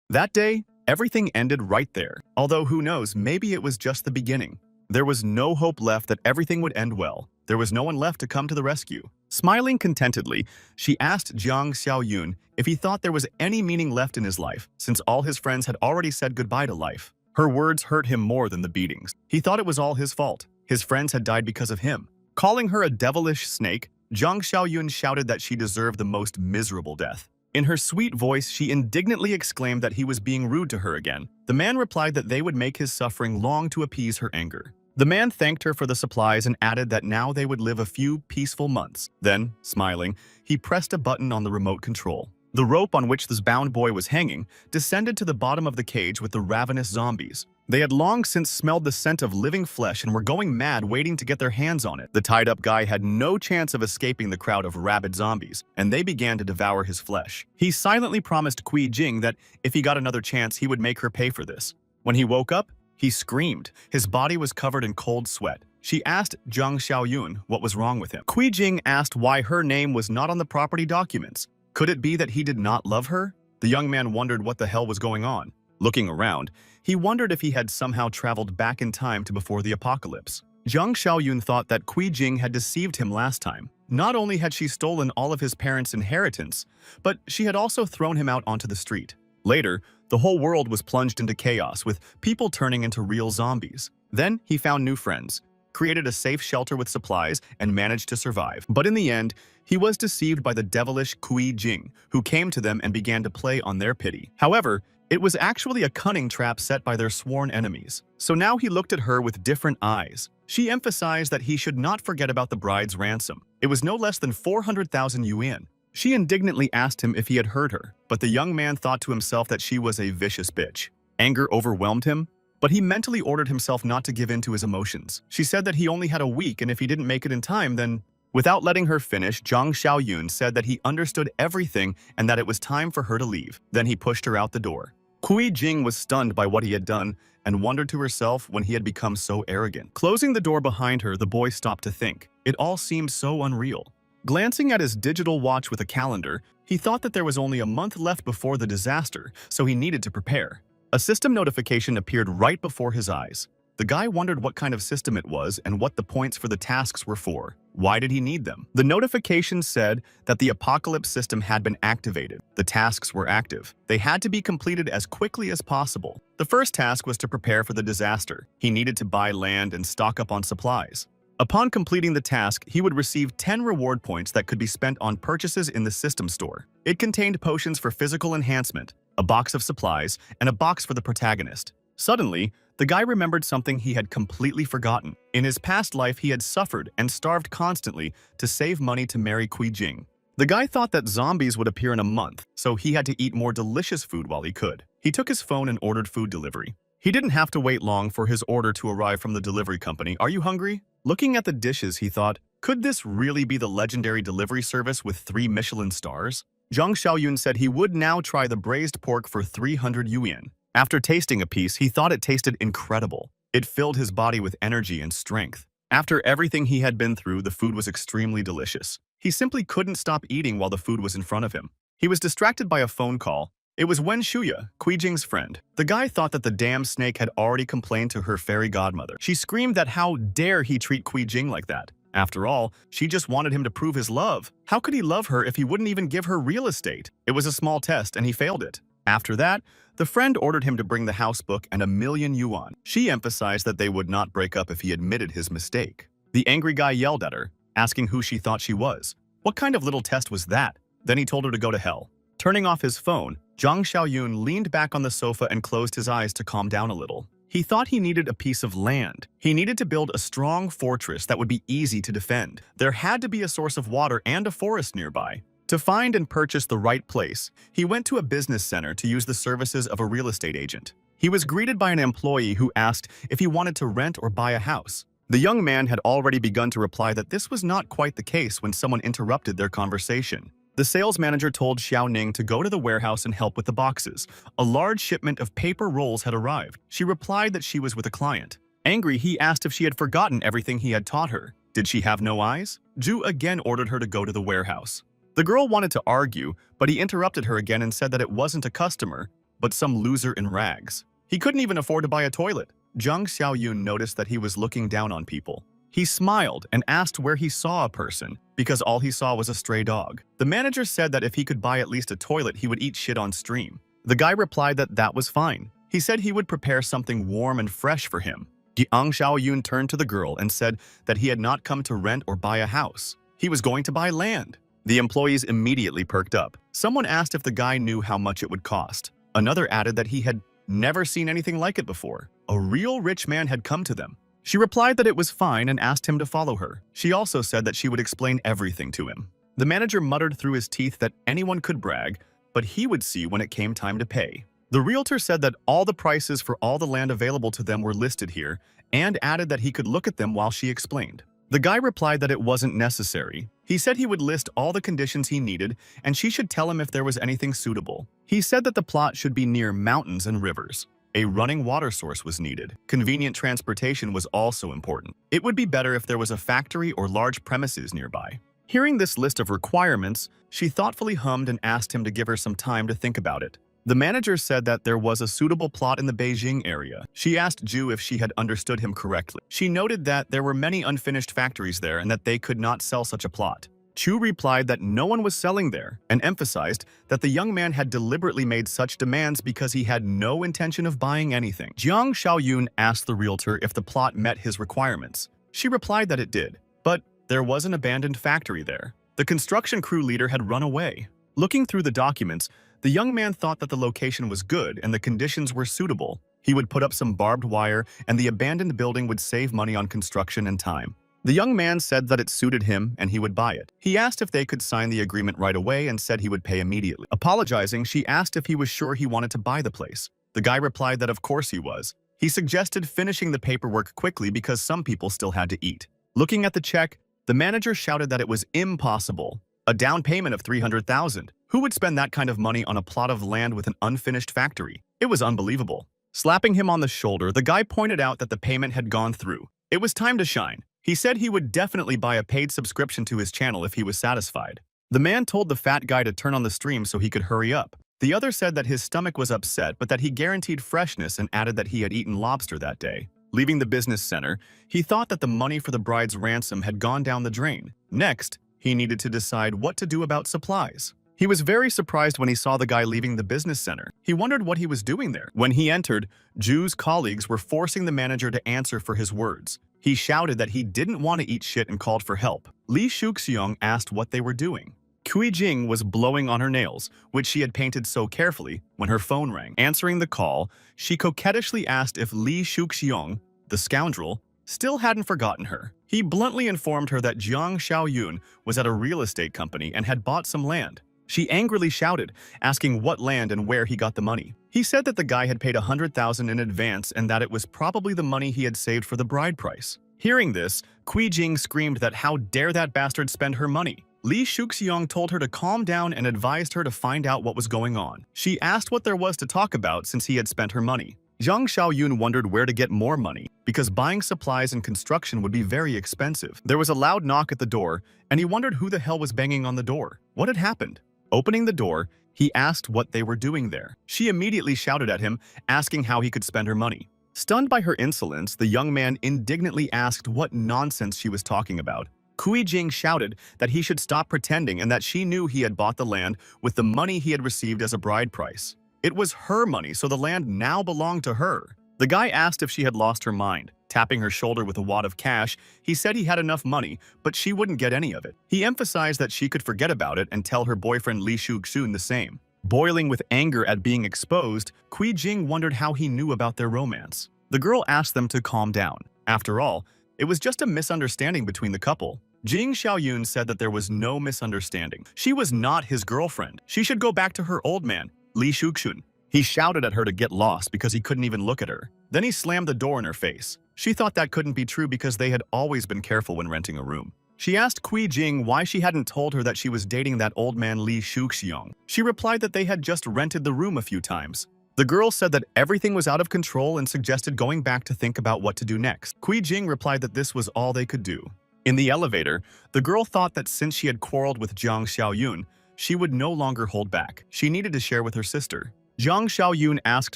That day, everything ended right there. Although who knows, maybe it was just the beginning. There was no hope left that everything would end well. There was no one left to come to the rescue. Smiling contentedly, she asked Jiang Xiaoyun if he thought there was any meaning left in his life, since all his friends had already said goodbye to life. Her words hurt him more than the beatings. He thought it was all his fault. His friends had died because of him. Calling her a devilish snake, Jiang Xiaoyun shouted that she deserved the most miserable death. In her sweet voice, she indignantly exclaimed that he was being rude to her again. The man replied that they would make his suffering long to appease her anger. The man thanked her for the supplies and added that now they would live a few peaceful months. Then, smiling, he pressed a button on the remote control. The rope on which this bound boy was hanging descended to the bottom of the cage with the ravenous zombies. They had long since smelled the scent of living flesh and were going mad waiting to get their hands on it. The tied-up guy had no chance of escaping the crowd of rabid zombies, and they began to devour his flesh. He silently promised Kui Jing that if he got another chance, he would make her pay for this. When he woke up, he screamed. His body was covered in cold sweat. She asked Jiang Xiaoyun what was wrong with him. Kui Jing asked why her name was not on the property documents. Could it be that he did not love her? The young man wondered what the hell was going on. Looking around, he wondered if he had somehow traveled back in time to before the apocalypse. Jiang Xiaoyun thought that Kui Jing had deceived him last time. Not only had she stolen all of his parents' inheritance, but she had also thrown him out onto the street. Later, the whole world was plunged into chaos, with people turning into real zombies. Then he found new friends, created a safe shelter with supplies, and managed to survive. But in the end, he was deceived by the devilish Kui Jing, who came to them and began to play on their pity. However, it was actually a cunning trap set by their sworn enemies. So now he looked at her with different eyes. She emphasized that he should not forget about the bride's ransom. It was no less than 400,000 yuan. She indignantly asked him if he had heard her, but the young man thought to himself that she was a vicious bitch. Anger overwhelmed him, but he mentally ordered himself not to give in to his emotions. She said that he only had a week, and if he didn't make it in time, then... Without letting her finish, Jiang Xiaoyun said that he understood everything and that it was time for her to leave. Then he pushed her out the door. Kui Jing was stunned by what he had done and wondered to herself when he had become so arrogant. Closing the door behind her, the boy stopped to think. It all seemed so unreal. Glancing at his digital watch with a calendar, he thought that there was only a month left before the disaster, so he needed to prepare. A system notification appeared right before his eyes. The guy wondered what kind of system it was and what the points for the tasks were for. Why did he need them? The notification said that the apocalypse system had been activated. The tasks were active. They had to be completed as quickly as possible. The first task was to prepare for the disaster. He needed to buy land and stock up on supplies. Upon completing the task, he would receive 10 reward points that could be spent on purchases in the system store. It contained potions for physical enhancement, a box of supplies, and a box for the protagonist. Suddenly, the guy remembered something he had completely forgotten. In his past life, he had suffered and starved constantly to save money to marry Kui Jing. The guy thought that zombies would appear in a month, so he had to eat more delicious food while he could. He took his phone and ordered food delivery. He didn't have to wait long for his order to arrive from the delivery company. "Are you hungry?" Looking at the dishes, he thought, could this really be the legendary delivery service with 3 Michelin stars? Jiang Xiaoyun said he would now try the braised pork for 300 yuan. After tasting a piece, he thought it tasted incredible. It filled his body with energy and strength. After everything he had been through, the food was extremely delicious. He simply couldn't stop eating while the food was in front of him. He was distracted by a phone call. It was Wen Shuya, Kui Jing's friend. The guy thought that the damn snake had already complained to her fairy godmother. She screamed that how dare he treat Kui Jing like that. After all, she just wanted him to prove his love. How could he love her if he wouldn't even give her real estate? It was a small test and he failed it. After that, the friend ordered him to bring the house book and 1,000,000 yuan. She emphasized that they would not break up if he admitted his mistake. The angry guy yelled at her, asking who she thought she was. What kind of little test was that? Then he told her to go to hell. Turning off his phone, Jiang Xiaoyun leaned back on the sofa and closed his eyes to calm down a little. He thought he needed a piece of land. He needed to build a strong fortress that would be easy to defend. There had to be a source of water and a forest nearby. To find and purchase the right place, he went to a business center to use the services of a real estate agent. He was greeted by an employee who asked if he wanted to rent or buy a house. The young man had already begun to reply that this was not quite the case when someone interrupted their conversation. The sales manager told Xiao Ning to go to the warehouse and help with the boxes. A large shipment of paper rolls had arrived. She replied that she was with a client. Angry, he asked if she had forgotten everything he had taught her. Did she have no eyes? Zhu again ordered her to go to the warehouse. The girl wanted to argue, but he interrupted her again and said that it wasn't a customer. but some loser in rags. He couldn't even afford to buy a toilet. Jung Xiaoyun noticed that he was looking down on people. He smiled and asked where he saw a person, because all he saw was a stray dog. The manager said that if he could buy at least a toilet, he would eat shit on stream. The guy replied that that was fine. He said he would prepare something warm and fresh for him. Jung Xiaoyun turned to the girl and said that he had not come to rent or buy a house. He was going to buy land. The employees immediately perked up. Someone asked if the guy knew how much it would cost. Another added that he had never seen anything like it before. A real rich man had come to them. She replied that it was fine and asked him to follow her. She also said that she would explain everything to him. The manager muttered through his teeth that anyone could brag, but he would see when it came time to pay. The realtor said that all the prices for all the land available to them were listed here and added that he could look at them while she explained. The guy replied that it wasn't necessary. He said he would list all the conditions he needed and she should tell him if there was anything suitable. He said that the plot should be near mountains and rivers. A running water source was needed. Convenient transportation was also important. It would be better if there was a factory or large premises nearby. Hearing this list of requirements, she thoughtfully hummed and asked him to give her some time to think about it. The manager said that there was a suitable plot in the Beijing area. She asked Ju if she had understood him correctly. She noted that there were many unfinished factories there and that they could not sell such a plot. Chu replied that no one was selling there and emphasized that the young man had deliberately made such demands because he had no intention of buying anything. Jiang Xiaoyun asked the realtor if the plot met his requirements. She replied that it did, but there was an abandoned factory there. The construction crew leader had run away. Looking through the documents, the young man thought that the location was good and the conditions were suitable. He would put up some barbed wire and the abandoned building would save money on construction and time. The young man said that it suited him and he would buy it. He asked if they could sign the agreement right away and said he would pay immediately. Apologizing, she asked if he was sure he wanted to buy the place. The guy replied that of course he was. He suggested finishing the paperwork quickly because some people still had to eat. Looking at the check, the manager shouted that it was impossible. A down payment of 300,000. Who would spend that kind of money on a plot of land with an unfinished factory? It was unbelievable. Slapping him on the shoulder, the guy pointed out that the payment had gone through. It was time to shine. He said he would definitely buy a paid subscription to his channel if he was satisfied. The man told the fat guy to turn on the stream so he could hurry up. The other said that his stomach was upset but that he guaranteed freshness and added that he had eaten lobster that day. Leaving the business center, he thought that the money for the bride's ransom had gone down the drain. Next, he needed to decide what to do about supplies. He was very surprised when he saw the guy leaving the business center. He wondered what he was doing there. When he entered, Ju's colleagues were forcing the manager to answer for his words. He shouted that he didn't want to eat shit and called for help. Li Shuxiong asked what they were doing. Kui Jing was blowing on her nails, which she had painted so carefully, when her phone rang. Answering the call, she coquettishly asked if Li Shuxiong, the scoundrel, still hadn't forgotten her. He bluntly informed her that Jiang Xiaoyun was at a real estate company and had bought some land. She angrily shouted, asking what land and where he got the money. He said that the guy had paid 100,000 in advance and that it was probably the money he had saved for the bride price. Hearing this, Kui Jing screamed that how dare that bastard spend her money. Li Shuxiong told her to calm down and advised her to find out what was going on. She asked what there was to talk about since he had spent her money. Jiang Xiaoyun wondered where to get more money, because buying supplies and construction would be very expensive. There was a loud knock at the door, and he wondered who the hell was banging on the door. What had happened? Opening the door, he asked what they were doing there. She immediately shouted at him, asking how he could spend her money. Stunned by her insolence, the young man indignantly asked what nonsense she was talking about. Kui Jing shouted that he should stop pretending and that she knew he had bought the land with the money he had received as a bride price. It was her money, so the land now belonged to her. The guy asked if she had lost her mind. Tapping her shoulder with a wad of cash, he said he had enough money, but she wouldn't get any of it. He emphasized that she could forget about it and tell her boyfriend Li Shuxun the same. Boiling with anger at being exposed, Kui Jing wondered how he knew about their romance. The girl asked them to calm down. After all, it was just a misunderstanding between the couple. Jing Xiaoyun said that there was no misunderstanding. She was not his girlfriend. She should go back to her old man, Li Shuxun. He shouted at her to get lost because he couldn't even look at her. Then he slammed the door in her face. She thought that couldn't be true because they had always been careful when renting a room. She asked Kui Jing why she hadn't told her that she was dating that old man Li Shuxiong. She replied that they had just rented the room a few times. The girl said that everything was out of control and suggested going back to think about what to do next. Kui Jing replied that this was all they could do. In the elevator, the girl thought that since she had quarreled with Jiang Xiaoyun, she would no longer hold back. She needed to share with her sister. Zhang Xiaoyun asked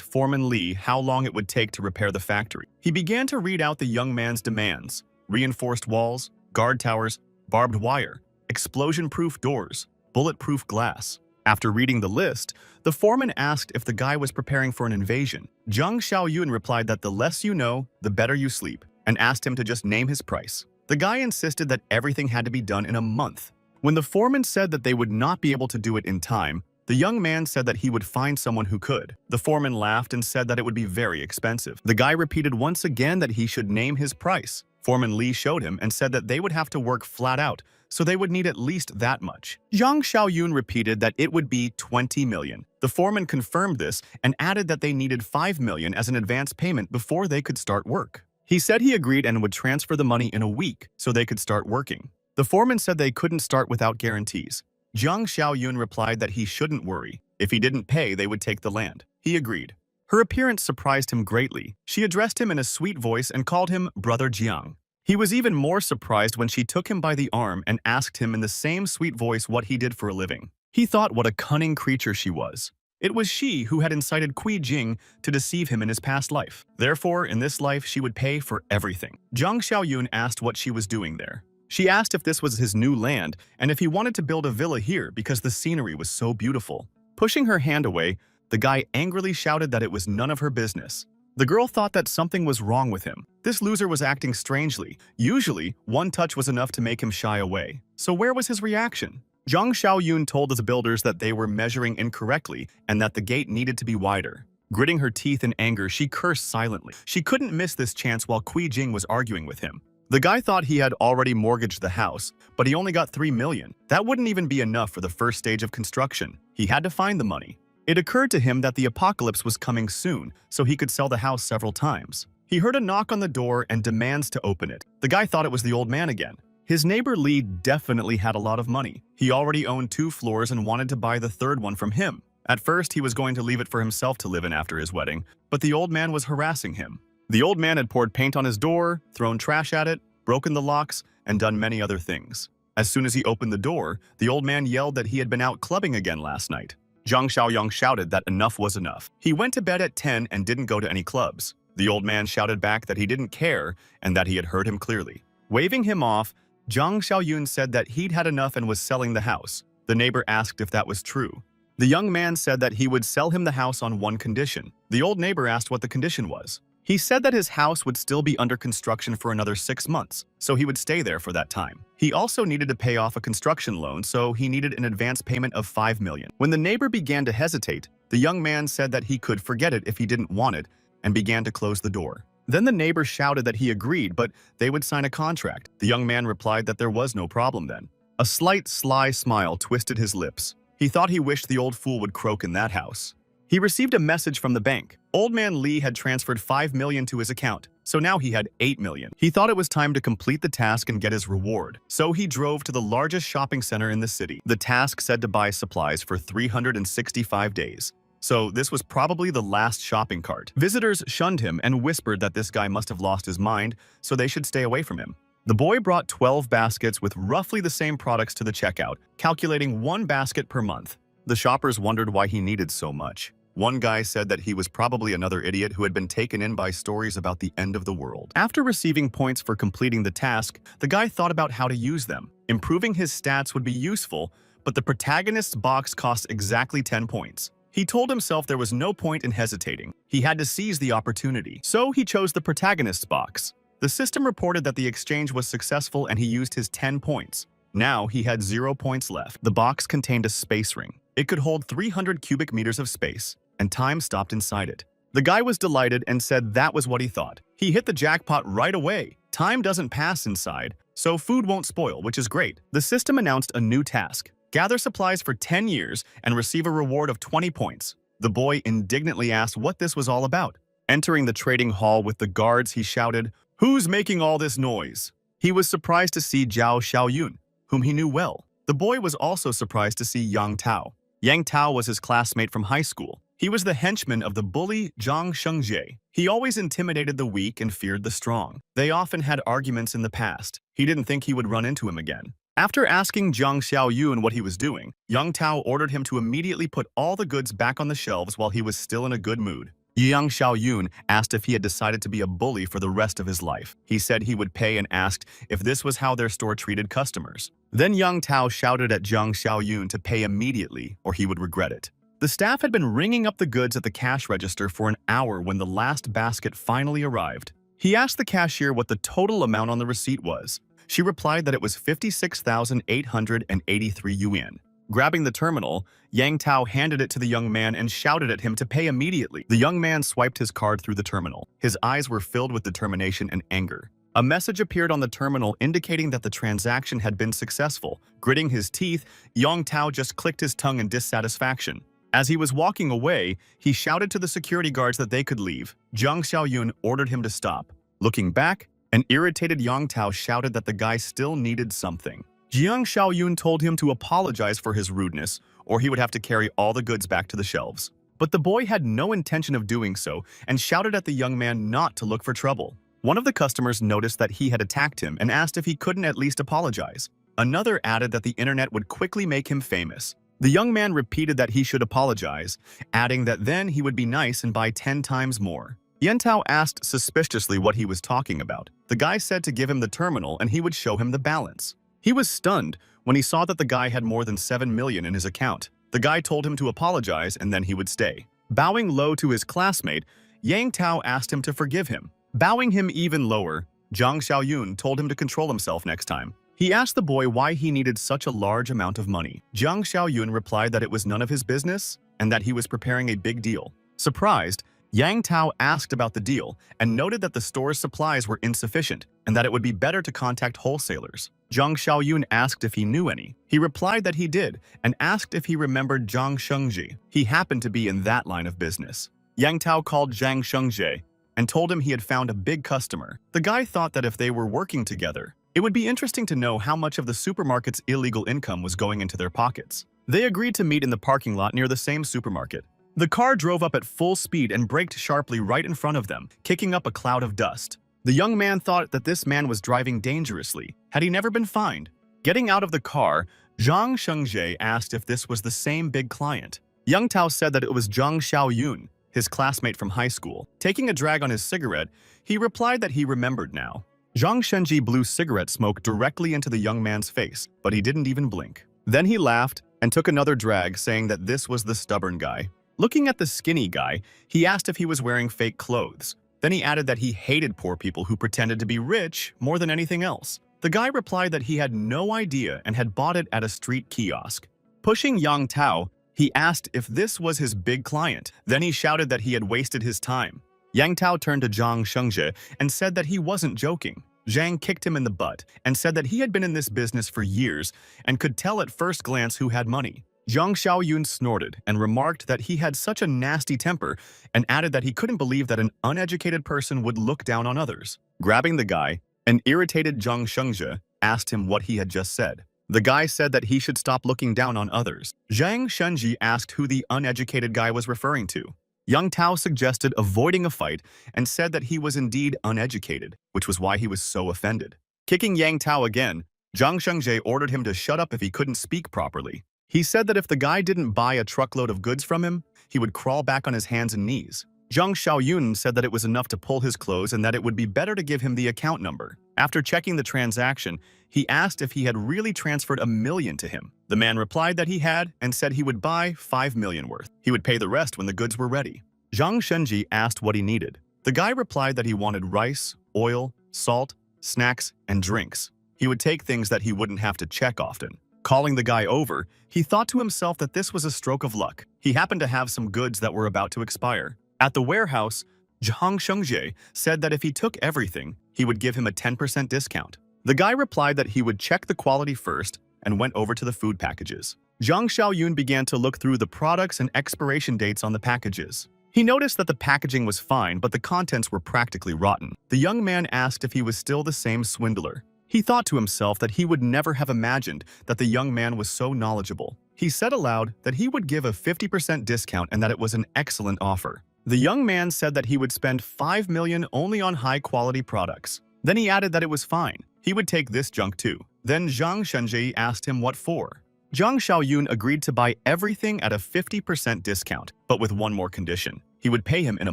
Foreman Li how long it would take to repair the factory. He began to read out the young man's demands: reinforced walls, guard towers, barbed wire, explosion-proof doors, bulletproof glass. After reading the list, the foreman asked if the guy was preparing for an invasion. Zhang Xiaoyun replied that the less you know, the better you sleep, and asked him to just name his price. The guy insisted that everything had to be done in a month. When the foreman said that they would not be able to do it in time, the young man said that he would find someone who could. The foreman laughed and said that it would be very expensive. The guy repeated once again that he should name his price. Foreman Li showed him and said that they would have to work flat out, so they would need at least that much. Zhang Xiaoyun repeated that it would be 20 million. The foreman confirmed this and added that they needed 5 million as an advance payment before they could start work. He said he agreed and would transfer the money in a week so they could start working. The foreman said they couldn't start without guarantees. Zhang Xiaoyun replied that he shouldn't worry. If he didn't pay, they would take the land. He agreed. Her appearance surprised him greatly. She addressed him in a sweet voice and called him Brother Jiang. He was even more surprised when she took him by the arm and asked him in the same sweet voice what he did for a living. He thought what a cunning creature she was. It was she who had incited Kui Jing to deceive him in his past life. Therefore, in this life, she would pay for everything. Zhang Xiaoyun asked what she was doing there. She asked if this was his new land and if he wanted to build a villa here because the scenery was so beautiful. Pushing her hand away, the guy angrily shouted that it was none of her business. The girl thought that something was wrong with him. This loser was acting strangely. Usually, one touch was enough to make him shy away. So where was his reaction? Zhang Xiaoyun told the builders that they were measuring incorrectly and that the gate needed to be wider. Gritting her teeth in anger, she cursed silently. She couldn't miss this chance while Kui Jing was arguing with him. The guy thought he had already mortgaged the house, but he only got 3 million. That wouldn't even be enough for the first stage of construction. He had to find the money. It occurred to him that the apocalypse was coming soon, so he could sell the house several times. He heard a knock on the door and demands to open it. The guy thought it was the old man again. His neighbor Li definitely had a lot of money. He already owned 2 floors and wanted to buy the third one from him. At first, he was going to leave it for himself to live in after his wedding, but the old man was harassing him. The old man had poured paint on his door, thrown trash at it, broken the locks, and done many other things. As soon as he opened the door, the old man yelled that he had been out clubbing again last night. Zhang Xiaoyang shouted that enough was enough. He went to bed at 10 and didn't go to any clubs. The old man shouted back that he didn't care and that he had heard him clearly. Waving him off, Zhang Xiaoyun said that he'd had enough and was selling the house. The neighbor asked if that was true. The young man said that he would sell him the house on one condition. The old neighbor asked what the condition was. He said that his house would still be under construction for another 6 months, so he would stay there for that time. He also needed to pay off a construction loan, so he needed an advance payment of 5 million. When the neighbor began to hesitate, the young man said that he could forget it if he didn't want it, and began to close the door. Then the neighbor shouted that he agreed, but they would sign a contract. The young man replied that there was no problem then. A slight, sly smile twisted his lips. He thought he wished the old fool would croak in that house. He received a message from the bank. Old man Li had transferred 5 million to his account, so now he had 8 million. He thought it was time to complete the task and get his reward. So he drove to the largest shopping center in the city. The task said to buy supplies for 365 days. So this was probably the last shopping cart. Visitors shunned him and whispered that this guy must have lost his mind, so they should stay away from him. The boy brought 12 baskets with roughly the same products to the checkout, calculating 1 basket per month. The shoppers wondered why he needed so much. One guy said that he was probably another idiot who had been taken in by stories about the end of the world. After receiving points for completing the task, the guy thought about how to use them. Improving his stats would be useful, but the protagonist's box cost exactly 10 points. He told himself there was no point in hesitating. He had to seize the opportunity. So he chose the protagonist's box. The system reported that the exchange was successful and he used his 10 points. Now he had 0 points left. The box contained a space ring. It could hold 300 cubic meters of space, and time stopped inside it. The guy was delighted and said that was what he thought. He hit the jackpot right away. Time doesn't pass inside, so food won't spoil, which is great. The system announced a new task. Gather supplies for 10 years and receive a reward of 20 points. The boy indignantly asked what this was all about. Entering the trading hall with the guards, he shouted, "Who's making all this noise?" He was surprised to see Zhao Xiaoyun, whom he knew well. The boy was also surprised to see Yang Tao. Yang Tao was his classmate from high school. He was the henchman of the bully Zhang Shengjie. He always intimidated the weak and feared the strong. They often had arguments in the past. He didn't think he would run into him again. After asking Jiang Xiaoyun what he was doing, Yang Tao ordered him to immediately put all the goods back on the shelves while he was still in a good mood. Yang Xiaoyun asked if he had decided to be a bully for the rest of his life. He said he would pay and asked if this was how their store treated customers. Then Yang Tao shouted at Jiang Xiaoyun to pay immediately or he would regret it. The staff had been ringing up the goods at the cash register for an hour when the last basket finally arrived. He asked the cashier what the total amount on the receipt was. She replied that it was 56,883 yuan. Grabbing the terminal, Yang Tao handed it to the young man and shouted at him to pay immediately. The young man swiped his card through the terminal. His eyes were filled with determination and anger. A message appeared on the terminal indicating that the transaction had been successful. Gritting his teeth, Yang Tao just clicked his tongue in dissatisfaction. As he was walking away, he shouted to the security guards that they could leave. Jiang Xiaoyun ordered him to stop. Looking back, an irritated Yang Tao shouted that the guy still needed something. Jiang Xiaoyun told him to apologize for his rudeness, or he would have to carry all the goods back to the shelves. But the boy had no intention of doing so and shouted at the young man not to look for trouble. One of the customers noticed that he had attacked him and asked if he couldn't at least apologize. Another added that the internet would quickly make him famous. The young man repeated that he should apologize, adding that then he would be nice and buy 10 times more. Yan Tao asked suspiciously what he was talking about. The guy said to give him the terminal and he would show him the balance. He was stunned when he saw that the guy had more than 7 million in his account. The guy told him to apologize and then he would stay. Bowing low to his classmate, Yang Tao asked him to forgive him. Bowing him even lower, Jiang Xiaoyun told him to control himself next time. He asked the boy why he needed such a large amount of money. Jiang Xiaoyun replied that it was none of his business and that he was preparing a big deal. Surprised, Yang Tao asked about the deal and noted that the store's supplies were insufficient and that it would be better to contact wholesalers. Jiang Xiaoyun asked if he knew any. He replied that he did and asked if he remembered Zhang Shengji. He happened to be in that line of business. Yang Tao called Zhang Shengji and told him he had found a big customer. The guy thought that if they were working together, it would be interesting to know how much of the supermarket's illegal income was going into their pockets. They agreed to meet in the parking lot near the same supermarket. The car drove up at full speed and braked sharply right in front of them, kicking up a cloud of dust. The young man thought that this man was driving dangerously. Had he never been fined? Getting out of the car, Zhang Shengji asked if this was the same big client. Yang Tao said that it was Jiang Xiaoyun, his classmate from high school. Taking a drag on his cigarette, he replied that he remembered now. Zhang Shengji blew cigarette smoke directly into the young man's face, but he didn't even blink. Then he laughed and took another drag, saying that this was the stubborn guy. Looking at the skinny guy, he asked if he was wearing fake clothes. Then he added that he hated poor people who pretended to be rich more than anything else. The guy replied that he had no idea and had bought it at a street kiosk. Pushing Yang Tao, he asked if this was his big client. Then he shouted that he had wasted his time. Yang Tao turned to Zhang Shengji and said that he wasn't joking. Zhang kicked him in the butt and said that he had been in this business for years and could tell at first glance who had money. Jiang Xiaoyun snorted and remarked that he had such a nasty temper and added that he couldn't believe that an uneducated person would look down on others. Grabbing the guy, an irritated Zhang Shengji asked him what he had just said. The guy said that he should stop looking down on others. Zhang Shengji asked who the uneducated guy was referring to. Yang Tao suggested avoiding a fight and said that he was indeed uneducated, which was why he was so offended. Kicking Yang Tao again, Zhang Shengji ordered him to shut up if he couldn't speak properly. He said that if the guy didn't buy a truckload of goods from him, he would crawl back on his hands and knees. Jiang Xiaoyun said that it was enough to pull his clothes and that it would be better to give him the account number. After checking the transaction, he asked if he had really transferred 1 million to him. The man replied that he had and said he would buy 5 million worth. He would pay the rest when the goods were ready. Zhang Shengji asked what he needed. The guy replied that he wanted rice, oil, salt, snacks, and drinks. He would take things that he wouldn't have to check often. Calling the guy over, he thought to himself that this was a stroke of luck. He happened to have some goods that were about to expire. At the warehouse, Zhang Shengji said that if he took everything, he would give him a 10% discount. The guy replied that he would check the quality first and went over to the food packages. Jiang Xiaoyun began to look through the products and expiration dates on the packages. He noticed that the packaging was fine, but the contents were practically rotten. The young man asked if he was still the same swindler. He thought to himself that he would never have imagined that the young man was so knowledgeable. He said aloud that he would give a 50% discount and that it was an excellent offer. The young man said that he would spend 5 million only on high-quality products. Then he added that it was fine. He would take this junk too. Then Zhang Shenji asked him what for. Zhang Xiaoyun agreed to buy everything at a 50% discount, but with one more condition. He would pay him in a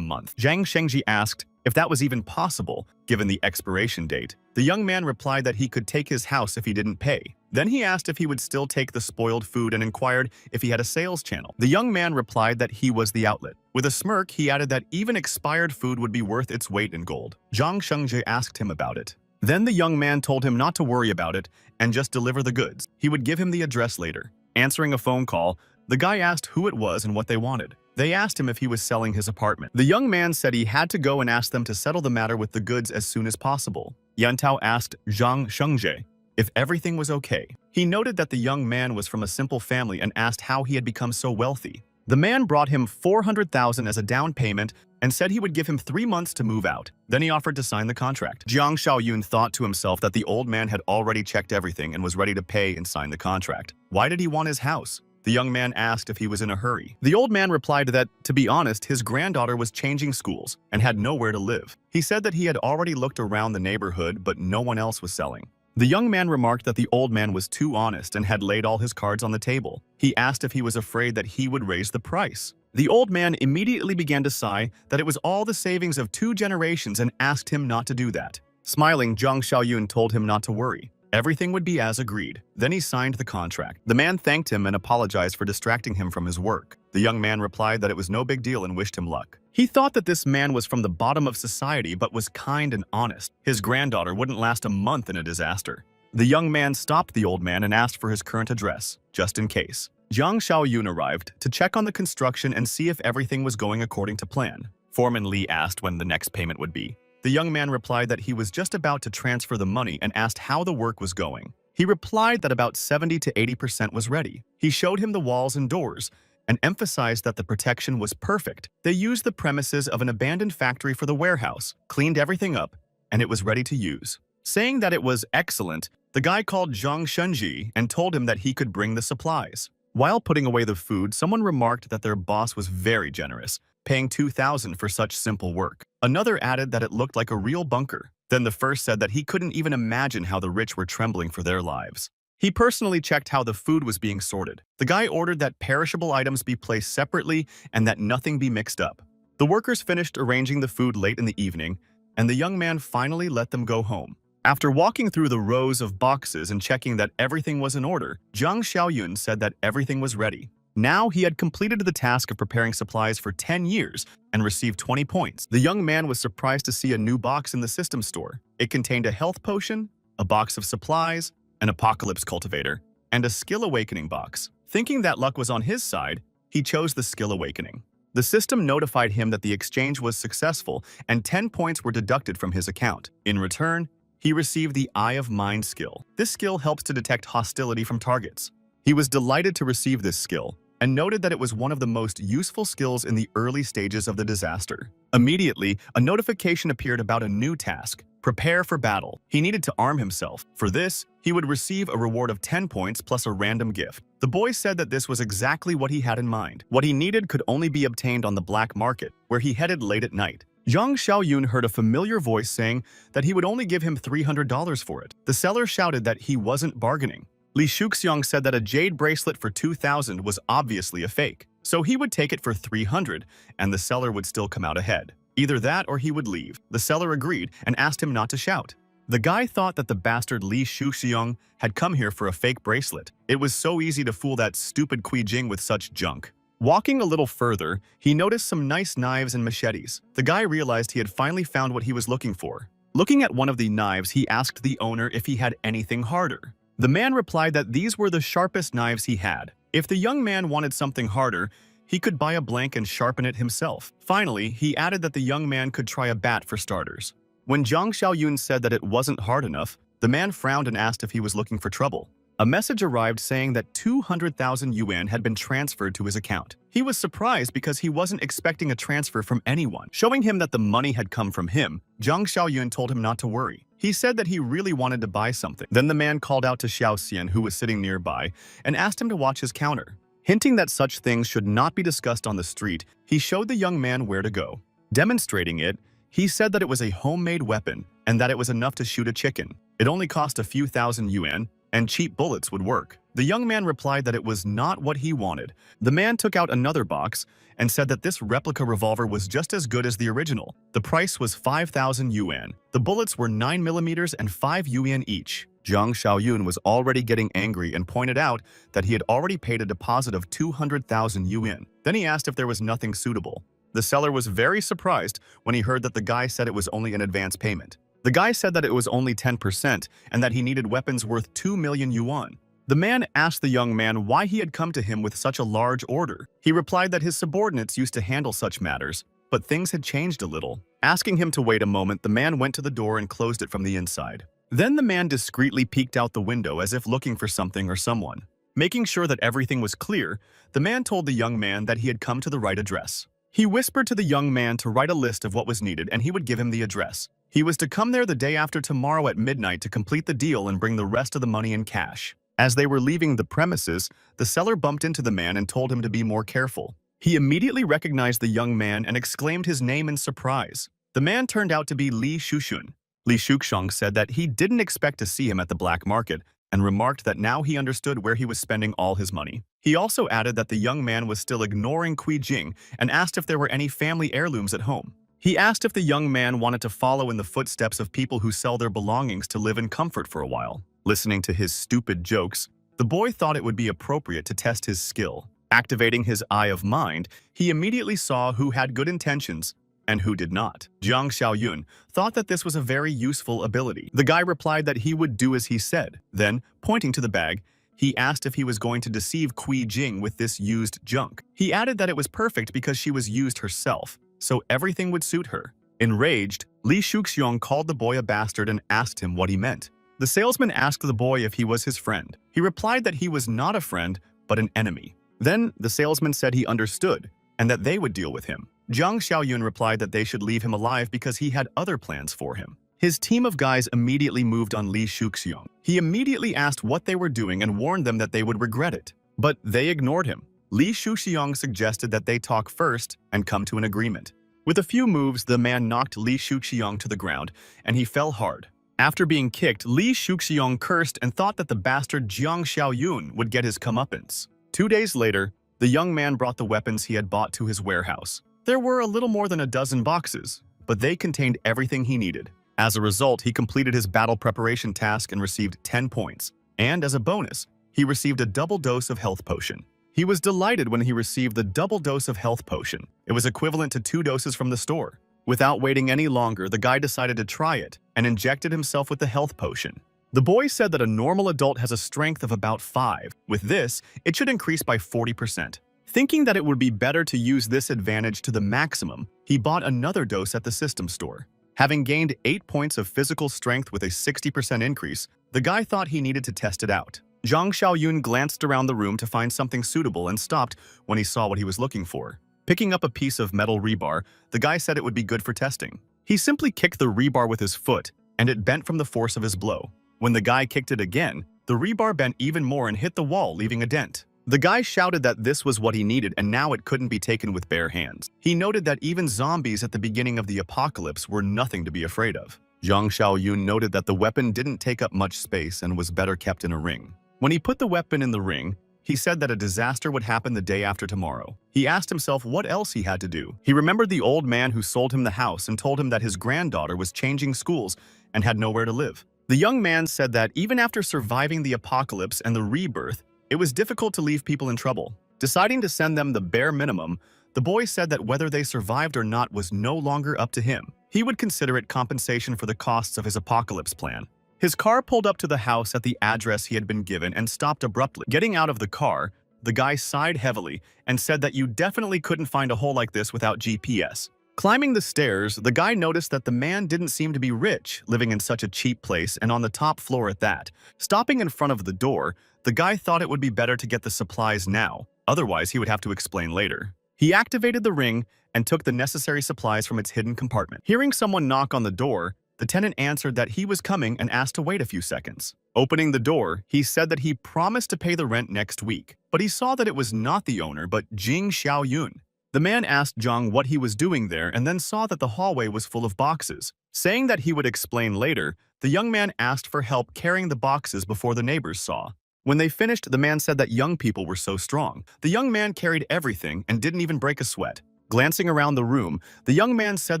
month. Zhang Shengji asked if that was even possible, given the expiration date. The young man replied that he could take his house if he didn't pay. Then he asked if he would still take the spoiled food and inquired if he had a sales channel. The young man replied that he was the outlet. With a smirk, he added that even expired food would be worth its weight in gold. Zhang Shengji asked him about it. Then the young man told him not to worry about it and just deliver the goods. He would give him the address later. Answering a phone call, the guy asked who it was and what they wanted. They asked him if he was selling his apartment. The young man said he had to go and ask them to settle the matter with the goods as soon as possible. Yantao asked Zhang Shengji if everything was okay. He noted that the young man was from a simple family and asked how he had become so wealthy. The man brought him 400,000 as a down payment and said he would give him 3 months to move out. Then he offered to sign the contract. Jiang Xiaoyun thought to himself that the old man had already checked everything and was ready to pay and sign the contract. Why did he want his house? The young man asked if he was in a hurry. The old man replied that, to be honest, his granddaughter was changing schools and had nowhere to live. He said that he had already looked around the neighborhood, but no one else was selling. The young man remarked that the old man was too honest and had laid all his cards on the table. He asked if he was afraid that he would raise the price. The old man immediately began to sigh that it was all the savings of 2 generations and asked him not to do that. Smiling, Zhang Xiaoyun told him not to worry. Everything would be as agreed. Then he signed the contract. The man thanked him and apologized for distracting him from his work. The young man replied that it was no big deal and wished him luck. He thought that this man was from the bottom of society but was kind and honest. His granddaughter wouldn't last a month in a disaster. The young man stopped the old man and asked for his current address, just in case. Jiang Xiaoyun arrived to check on the construction and see if everything was going according to plan. Foreman Li asked when the next payment would be. The young man replied that he was just about to transfer the money and asked how the work was going. He replied that about 70 to 80% was ready. He showed him the walls and doors and emphasized that the protection was perfect. They used the premises of an abandoned factory for the warehouse, cleaned everything up, and it was ready to use. Saying that it was excellent, the guy called Zhang Shenji and told him that he could bring the supplies. While putting away the food, someone remarked that their boss was very generous, paying 2,000 for such simple work. Another added that it looked like a real bunker. Then the first said that he couldn't even imagine how the rich were trembling for their lives. He personally checked how the food was being sorted. The guy ordered that perishable items be placed separately and that nothing be mixed up. The workers finished arranging the food late in the evening, and the young man finally let them go home. After walking through the rows of boxes and checking that everything was in order, Zhang Xiaoyun said that everything was ready. Now he had completed the task of preparing supplies for 10 years and received 20 points. The young man was surprised to see a new box in the system store. It contained a health potion, a box of supplies, an apocalypse cultivator, and a skill awakening box. Thinking that luck was on his side, he chose the skill awakening. The system notified him that the exchange was successful and 10 points were deducted from his account. In return, he received the Eye of Mind skill. This skill helps to detect hostility from targets. He was delighted to receive this skill and noted that it was one of the most useful skills in the early stages of the disaster. Immediately, a notification appeared about a new task: prepare for battle. He needed to arm himself. For this, he would receive a reward of 10 points plus a random gift. The boy said that this was exactly what he had in mind. What he needed could only be obtained on the black market, where he headed late at night. Zhang Xiaoyun heard a familiar voice saying that he would only give him $300 for it. The seller shouted that he wasn't bargaining. Li Shuxiang said that a jade bracelet for 2,000 was obviously a fake, so he would take it for 300 and the seller would still come out ahead. Either that or he would leave. The seller agreed and asked him not to shout. The guy thought that the bastard Li Shuxiang had come here for a fake bracelet. It was so easy to fool that stupid Kui Jing with such junk. Walking a little further, he noticed some nice knives and machetes. The guy realized he had finally found what he was looking for. Looking at one of the knives, he asked the owner if he had anything harder. The man replied that these were the sharpest knives he had. If the young man wanted something harder, he could buy a blank and sharpen it himself. Finally, he added that the young man could try a bat for starters. When Zhang Xiaoyun said that it wasn't hard enough, the man frowned and asked if he was looking for trouble. A message arrived saying that 200,000 yuan had been transferred to his account. He was surprised because he wasn't expecting a transfer from anyone. Showing him that the money had come from him, Zhang Xiaoyun told him not to worry. He said that he really wanted to buy something. Then the man called out to Xiao Xian, who was sitting nearby, and asked him to watch his counter. Hinting that such things should not be discussed on the street, he showed the young man where to go. Demonstrating it, he said that it was a homemade weapon and that it was enough to shoot a chicken. It only cost a few thousand yuan, and cheap bullets would work. The young man replied that it was not what he wanted. The man took out another box and said that this replica revolver was just as good as the original. The price was 5,000 yuan. The bullets were 9 millimeters and 5 yuan each. Jiang Xiaoyun was already getting angry and pointed out that he had already paid a deposit of 200,000 yuan. Then he asked if there was nothing suitable. The seller was very surprised when he heard that the guy said it was only an advance payment. The guy said that it was only 10% and that he needed weapons worth 2 million yuan. The man asked the young man why he had come to him with such a large order. He replied that his subordinates used to handle such matters, but things had changed a little. Asking him to wait a moment, the man went to the door and closed it from the inside. Then the man discreetly peeked out the window as if looking for something or someone. Making sure that everything was clear, the man told the young man that he had come to the right address. He whispered to the young man to write a list of what was needed and he would give him the address. He was to come there the day after tomorrow at midnight to complete the deal and bring the rest of the money in cash. As they were leaving the premises, the seller bumped into the man and told him to be more careful. He immediately recognized the young man and exclaimed his name in surprise. The man turned out to be Li Shushun. Li Shuxiong said that he didn't expect to see him at the black market and remarked that now he understood where he was spending all his money. He also added that the young man was still ignoring Kui Jing and asked if there were any family heirlooms at home. He asked if the young man wanted to follow in the footsteps of people who sell their belongings to live in comfort for a while. Listening to his stupid jokes, the boy thought it would be appropriate to test his skill. Activating his eye of mind, he immediately saw who had good intentions and who did not. Jiang Xiaoyun thought that this was a very useful ability. The guy replied that he would do as he said. Then, pointing to the bag, he asked if he was going to deceive Kui Jing with this used junk. He added that it was perfect because she was used herself, so everything would suit her. Enraged, Li Shuxiong called the boy a bastard and asked him what he meant. The salesman asked the boy if he was his friend. He replied that he was not a friend, but an enemy. Then, the salesman said he understood and that they would deal with him. Jiang Xiaoyun replied that they should leave him alive because he had other plans for him. His team of guys immediately moved on Li Shuxiong. He immediately asked what they were doing and warned them that they would regret it. But they ignored him. Li Shuxiong suggested that they talk first and come to an agreement. With a few moves, the man knocked Li Shuxiong to the ground, and he fell hard. After being kicked, Li Shuxiong cursed and thought that the bastard Jiang Xiaoyun would get his comeuppance. 2 days later, the young man brought the weapons he had bought to his warehouse. There were a little more than a dozen boxes, but they contained everything he needed. As a result, he completed his battle preparation task and received 10 points. And as a bonus, he received a double dose of health potion. He was delighted when he received the double dose of health potion. It was equivalent to 2 doses from the store. Without waiting any longer, the guy decided to try it and injected himself with the health potion. The boy said that a normal adult has a strength of about 5. With this, it should increase by 40%. Thinking that it would be better to use this advantage to the maximum, he bought another dose at the system store. Having gained 8 points of physical strength with a 60% increase, the guy thought he needed to test it out. Jiang Xiaoyun glanced around the room to find something suitable and stopped when he saw what he was looking for. Picking up a piece of metal rebar, the guy said it would be good for testing. He simply kicked the rebar with his foot, and it bent from the force of his blow. When the guy kicked it again, the rebar bent even more and hit the wall, leaving a dent. The guy shouted that this was what he needed and now it couldn't be taken with bare hands. He noted that even zombies at the beginning of the apocalypse were nothing to be afraid of. Jiang Xiaoyun noted that the weapon didn't take up much space and was better kept in a ring. When he put the weapon in the ring, he said that a disaster would happen the day after tomorrow. He asked himself what else he had to do. He remembered the old man who sold him the house and told him that his granddaughter was changing schools and had nowhere to live. The young man said that even after surviving the apocalypse and the rebirth, it was difficult to leave people in trouble. Deciding to send them the bare minimum, the boy said that whether they survived or not was no longer up to him. He would consider it compensation for the costs of his apocalypse plan. His car pulled up to the house at the address he had been given and stopped abruptly. Getting out of the car, the guy sighed heavily and said that you definitely couldn't find a hole like this without GPS. Climbing the stairs, the guy noticed that the man didn't seem to be rich, living in such a cheap place and on the top floor at that. Stopping in front of the door, the guy thought it would be better to get the supplies now, otherwise he would have to explain later. He activated the ring and took the necessary supplies from its hidden compartment. Hearing someone knock on the door, the tenant answered that he was coming and asked to wait a few seconds. Opening the door, he said that he promised to pay the rent next week, but he saw that it was not the owner but Jing Xiaoyun. The man asked Zhang what he was doing there and then saw that the hallway was full of boxes. Saying that he would explain later, the young man asked for help carrying the boxes before the neighbors saw. When they finished, the man said that young people were so strong. The young man carried everything and didn't even break a sweat. Glancing around the room, the young man said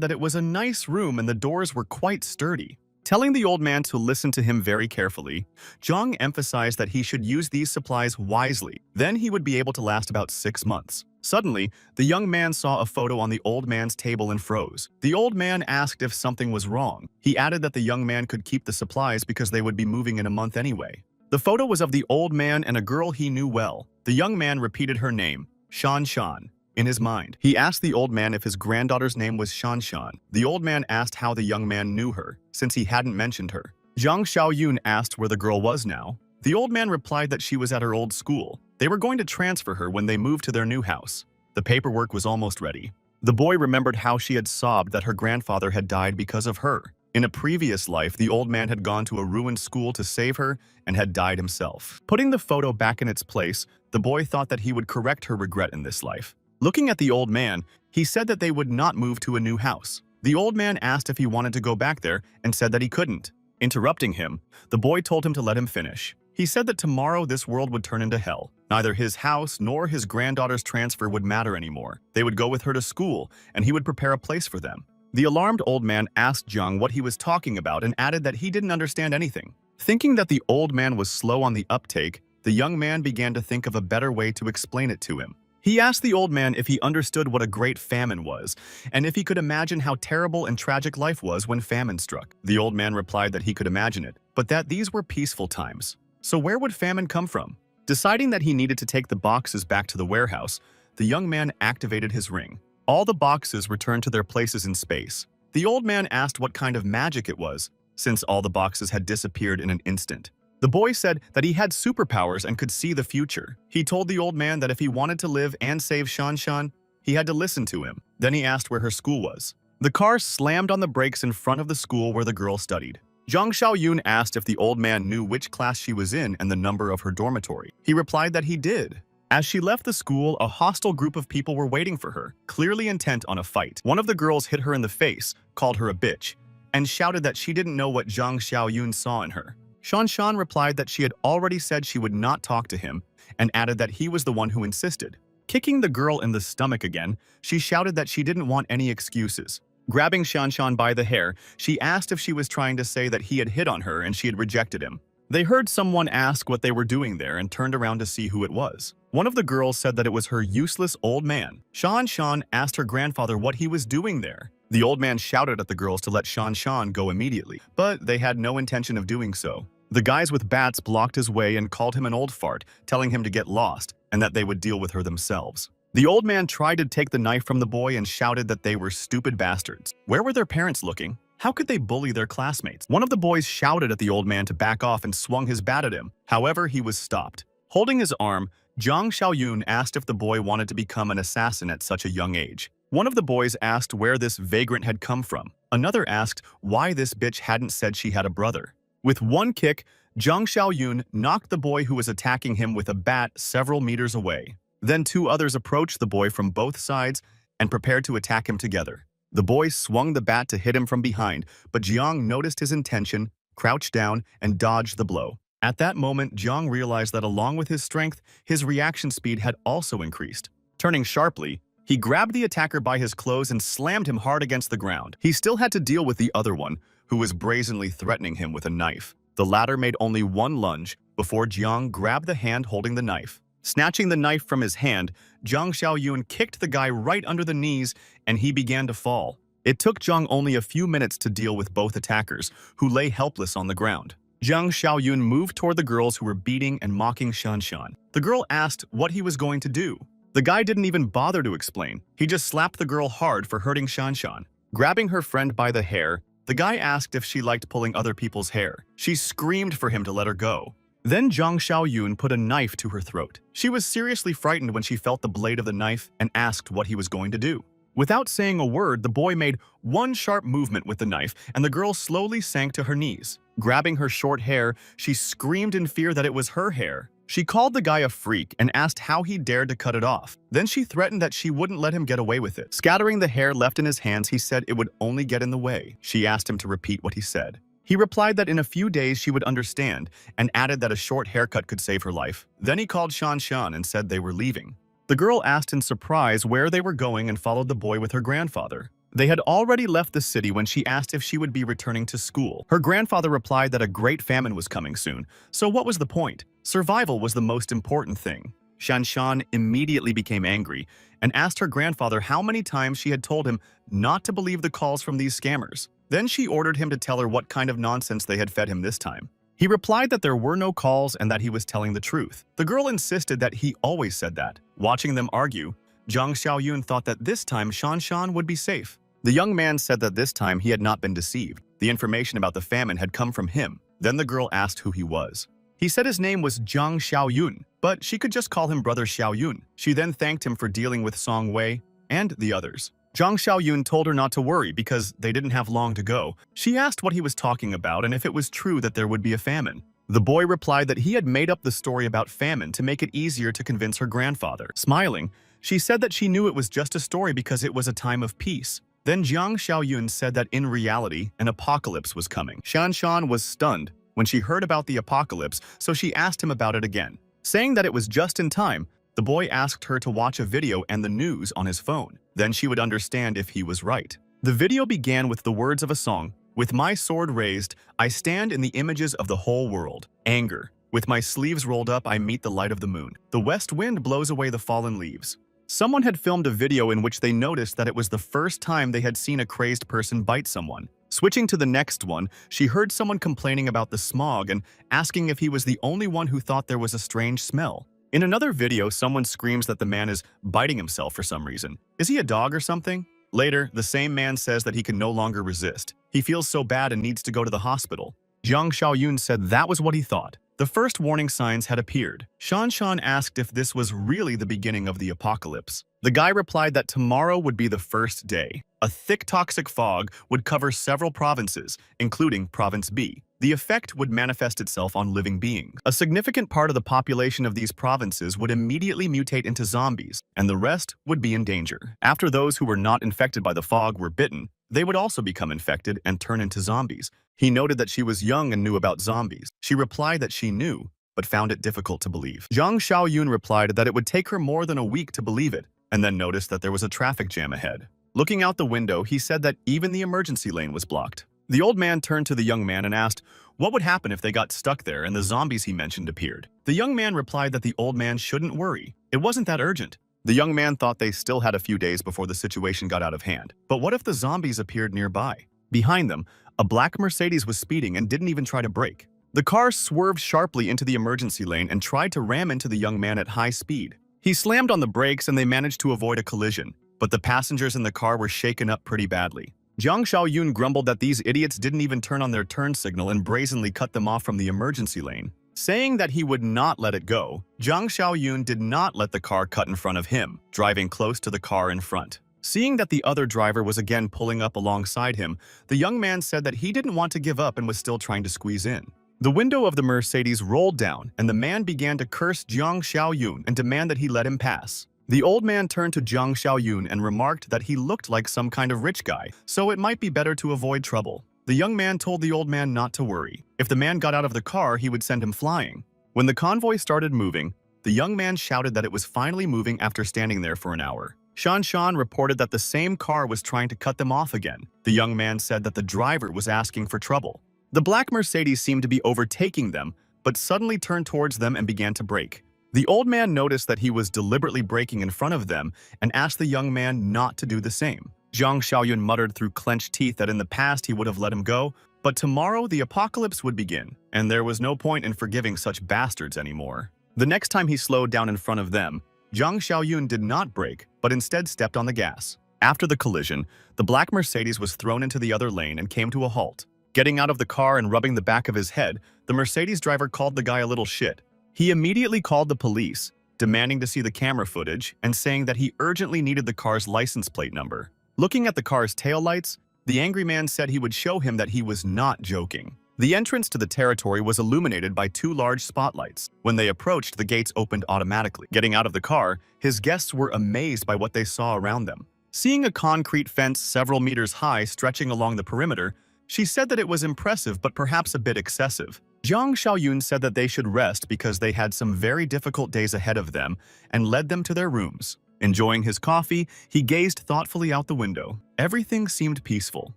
that it was a nice room and the doors were quite sturdy. Telling the old man to listen to him very carefully, Zhang emphasized that he should use these supplies wisely. Then he would be able to last about 6 months. Suddenly, the young man saw a photo on the old man's table and froze. The old man asked if something was wrong. He added that the young man could keep the supplies because they would be moving in a month anyway. The photo was of the old man and a girl he knew well. The young man repeated her name, Shan Shan, in his mind. He asked the old man if his granddaughter's name was Shan Shan. The old man asked how the young man knew her, since he hadn't mentioned her. Zhang Xiaoyun asked where the girl was now. The old man replied that she was at her old school. They were going to transfer her when they moved to their new house. The paperwork was almost ready. The boy remembered how she had sobbed that her grandfather had died because of her. In a previous life, the old man had gone to a ruined school to save her and had died himself. Putting the photo back in its place, the boy thought that he would correct her regret in this life. Looking at the old man, he said that they would not move to a new house. The old man asked if he wanted to go back there and said that he couldn't. Interrupting him, the boy told him to let him finish. He said that tomorrow this world would turn into hell. Neither his house nor his granddaughter's transfer would matter anymore. They would go with her to school, and he would prepare a place for them. The alarmed old man asked Zhang what he was talking about and added that he didn't understand anything. Thinking that the old man was slow on the uptake, the young man began to think of a better way to explain it to him. He asked the old man if he understood what a great famine was, and if he could imagine how terrible and tragic life was when famine struck. The old man replied that he could imagine it, but that these were peaceful times. So where would famine come from? Deciding that he needed to take the boxes back to the warehouse, the young man activated his ring. All the boxes returned to their places in space. The old man asked what kind of magic it was, since all the boxes had disappeared in an instant. The boy said that he had superpowers and could see the future. He told the old man that if he wanted to live and save Shan Shan, he had to listen to him. Then he asked where her school was. The car slammed on the brakes in front of the school where the girl studied. Zhang Xiaoyun asked if the old man knew which class she was in and the number of her dormitory. He replied that he did. As she left the school, a hostile group of people were waiting for her, clearly intent on a fight. One of the girls hit her in the face, called her a bitch, and shouted that she didn't know what Zhang Xiaoyun saw in her. Shan Shan replied that she had already said she would not talk to him, and added that he was the one who insisted. Kicking the girl in the stomach again, she shouted that she didn't want any excuses. Grabbing Shan Shan by the hair, she asked if she was trying to say that he had hit on her and she had rejected him. They heard someone ask what they were doing there and turned around to see who it was. One of the girls said that it was her useless old man. Shan Shan asked her grandfather what he was doing there. The old man shouted at the girls to let Shan Shan go immediately, but they had no intention of doing so. The guys with bats blocked his way and called him an old fart, telling him to get lost and that they would deal with her themselves. The old man tried to take the knife from the boy and shouted that they were stupid bastards. Where were their parents looking? How could they bully their classmates? One of the boys shouted at the old man to back off and swung his bat at him. However, he was stopped. Holding his arm, Zhang Xiaoyun asked if the boy wanted to become an assassin at such a young age. One of the boys asked where this vagrant had come from. Another asked why this bitch hadn't said she had a brother. With one kick, Zhang Xiaoyun knocked the boy who was attacking him with a bat several meters away. Then 2 others approached the boy from both sides and prepared to attack him together. The boy swung the bat to hit him from behind, but Jiang noticed his intention, crouched down, and dodged the blow. At that moment, Jiang realized that along with his strength, his reaction speed had also increased. Turning sharply, he grabbed the attacker by his clothes and slammed him hard against the ground. He still had to deal with the other one, who was brazenly threatening him with a knife. The latter made only one lunge before Jiang grabbed the hand holding the knife. Snatching the knife from his hand, Zhang Xiaoyun kicked the guy right under the knees and he began to fall. It took Zhang only a few minutes to deal with both attackers, who lay helpless on the ground. Zhang Xiaoyun moved toward the girls who were beating and mocking Shan Shan. The girl asked what he was going to do. The guy didn't even bother to explain. He just slapped the girl hard for hurting Shan Shan. Grabbing her friend by the hair, the guy asked if she liked pulling other people's hair. She screamed for him to let her go. Then Zhang Xiaoyun put a knife to her throat. She was seriously frightened when she felt the blade of the knife and asked what he was going to do. Without saying a word, the boy made one sharp movement with the knife, and the girl slowly sank to her knees. Grabbing her short hair, she screamed in fear that it was her hair. She called the guy a freak and asked how he dared to cut it off. Then she threatened that she wouldn't let him get away with it. Scattering the hair left in his hands, he said it would only get in the way. She asked him to repeat what he said. He replied that in a few days she would understand and added that a short haircut could save her life. Then he called Shan and said they were leaving. The girl asked in surprise where they were going and followed the boy with her grandfather. They had already left the city when she asked if she would be returning to school. Her grandfather replied that a great famine was coming soon, so what was the point? Survival was the most important thing. Shan immediately became angry and asked her grandfather how many times she had told him not to believe the calls from these scammers. Then she ordered him to tell her what kind of nonsense they had fed him this time. He replied that there were no calls and that he was telling the truth. The girl insisted that he always said that. Watching them argue, Zhang Xiaoyun thought that this time Shan would be safe. The young man said that this time he had not been deceived. The information about the famine had come from him. Then the girl asked who he was. He said his name was Zhang Xiaoyun, but she could just call him Brother Xiaoyun. She then thanked him for dealing with Song Wei and the others. Zhang Xiaoyun told her not to worry because they didn't have long to go. She asked what he was talking about and if it was true that there would be a famine. The boy replied that he had made up the story about famine to make it easier to convince her grandfather. Smiling, she said that she knew it was just a story because it was a time of peace. Then Zhang Xiaoyun said that in reality, an apocalypse was coming. Shan was stunned when she heard about the apocalypse, so she asked him about it again. Saying that it was just in time, the boy asked her to watch a video and the news on his phone. Then she would understand if he was right. The video began with the words of a song. With my sword raised, I stand in the images of the whole world. Anger. With my sleeves rolled up, I meet the light of the moon. The west wind blows away the fallen leaves. Someone had filmed a video in which they noticed that it was the first time they had seen a crazed person bite someone. Switching to the next one, she heard someone complaining about the smog and asking if he was the only one who thought there was a strange smell. In another video, someone screams that the man is biting himself for some reason. Is he a dog or something? Later, the same man says that he can no longer resist. He feels so bad and needs to go to the hospital. Zhang Xiaoyun said that was what he thought. The first warning signs had appeared. Shan asked if this was really the beginning of the apocalypse. The guy replied that tomorrow would be the first day. A thick toxic fog would cover several provinces, including Province B. The effect would manifest itself on living beings. A significant part of the population of these provinces would immediately mutate into zombies, and the rest would be in danger. After those who were not infected by the fog were bitten, they would also become infected and turn into zombies. He noted that she was young and knew about zombies. She replied that she knew, but found it difficult to believe. Zhang Xiaoyun replied that it would take her more than a week to believe it, and then noticed that there was a traffic jam ahead. Looking out the window, he said that even the emergency lane was blocked. The old man turned to the young man and asked what would happen if they got stuck there and the zombies he mentioned appeared. The young man replied that the old man shouldn't worry. It wasn't that urgent. The young man thought they still had a few days before the situation got out of hand. But what if the zombies appeared nearby? Behind them, a black Mercedes was speeding and didn't even try to brake. The car swerved sharply into the emergency lane and tried to ram into the young man at high speed. He slammed on the brakes and they managed to avoid a collision, but the passengers in the car were shaken up pretty badly. Zhang Xiaoyun grumbled that these idiots didn't even turn on their turn signal and brazenly cut them off from the emergency lane. Saying that he would not let it go, Zhang Xiaoyun did not let the car cut in front of him, driving close to the car in front. Seeing that the other driver was again pulling up alongside him, the young man said that he didn't want to give up and was still trying to squeeze in. The window of the Mercedes rolled down and the man began to curse Zhang Xiaoyun and demand that he let him pass. The old man turned to Zhang Xiaoyun and remarked that he looked like some kind of rich guy, so it might be better to avoid trouble. The young man told the old man not to worry. If the man got out of the car, he would send him flying. When the convoy started moving, the young man shouted that it was finally moving after standing there for an hour. Shan reported that the same car was trying to cut them off again. The young man said that the driver was asking for trouble. The black Mercedes seemed to be overtaking them, but suddenly turned towards them and began to brake. The old man noticed that he was deliberately braking in front of them and asked the young man not to do the same. Zhang Xiaoyun muttered through clenched teeth that in the past he would have let him go, but tomorrow the apocalypse would begin, and there was no point in forgiving such bastards anymore. The next time he slowed down in front of them, Zhang Xiaoyun did not brake, but instead stepped on the gas. After the collision, the black Mercedes was thrown into the other lane and came to a halt. Getting out of the car and rubbing the back of his head, the Mercedes driver called the guy a little shit. He immediately called the police, demanding to see the camera footage and saying that he urgently needed the car's license plate number. Looking at the car's taillights, the angry man said he would show him that he was not joking. The entrance to the territory was illuminated by two large spotlights. When they approached, the gates opened automatically. Getting out of the car, his guests were amazed by what they saw around them. Seeing a concrete fence several meters high stretching along the perimeter, she said that it was impressive but perhaps a bit excessive. Jiang Xiaoyun said that they should rest because they had some very difficult days ahead of them and led them to their rooms. Enjoying his coffee, he gazed thoughtfully out the window. Everything seemed peaceful.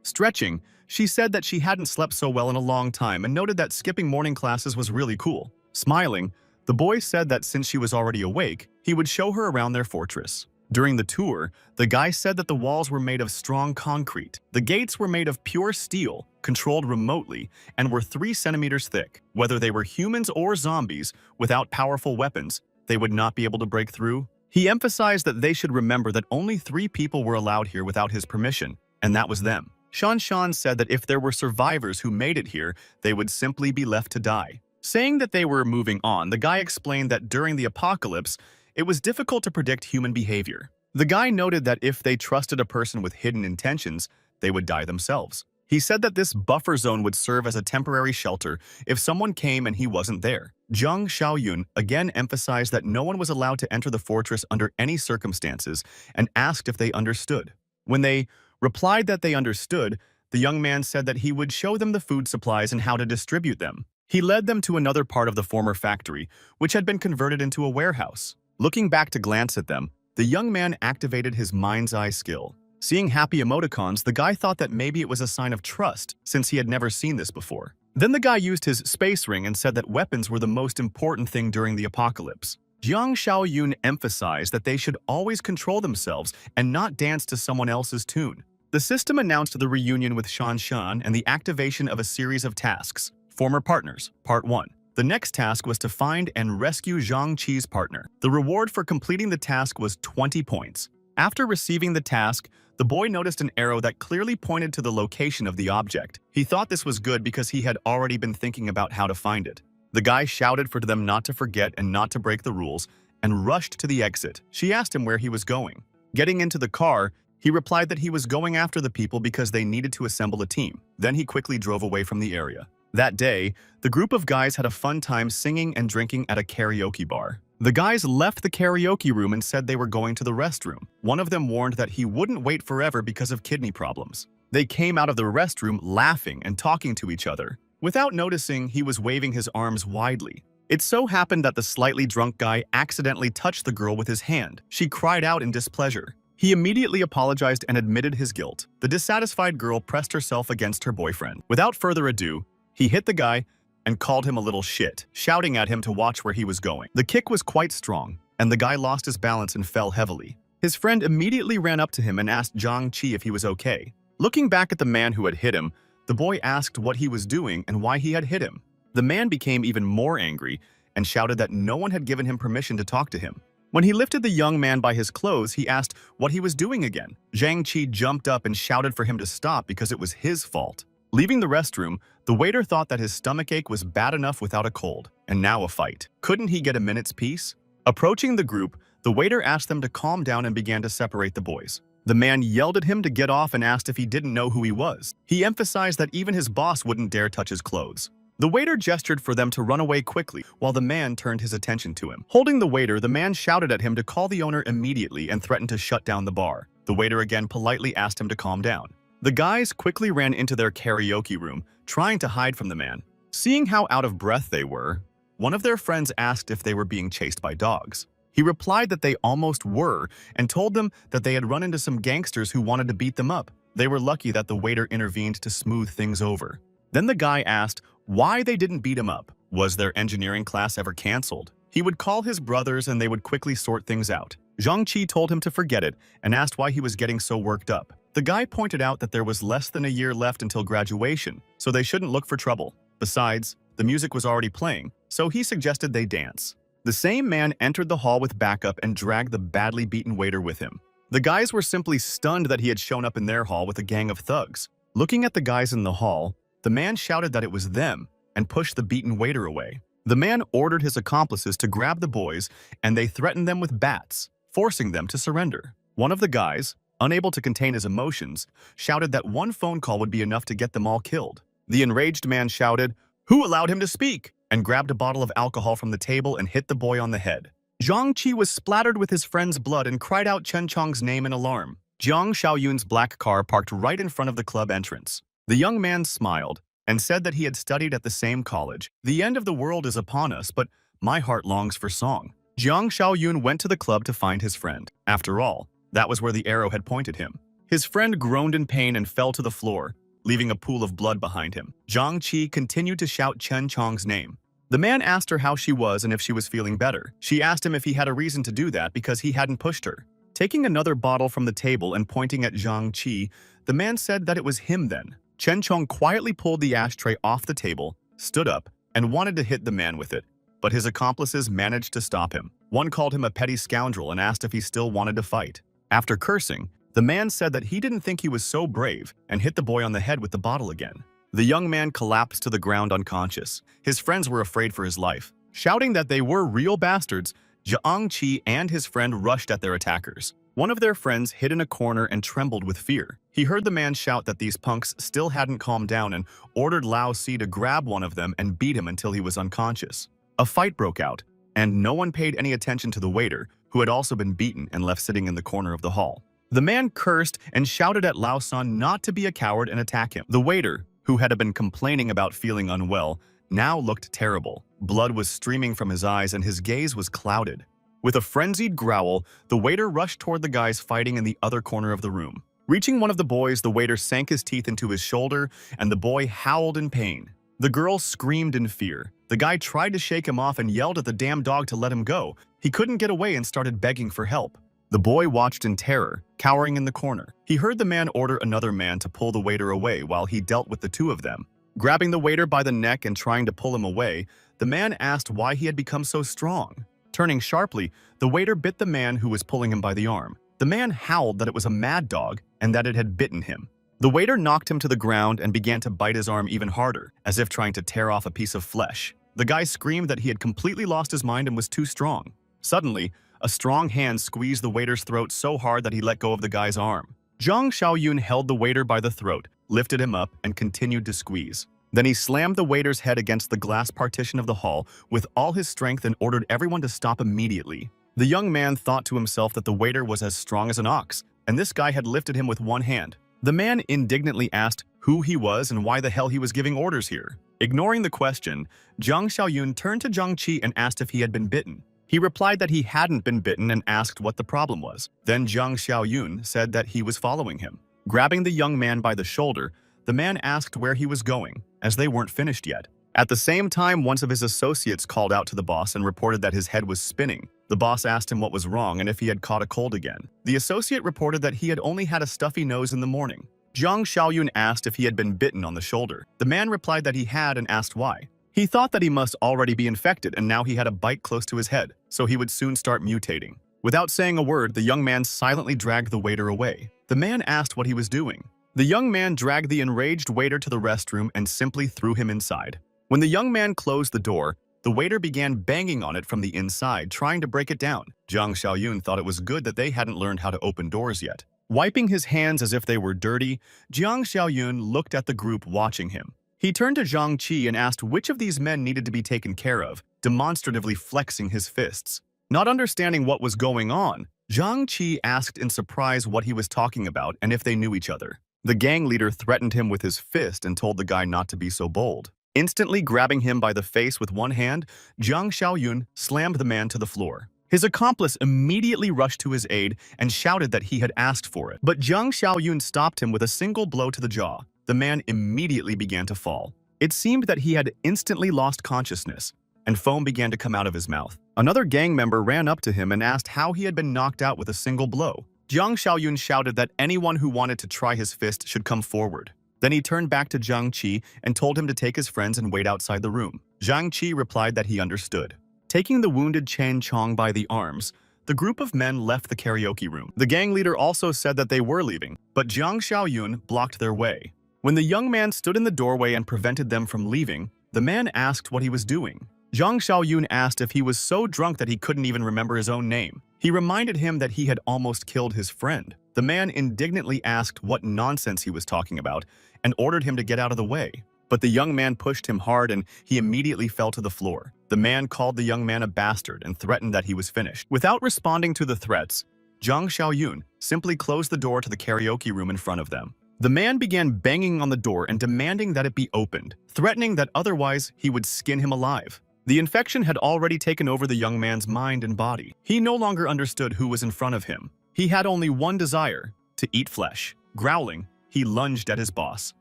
Stretching, she said that she hadn't slept so well in a long time and noted that skipping morning classes was really cool. Smiling, the boy said that since she was already awake, he would show her around their fortress. During the tour, the guy said that the walls were made of strong concrete. The gates were made of pure steel, controlled remotely, and were 3 centimeters thick. Whether they were humans or zombies, without powerful weapons, they would not be able to break through. He emphasized that they should remember that only 3 people were allowed here without his permission, and that was them. Shan Shan said that if there were survivors who made it here, they would simply be left to die. Saying that they were moving on, the guy explained that during the apocalypse, it was difficult to predict human behavior. The guy noted that if they trusted a person with hidden intentions, they would die themselves. He said that this buffer zone would serve as a temporary shelter if someone came and he wasn't there. Jiang Xiaoyun again emphasized that no one was allowed to enter the fortress under any circumstances and asked if they understood. When they replied that they understood, the young man said that he would show them the food supplies and how to distribute them. He led them to another part of the former factory, which had been converted into a warehouse. Looking back to glance at them, the young man activated his mind's eye skill. Seeing happy emoticons, the guy thought that maybe it was a sign of trust, since he had never seen this before. Then the guy used his space ring and said that weapons were the most important thing during the apocalypse. Jiang Xiaoyun emphasized that they should always control themselves and not dance to someone else's tune. The system announced the reunion with Shan Shan and the activation of a series of tasks. Former partners, Part 1. The next task was to find and rescue Zhang Qi's partner. The reward for completing the task was 20 points. After receiving the task, the boy noticed an arrow that clearly pointed to the location of the object. He thought this was good because he had already been thinking about how to find it. The guy shouted for them not to forget and not to break the rules, and rushed to the exit. She asked him where he was going. Getting into the car, he replied that he was going after the people because they needed to assemble a team. Then he quickly drove away from the area. That day, the group of guys had a fun time singing and drinking at a karaoke bar. The guys left the karaoke room and said they were going to the restroom. One of them warned that he wouldn't wait forever because of kidney problems. They came out of the restroom laughing and talking to each other. Without noticing, he was waving his arms widely. It so happened that the slightly drunk guy accidentally touched the girl with his hand. She cried out in displeasure. He immediately apologized and admitted his guilt. The dissatisfied girl pressed herself against her boyfriend. Without further ado, he hit the guy and called him a little shit, shouting at him to watch where he was going. The kick was quite strong, and the guy lost his balance and fell heavily. His friend immediately ran up to him and asked Zhang Qi if he was okay. Looking back at the man who had hit him, the boy asked what he was doing and why he had hit him. The man became even more angry and shouted that no one had given him permission to talk to him. When he lifted the young man by his clothes, he asked what he was doing again. Zhang Qi jumped up and shouted for him to stop because it was his fault. Leaving the restroom, the waiter thought that his stomachache was bad enough without a cold, and now a fight. Couldn't he get a minute's peace? Approaching the group, the waiter asked them to calm down and began to separate the boys. The man yelled at him to get off and asked if he didn't know who he was. He emphasized that even his boss wouldn't dare touch his clothes. The waiter gestured for them to run away quickly while the man turned his attention to him. Holding the waiter, the man shouted at him to call the owner immediately and threatened to shut down the bar. The waiter again politely asked him to calm down. The guys quickly ran into their karaoke room, trying to hide from the man. Seeing how out of breath they were, one of their friends asked if they were being chased by dogs. He replied that they almost were and told them that they had run into some gangsters who wanted to beat them up. They were lucky that the waiter intervened to smooth things over. Then the guy asked why they didn't beat him up. Was their engineering class ever canceled? He would call his brothers and they would quickly sort things out. Zhang Qi told him to forget it and asked why he was getting so worked up. The guy pointed out that there was less than a year left until graduation, so they shouldn't look for trouble. Besides, the music was already playing, so he suggested they dance. The same man entered the hall with backup and dragged the badly beaten waiter with him. The guys were simply stunned that he had shown up in their hall with a gang of thugs. Looking at the guys in the hall, the man shouted that it was them and pushed the beaten waiter away. The man ordered his accomplices to grab the boys, and they threatened them with bats, forcing them to surrender. One of the guys, unable to contain his emotions, shouted that one phone call would be enough to get them all killed. The enraged man shouted, "Who allowed him to speak?" and grabbed a bottle of alcohol from the table and hit the boy on the head. Zhang Qi was splattered with his friend's blood and cried out Chen Chong's name in alarm. Jiang Xiaoyun's black car parked right in front of the club entrance. The young man smiled and said that he had studied at the same college. "The end of the world is upon us, but my heart longs for song." Jiang Xiaoyun went to the club to find his friend. After all, that was where the arrow had pointed him. His friend groaned in pain and fell to the floor, leaving a pool of blood behind him. Zhang Qi continued to shout Chen Chong's name. The man asked her how she was and if she was feeling better. She asked him if he had a reason to do that because he hadn't pushed her. Taking another bottle from the table and pointing at Zhang Qi, the man said that it was him then. Chen Chong quietly pulled the ashtray off the table, stood up, and wanted to hit the man with it, but his accomplices managed to stop him. One called him a petty scoundrel and asked if he still wanted to fight. After cursing, the man said that he didn't think he was so brave and hit the boy on the head with the bottle again. The young man collapsed to the ground unconscious. His friends were afraid for his life. Shouting that they were real bastards, Zhang Qi and his friend rushed at their attackers. One of their friends hid in a corner and trembled with fear. He heard the man shout that these punks still hadn't calmed down and ordered Lao Si to grab one of them and beat him until he was unconscious. A fight broke out, and no one paid any attention to the waiter, who had also been beaten and left sitting in the corner of the hall. The man cursed and shouted at Lao San not to be a coward and attack him. The waiter, who had been complaining about feeling unwell, now looked terrible. Blood was streaming from his eyes and his gaze was clouded. With a frenzied growl, the waiter rushed toward the guys fighting in the other corner of the room. Reaching one of the boys, the waiter sank his teeth into his shoulder, and the boy howled in pain. The girl screamed in fear. The guy tried to shake him off and yelled at the damn dog to let him go. He couldn't get away and started begging for help. The boy watched in terror, cowering in the corner. He heard the man order another man to pull the waiter away while he dealt with the two of them. Grabbing the waiter by the neck and trying to pull him away, the man asked why he had become so strong. Turning sharply, the waiter bit the man who was pulling him by the arm. The man howled that it was a mad dog and that it had bitten him. The waiter knocked him to the ground and began to bite his arm even harder, as if trying to tear off a piece of flesh. The guy screamed that he had completely lost his mind and was too strong. Suddenly, a strong hand squeezed the waiter's throat so hard that he let go of the guy's arm. Zhang Xiaoyun held the waiter by the throat, lifted him up, and continued to squeeze. Then he slammed the waiter's head against the glass partition of the hall with all his strength and ordered everyone to stop immediately. The young man thought to himself that the waiter was as strong as an ox, and this guy had lifted him with one hand. The man indignantly asked who he was and why the hell he was giving orders here. Ignoring the question, Zhang Xiaoyun turned to Zhang Qi and asked if he had been bitten. He replied that he hadn't been bitten and asked what the problem was. Then Zhang Xiaoyun said that he was following him. Grabbing the young man by the shoulder, the man asked where he was going, as they weren't finished yet. At the same time, one of his associates called out to the boss and reported that his head was spinning. The boss asked him what was wrong and if he had caught a cold again. The associate reported that he had only had a stuffy nose in the morning. Zhang Xiaoyun asked if he had been bitten on the shoulder. The man replied that he had and asked why. He thought that he must already be infected and now he had a bite close to his head, so he would soon start mutating. Without saying a word, the young man silently dragged the waiter away. The man asked what he was doing. The young man dragged the enraged waiter to the restroom and simply threw him inside. When the young man closed the door, the waiter began banging on it from the inside, trying to break it down. Zhang Xiaoyun thought it was good that they hadn't learned how to open doors yet. Wiping his hands as if they were dirty, Zhang Xiaoyun looked at the group watching him. He turned to Zhang Qi and asked which of these men needed to be taken care of, demonstratively flexing his fists. Not understanding what was going on, Zhang Qi asked in surprise what he was talking about and if they knew each other. The gang leader threatened him with his fist and told the guy not to be so bold. Instantly grabbing him by the face with one hand, Zhang Xiaoyun slammed the man to the floor. His accomplice immediately rushed to his aid and shouted that he had asked for it. But Zhang Xiaoyun stopped him with a single blow to the jaw. The man immediately began to fall. It seemed that he had instantly lost consciousness, and foam began to come out of his mouth. Another gang member ran up to him and asked how he had been knocked out with a single blow. Zhang Xiaoyun shouted that anyone who wanted to try his fist should come forward. Then he turned back to Zhang Qi and told him to take his friends and wait outside the room. Zhang Qi replied that he understood. Taking the wounded Chen Chong by the arms, the group of men left the karaoke room. The gang leader also said that they were leaving, but Zhang Xiaoyun blocked their way. When the young man stood in the doorway and prevented them from leaving, the man asked what he was doing. Zhang Xiaoyun asked if he was so drunk that he couldn't even remember his own name. He reminded him that he had almost killed his friend. The man indignantly asked what nonsense he was talking about and ordered him to get out of the way. But the young man pushed him hard and he immediately fell to the floor. The man called the young man a bastard and threatened that he was finished. Without responding to the threats, Zhang Xiaoyun simply closed the door to the karaoke room in front of them. The man began banging on the door and demanding that it be opened, threatening that otherwise he would skin him alive. The infection had already taken over the young man's mind and body. He no longer understood who was in front of him. He had only one desire: to eat flesh. Growling, he lunged at his boss.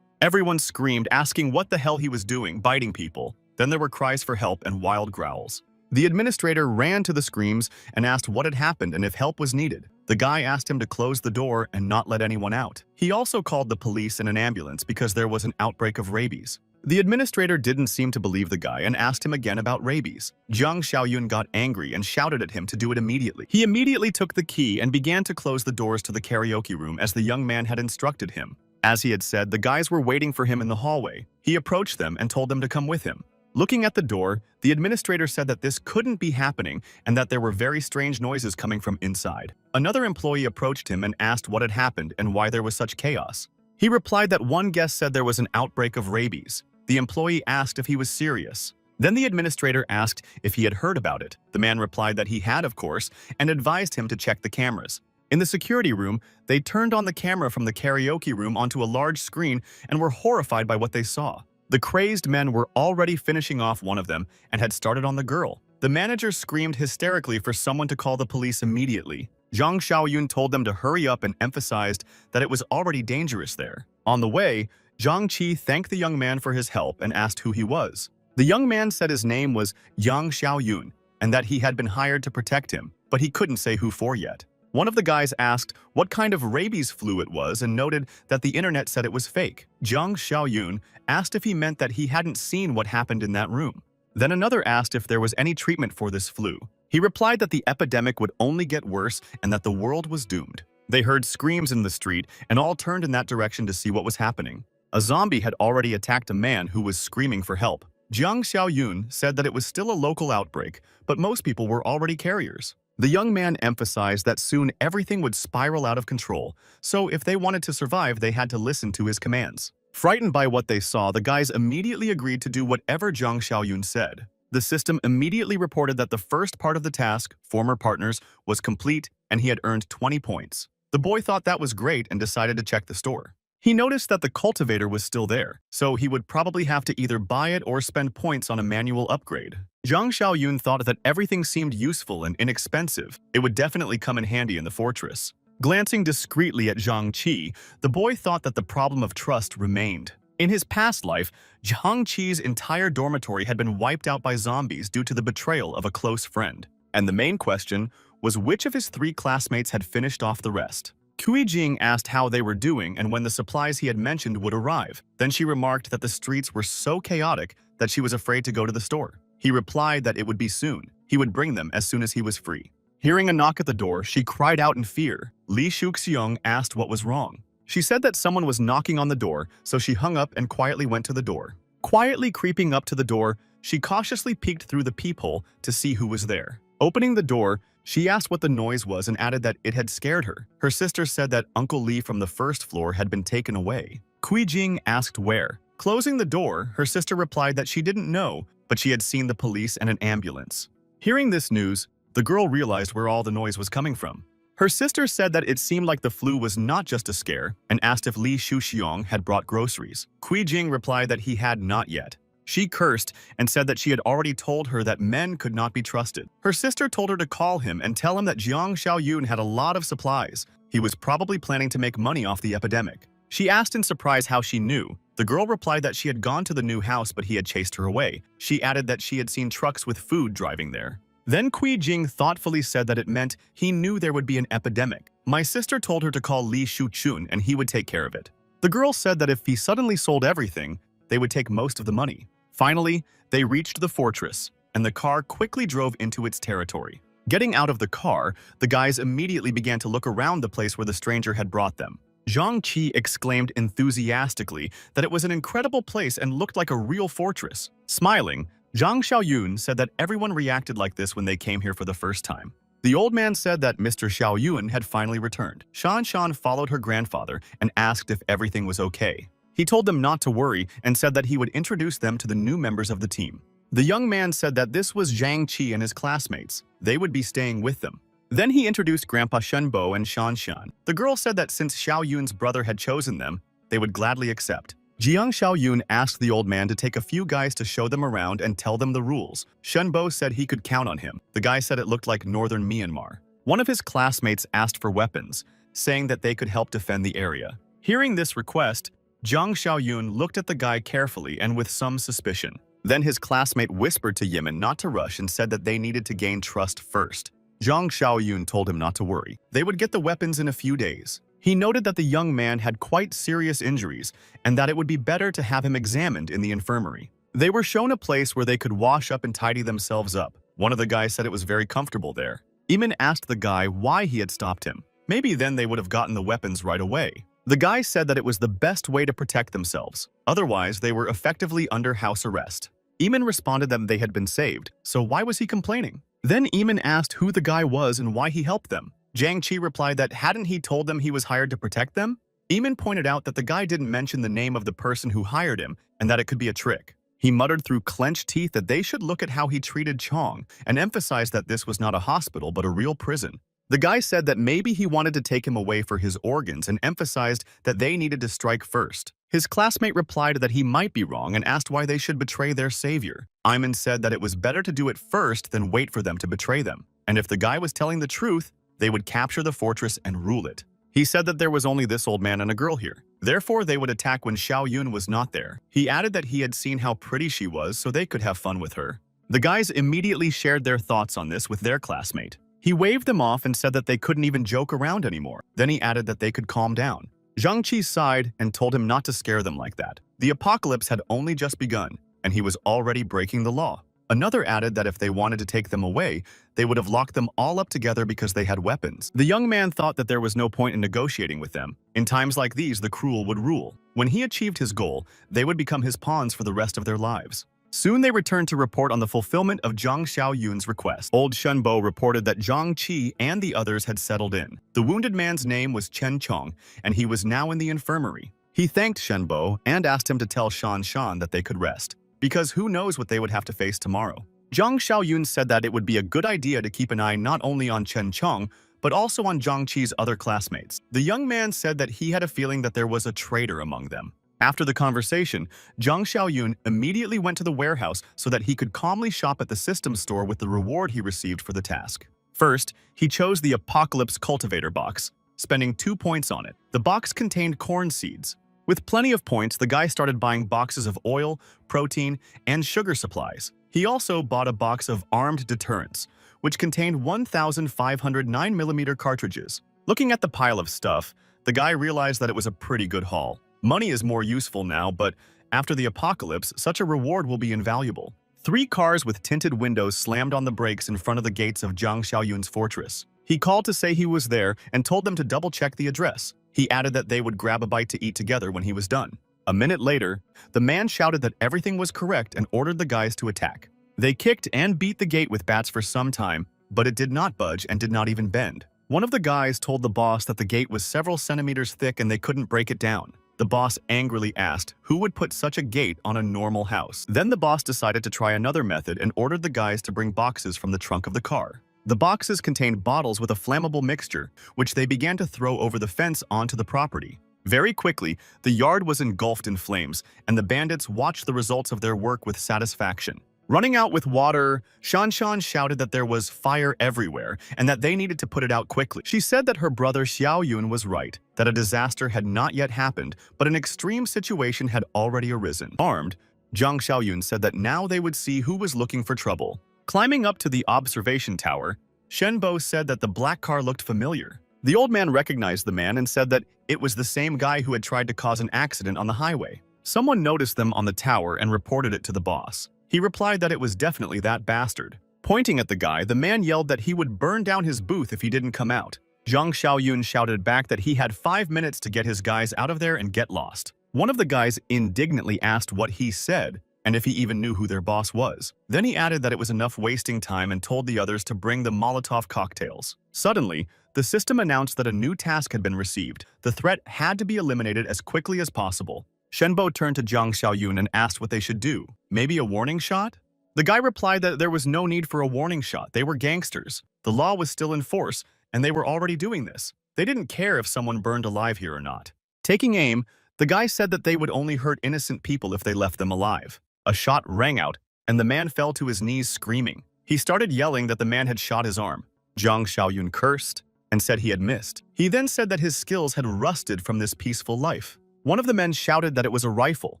Everyone screamed, asking what the hell he was doing, biting people. Then there were cries for help and wild growls. The administrator ran to the screams and asked what had happened and if help was needed. The guy asked him to close the door and not let anyone out. He also called the police and an ambulance because there was an outbreak of rabies. The administrator didn't seem to believe the guy and asked him again about rabies. Zhang Xiaoyun got angry and shouted at him to do it immediately. He immediately took the key and began to close the doors to the karaoke room as the young man had instructed him. As he had said, the guys were waiting for him in the hallway. He approached them and told them to come with him. Looking at the door, the administrator said that this couldn't be happening and that there were very strange noises coming from inside. Another employee approached him and asked what had happened and why there was such chaos. He replied that one guest said there was an outbreak of rabies. The employee asked if he was serious. Then the administrator asked if he had heard about it. The man replied that he had, of course, and advised him to check the cameras. In the security room, they turned on the camera from the karaoke room onto a large screen and were horrified by what they saw. The crazed men were already finishing off one of them and had started on the girl. The manager screamed hysterically for someone to call the police immediately. Zhang Xiaoyun told them to hurry up and emphasized that it was already dangerous there. On the way, Zhang Qi thanked the young man for his help and asked who he was. The young man said his name was Yang Xiaoyun and that he had been hired to protect him, but he couldn't say who for yet. One of the guys asked what kind of rabies flu it was and noted that the internet said it was fake. Zhang Xiaoyun asked if he meant that he hadn't seen what happened in that room. Then another asked if there was any treatment for this flu. He replied that the epidemic would only get worse and that the world was doomed. They heard screams in the street and all turned in that direction to see what was happening. A zombie had already attacked a man who was screaming for help. Zhang Xiaoyun said that it was still a local outbreak, but most people were already carriers. The young man emphasized that soon everything would spiral out of control, so if they wanted to survive, they had to listen to his commands. Frightened by what they saw, the guys immediately agreed to do whatever Zhang Xiaoyun said. The system immediately reported that the first part of the task, former partners, was complete and he had earned 20 points. The boy thought that was great and decided to check the store. He noticed that the cultivator was still there, so he would probably have to either buy it or spend points on a manual upgrade. Zhang Xiaoyun thought that everything seemed useful and inexpensive. It would definitely come in handy in the fortress. Glancing discreetly at Zhang Qi, the boy thought that the problem of trust remained. In his past life, Zhang Qi's entire dormitory had been wiped out by zombies due to the betrayal of a close friend. And the main question was which of his 3 classmates had finished off the rest. Kui Jing asked how they were doing and when the supplies he had mentioned would arrive. Then she remarked that the streets were so chaotic that she was afraid to go to the store. He replied that it would be soon. He would bring them as soon as he was free. Hearing a knock at the door, she cried out in fear. Li Shuxiong asked what was wrong. She said that someone was knocking on the door, so she hung up and quietly went to the door. Quietly creeping up to the door, she cautiously peeked through the peephole to see who was there. Opening the door, she asked what the noise was and added that it had scared her. Her sister said that Uncle Li from the first floor had been taken away. Kui Jing asked where. Closing the door, her sister replied that she didn't know, but she had seen the police and an ambulance. Hearing this news, the girl realized where all the noise was coming from. Her sister said that it seemed like the flu was not just a scare and asked if Li Shuxiong had brought groceries. Kui Jing replied that he had not yet. She cursed and said that she had already told her that men could not be trusted. Her sister told her to call him and tell him that Zhang Xiaoyun had a lot of supplies. He was probably planning to make money off the epidemic. She asked in surprise how she knew. The girl replied that she had gone to the new house but he had chased her away. She added that she had seen trucks with food driving there. Then Kui Jing thoughtfully said that it meant he knew there would be an epidemic. My sister told her to call Li Shuchun and he would take care of it. The girl said that if he suddenly sold everything, they would take most of the money. Finally, they reached the fortress, and the car quickly drove into its territory. Getting out of the car, the guys immediately began to look around the place where the stranger had brought them. Zhang Qi exclaimed enthusiastically that it was an incredible place and looked like a real fortress. Smiling, Zhang Xiaoyun said that everyone reacted like this when they came here for the first time. The old man said that Mr. Xiaoyun had finally returned. Shan Shan followed her grandfather and asked if everything was okay. He told them not to worry and said that he would introduce them to the new members of the team. The young man said that this was Zhang Qi and his classmates. They would be staying with them. Then he introduced Grandpa Shenbo and Shan Shan. The girl said that since Xiao Yun's brother had chosen them, they would gladly accept. Jiang Xiaoyun asked the old man to take a few guys to show them around and tell them the rules. Shenbo said he could count on him. The guy said it looked like northern Myanmar. One of his classmates asked for weapons, saying that they could help defend the area. Hearing this request, Jiang Xiaoyun looked at the guy carefully and with some suspicion. Then his classmate whispered to Yimin not to rush and said that they needed to gain trust first. Jiang Xiaoyun told him not to worry. They would get the weapons in a few days. He noted that the young man had quite serious injuries and that it would be better to have him examined in the infirmary. They were shown a place where they could wash up and tidy themselves up. One of the guys said it was very comfortable there. Eamon asked the guy why he had stopped him. Maybe then they would have gotten the weapons right away. The guy said that it was the best way to protect themselves. Otherwise, they were effectively under house arrest. Eamon responded that they had been saved, so why was he complaining? Then Eamon asked who the guy was and why he helped them. Jiang Qi replied that hadn't he told them he was hired to protect them? Eamon pointed out that the guy didn't mention the name of the person who hired him and that it could be a trick. He muttered through clenched teeth that they should look at how he treated Chong and emphasized that this was not a hospital but a real prison. The guy said that maybe he wanted to take him away for his organs and emphasized that they needed to strike first. His classmate replied that he might be wrong and asked why they should betray their savior. Eamon said that it was better to do it first than wait for them to betray them. And if the guy was telling the truth, they would capture the fortress and rule it. He said that there was only this old man and a girl here. Therefore, they would attack when Xiao Yun was not there. He added that he had seen how pretty she was so they could have fun with her. The guys immediately shared their thoughts on this with their classmate. He waved them off and said that they couldn't even joke around anymore. Then he added that they could calm down. Zhang Qi sighed and told him not to scare them like that. The apocalypse had only just begun, and he was already breaking the law. Another added that if they wanted to take them away, they would have locked them all up together because they had weapons. The young man thought that there was no point in negotiating with them. In times like these, the cruel would rule. When he achieved his goal, they would become his pawns for the rest of their lives. Soon they returned to report on the fulfillment of Jiang Xiaoyun's request. Old Shenbo reported that Zhang Qi and the others had settled in. The wounded man's name was Chen Chong, and he was now in the infirmary. He thanked Shenbo and asked him to tell Shan Shan that they could rest, because who knows what they would have to face tomorrow. Jiang Xiaoyun said that it would be a good idea to keep an eye not only on Chen Chong, but also on Zhang Qi's other classmates. The young man said that he had a feeling that there was a traitor among them. After the conversation, Jiang Xiaoyun immediately went to the warehouse so that he could calmly shop at the systems store with the reward he received for the task. First, he chose the Apocalypse Cultivator box, spending 2 points on it. The box contained corn seeds. With plenty of points, the guy started buying boxes of oil, protein, and sugar supplies. He also bought a box of armed deterrents, which contained 1,500 9mm cartridges. Looking at the pile of stuff, the guy realized that it was a pretty good haul. Money is more useful now, but after the apocalypse, such a reward will be invaluable. 3 cars with tinted windows slammed on the brakes in front of the gates of Jiang Xiaoyun's fortress. He called to say he was there and told them to double-check the address. He added that they would grab a bite to eat together when he was done. A minute later, the man shouted that everything was correct and ordered the guys to attack. They kicked and beat the gate with bats for some time, but it did not budge and did not even bend. One of the guys told the boss that the gate was several centimeters thick and they couldn't break it down. The boss angrily asked who would put such a gate on a normal house. Then the boss decided to try another method and ordered the guys to bring boxes from the trunk of the car. The boxes contained bottles with a flammable mixture, which they began to throw over the fence onto the property. Very quickly, the yard was engulfed in flames, and the bandits watched the results of their work with satisfaction. Running out with water, Shan Shan shouted that there was fire everywhere and that they needed to put it out quickly. She said that her brother Xiao Yun was right, that a disaster had not yet happened, but an extreme situation had already arisen. Armed, Jiang Xiaoyun said that now they would see who was looking for trouble. Climbing up to the observation tower, Shenbo said that the black car looked familiar. The old man recognized the man and said that it was the same guy who had tried to cause an accident on the highway. Someone noticed them on the tower and reported it to the boss. He replied that it was definitely that bastard. Pointing at the guy, the man yelled that he would burn down his booth if he didn't come out. Jiang Xiaoyun shouted back that he had 5 minutes to get his guys out of there and get lost. One of the guys indignantly asked what he said and if he even knew who their boss was. Then he added that it was enough wasting time and told the others to bring the Molotov cocktails. Suddenly, the system announced that a new task had been received. The threat had to be eliminated as quickly as possible. Shenbo turned to Jiang Xiaoyun and asked what they should do. Maybe a warning shot? The guy replied that there was no need for a warning shot. They were gangsters. The law was still in force, and they were already doing this. They didn't care if someone burned alive here or not. Taking aim, the guy said that they would only hurt innocent people if they left them alive. A shot rang out, and the man fell to his knees screaming. He started yelling that the man had shot his arm. Jiang Xiaoyun cursed and said he had missed. He then said that his skills had rusted from this peaceful life. One of the men shouted that it was a rifle.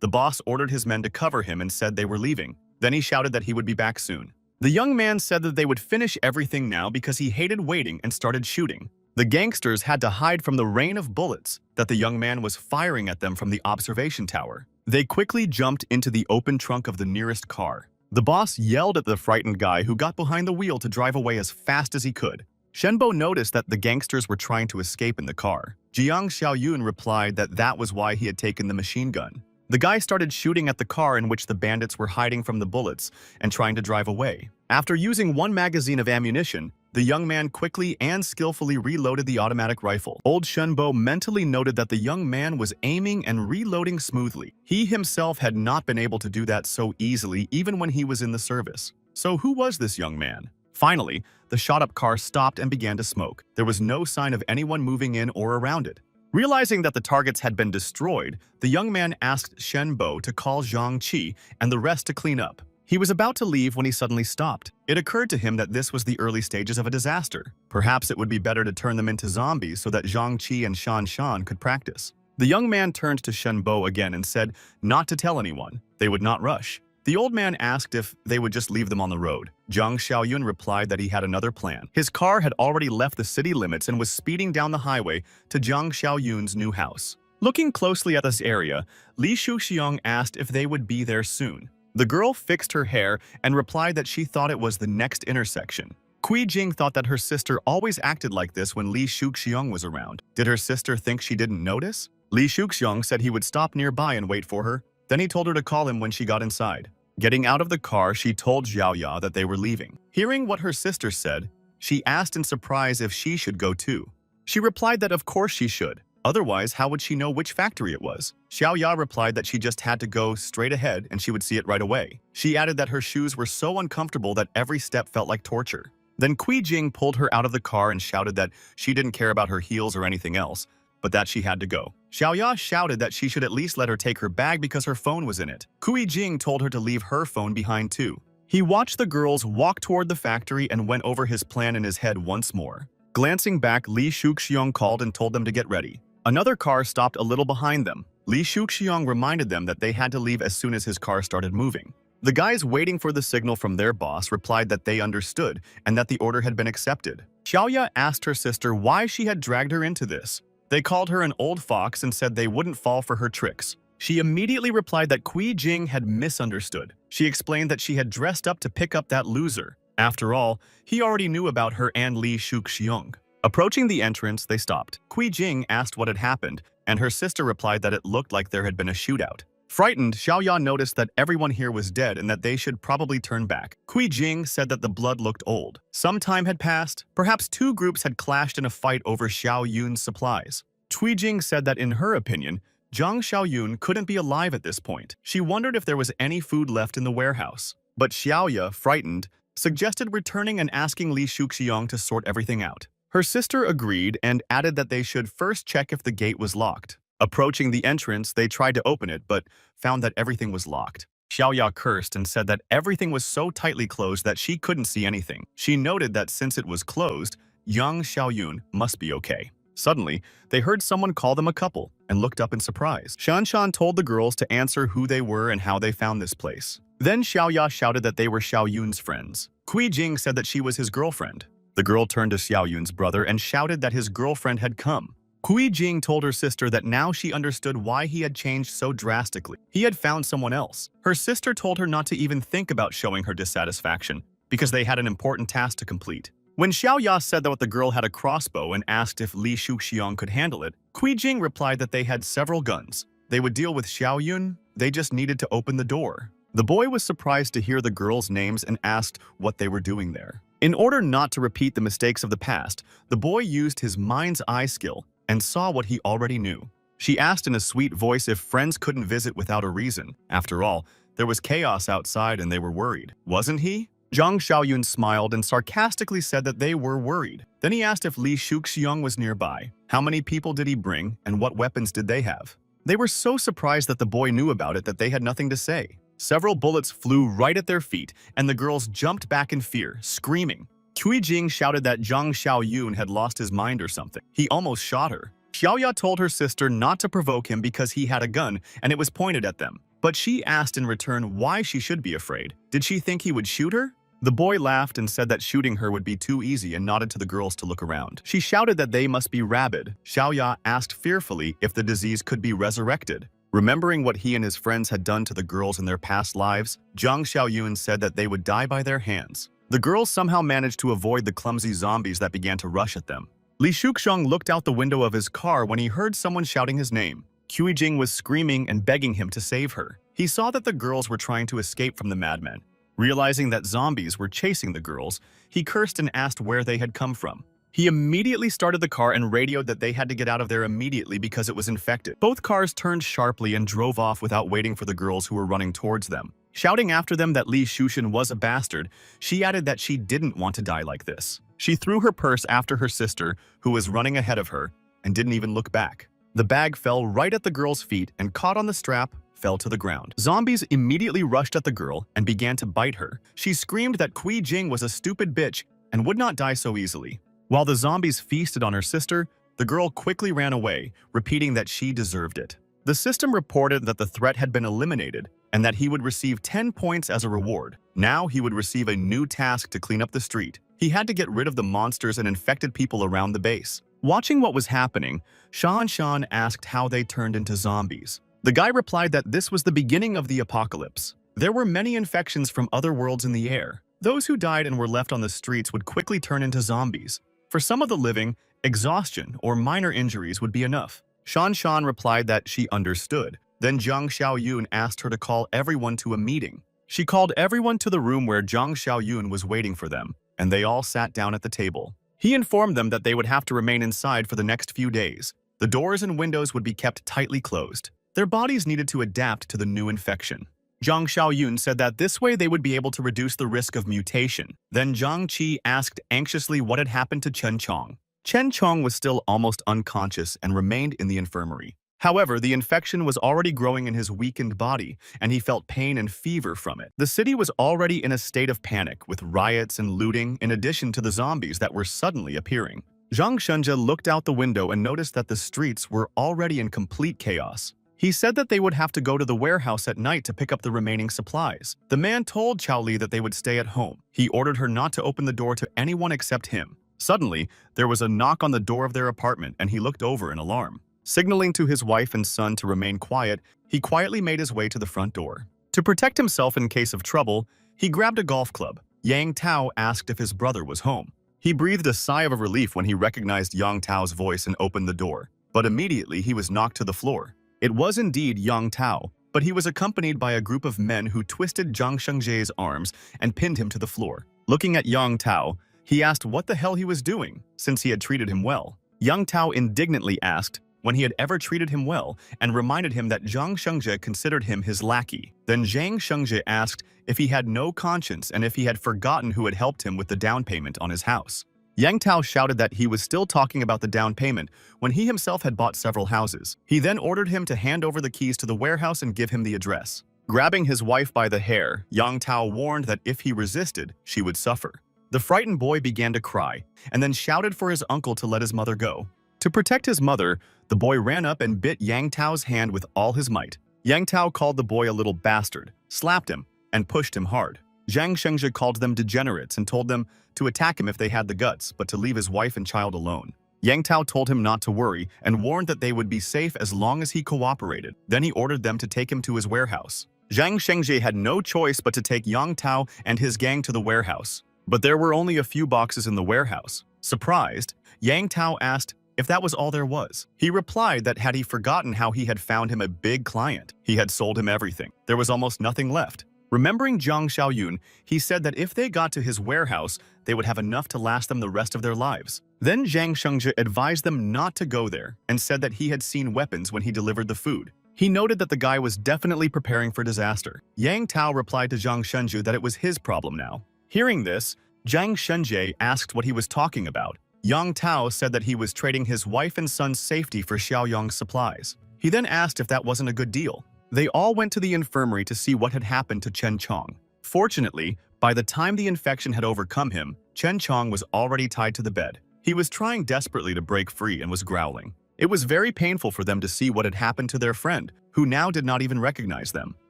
The boss ordered his men to cover him and said they were leaving. Then he shouted that he would be back soon. The young man said that they would finish everything now because he hated waiting and started shooting. The gangsters had to hide from the rain of bullets that the young man was firing at them from the observation tower. They quickly jumped into the open trunk of the nearest car. The boss yelled at the frightened guy who got behind the wheel to drive away as fast as he could. Shenbo noticed that the gangsters were trying to escape in the car. Jiang Xiaoyun replied that that was why he had taken the machine gun. The guy started shooting at the car in which the bandits were hiding from the bullets and trying to drive away. After using one magazine of ammunition, the young man quickly and skillfully reloaded the automatic rifle. Old Shenbo mentally noted that the young man was aiming and reloading smoothly. He himself had not been able to do that so easily even when he was in the service. So who was this young man? Finally, the shot-up car stopped and began to smoke. There was no sign of anyone moving in or around it. Realizing that the targets had been destroyed, the young man asked Shenbo to call Zhang Qi and the rest to clean up. He was about to leave when he suddenly stopped. It occurred to him that this was the early stages of a disaster. Perhaps it would be better to turn them into zombies so that Zhang Qi and Shan Shan could practice. The young man turned to Shenbo again and said not to tell anyone. They would not rush. The old man asked if they would just leave them on the road. Jiang Xiaoyun replied that he had another plan. His car had already left the city limits and was speeding down the highway to Jiang Xiaoyun's new house. Looking closely at this area, Li Shuxiong asked if they would be there soon. The girl fixed her hair and replied that she thought it was the next intersection. Kui Jing thought that her sister always acted like this when Li Shuxiong was around. Did her sister think she didn't notice? Li Shuxiong said he would stop nearby and wait for her. Then he told her to call him when she got inside. Getting out of the car, she told Xiaoya that they were leaving. Hearing what her sister said, she asked in surprise if she should go too. She replied that of course she should. Otherwise, how would she know which factory it was? Xiaoya replied that she just had to go straight ahead and she would see it right away. She added that her shoes were so uncomfortable that every step felt like torture. Then Kui Jing pulled her out of the car and shouted that she didn't care about her heels or anything else, but that she had to go. Xiaoya shouted that she should at least let her take her bag because her phone was in it. Kui Jing told her to leave her phone behind too. He watched the girls walk toward the factory and went over his plan in his head once more. Glancing back, Li Shuxiong called and told them to get ready. Another car stopped a little behind them. Li Shuxiong reminded them that they had to leave as soon as his car started moving. The guys waiting for the signal from their boss replied that they understood and that the order had been accepted. Xiaoya asked her sister why she had dragged her into this. They called her an old fox and said they wouldn't fall for her tricks. She immediately replied that Kui Jing had misunderstood. She explained that she had dressed up to pick up that loser. After all, he already knew about her and Li Shuxiong. Approaching the entrance, they stopped. Kui Jing asked what had happened, and her sister replied that it looked like there had been a shootout. Frightened, Xiaoya noticed that everyone here was dead and that they should probably turn back. Kui Jing said that the blood looked old. Some time had passed. Perhaps two groups had clashed in a fight over Xiao Yun's supplies. Kui Jing said that in her opinion, Jiang Xiaoyun couldn't be alive at this point. She wondered if there was any food left in the warehouse. But Xiaoya, frightened, suggested returning and asking Li Shuxiong to sort everything out. Her sister agreed and added that they should first check if the gate was locked. Approaching the entrance, they tried to open it, but found that everything was locked. Xiaoya cursed and said that everything was so tightly closed that she couldn't see anything. She noted that since it was closed, young Xiaoyun must be okay. Suddenly, they heard someone call them a couple and looked up in surprise. Shan Shan told the girls to answer who they were and how they found this place. Then Xiaoya shouted that they were Xiaoyun's friends. Kui Jing said that she was his girlfriend. The girl turned to Xiaoyun's brother and shouted that his girlfriend had come. Kui Jing told her sister that now she understood why he had changed so drastically. He had found someone else. Her sister told her not to even think about showing her dissatisfaction because they had an important task to complete. When Xiaoya said that the girl had a crossbow and asked if Li Shuxiong could handle it, Kui Jing replied that they had several guns. They would deal with Xiaoyun, they just needed to open the door. The boy was surprised to hear the girls' names and asked what they were doing there. In order not to repeat the mistakes of the past, the boy used his mind's eye skill and saw what he already knew. She asked in a sweet voice if friends couldn't visit without a reason. After all, there was chaos outside and they were worried. Wasn't he? Zhang Xiaoyun smiled and sarcastically said that they were worried. Then he asked if Li Shuxiong was nearby. How many people did he bring and what weapons did they have? They were so surprised that the boy knew about it that they had nothing to say. Several bullets flew right at their feet and the girls jumped back in fear, screaming. Cui Jing shouted that Zhang Xiaoyun had lost his mind or something. He almost shot her. Xiaoya told her sister not to provoke him because he had a gun and it was pointed at them. But she asked in return why she should be afraid. Did she think he would shoot her? The boy laughed and said that shooting her would be too easy and nodded to the girls to look around. She shouted that they must be rabid. Xiaoya asked fearfully if the disease could be resurrected. Remembering what he and his friends had done to the girls in their past lives, Zhang Xiaoyun said that they would die by their hands. The girls somehow managed to avoid the clumsy zombies that began to rush at them. Li Shuxiong looked out the window of his car when he heard someone shouting his name. Cui Jing was screaming and begging him to save her. He saw that the girls were trying to escape from the madman. Realizing that zombies were chasing the girls, he cursed and asked where they had come from. He immediately started the car and radioed that they had to get out of there immediately because it was infected. Both cars turned sharply and drove off without waiting for the girls who were running towards them. Shouting after them that Li Shushan was a bastard, she added that she didn't want to die like this. She threw her purse after her sister, who was running ahead of her, and didn't even look back. The bag fell right at the girl's feet and caught on the strap, fell to the ground. Zombies immediately rushed at the girl and began to bite her. She screamed that Cui Jing was a stupid bitch and would not die so easily. While the zombies feasted on her sister, the girl quickly ran away, repeating that she deserved it. The system reported that the threat had been eliminated and that he would receive 10 points as a reward. Now he would receive a new task to clean up the street. He had to get rid of the monsters and infected people around the base. Watching what was happening, Shan asked how they turned into zombies. The guy replied that this was the beginning of the apocalypse. There were many infections from other worlds in the air. Those who died and were left on the streets would quickly turn into zombies. For some of the living, exhaustion or minor injuries would be enough. Shan replied that she understood. Then Zhang Xiaoyun asked her to call everyone to a meeting. She called everyone to the room where Zhang Xiaoyun was waiting for them, and they all sat down at the table. He informed them that they would have to remain inside for the next few days. The doors and windows would be kept tightly closed. Their bodies needed to adapt to the new infection. Zhang Xiaoyun said that this way they would be able to reduce the risk of mutation. Then Zhang Qi asked anxiously what had happened to Chen Chong. Chen Chong was still almost unconscious and remained in the infirmary. However, the infection was already growing in his weakened body, and he felt pain and fever from it. The city was already in a state of panic, with riots and looting, in addition to the zombies that were suddenly appearing. Zhang Shenzhe looked out the window and noticed that the streets were already in complete chaos. He said that they would have to go to the warehouse at night to pick up the remaining supplies. The man told Chao Li that they would stay at home. He ordered her not to open the door to anyone except him. Suddenly, there was a knock on the door of their apartment, and he looked over in alarm. Signaling to his wife and son to remain quiet, he quietly made his way to the front door. To protect himself in case of trouble, he grabbed a golf club. Yang Tao asked if his brother was home. He breathed a sigh of relief when he recognized Yang Tao's voice and opened the door. But immediately he was knocked to the floor. It was indeed Yang Tao, but he was accompanied by a group of men who twisted Zhang Shengzhe's arms and pinned him to the floor. Looking at Yang Tao, he asked what the hell he was doing, since he had treated him well. Yang Tao indignantly asked when he had ever treated him well and reminded him that Zhang Shengzhe considered him his lackey. Then Zhang Shengzhe asked if he had no conscience and if he had forgotten who had helped him with the down payment on his house. Yang Tao shouted that he was still talking about the down payment when he himself had bought several houses. He then ordered him to hand over the keys to the warehouse and give him the address. Grabbing his wife by the hair, Yang Tao warned that if he resisted, she would suffer. The frightened boy began to cry and then shouted for his uncle to let his mother go. To protect his mother, the boy ran up and bit Yang Tao's hand with all his might. Yang Tao called the boy a little bastard, slapped him, and pushed him hard. Zhang Shengzhe called them degenerates and told them to attack him if they had the guts, but to leave his wife and child alone. Yang Tao told him not to worry and warned that they would be safe as long as he cooperated. Then he ordered them to take him to his warehouse. Zhang Shengzhe had no choice but to take Yang Tao and his gang to the warehouse. But there were only a few boxes in the warehouse. Surprised, Yang Tao asked if that was all there was. He replied that had he forgotten how he had found him a big client, he had sold him everything. There was almost nothing left. Remembering Zhang Xiaoyun, he said that if they got to his warehouse, they would have enough to last them the rest of their lives. Then Zhang Shengzhi advised them not to go there and said that he had seen weapons when he delivered the food. He noted that the guy was definitely preparing for disaster. Yang Tao replied to Zhang Shenzhu that it was his problem now. Hearing this, Zhang Shenzhe asked what he was talking about. Yang Tao said that he was trading his wife and son's safety for Xiaoyang's supplies. He then asked if that wasn't a good deal. They all went to the infirmary to see what had happened to Chen Chong. Fortunately, by the time the infection had overcome him, Chen Chong was already tied to the bed. He was trying desperately to break free and was growling. It was very painful for them to see what had happened to their friend, who now did not even recognize them.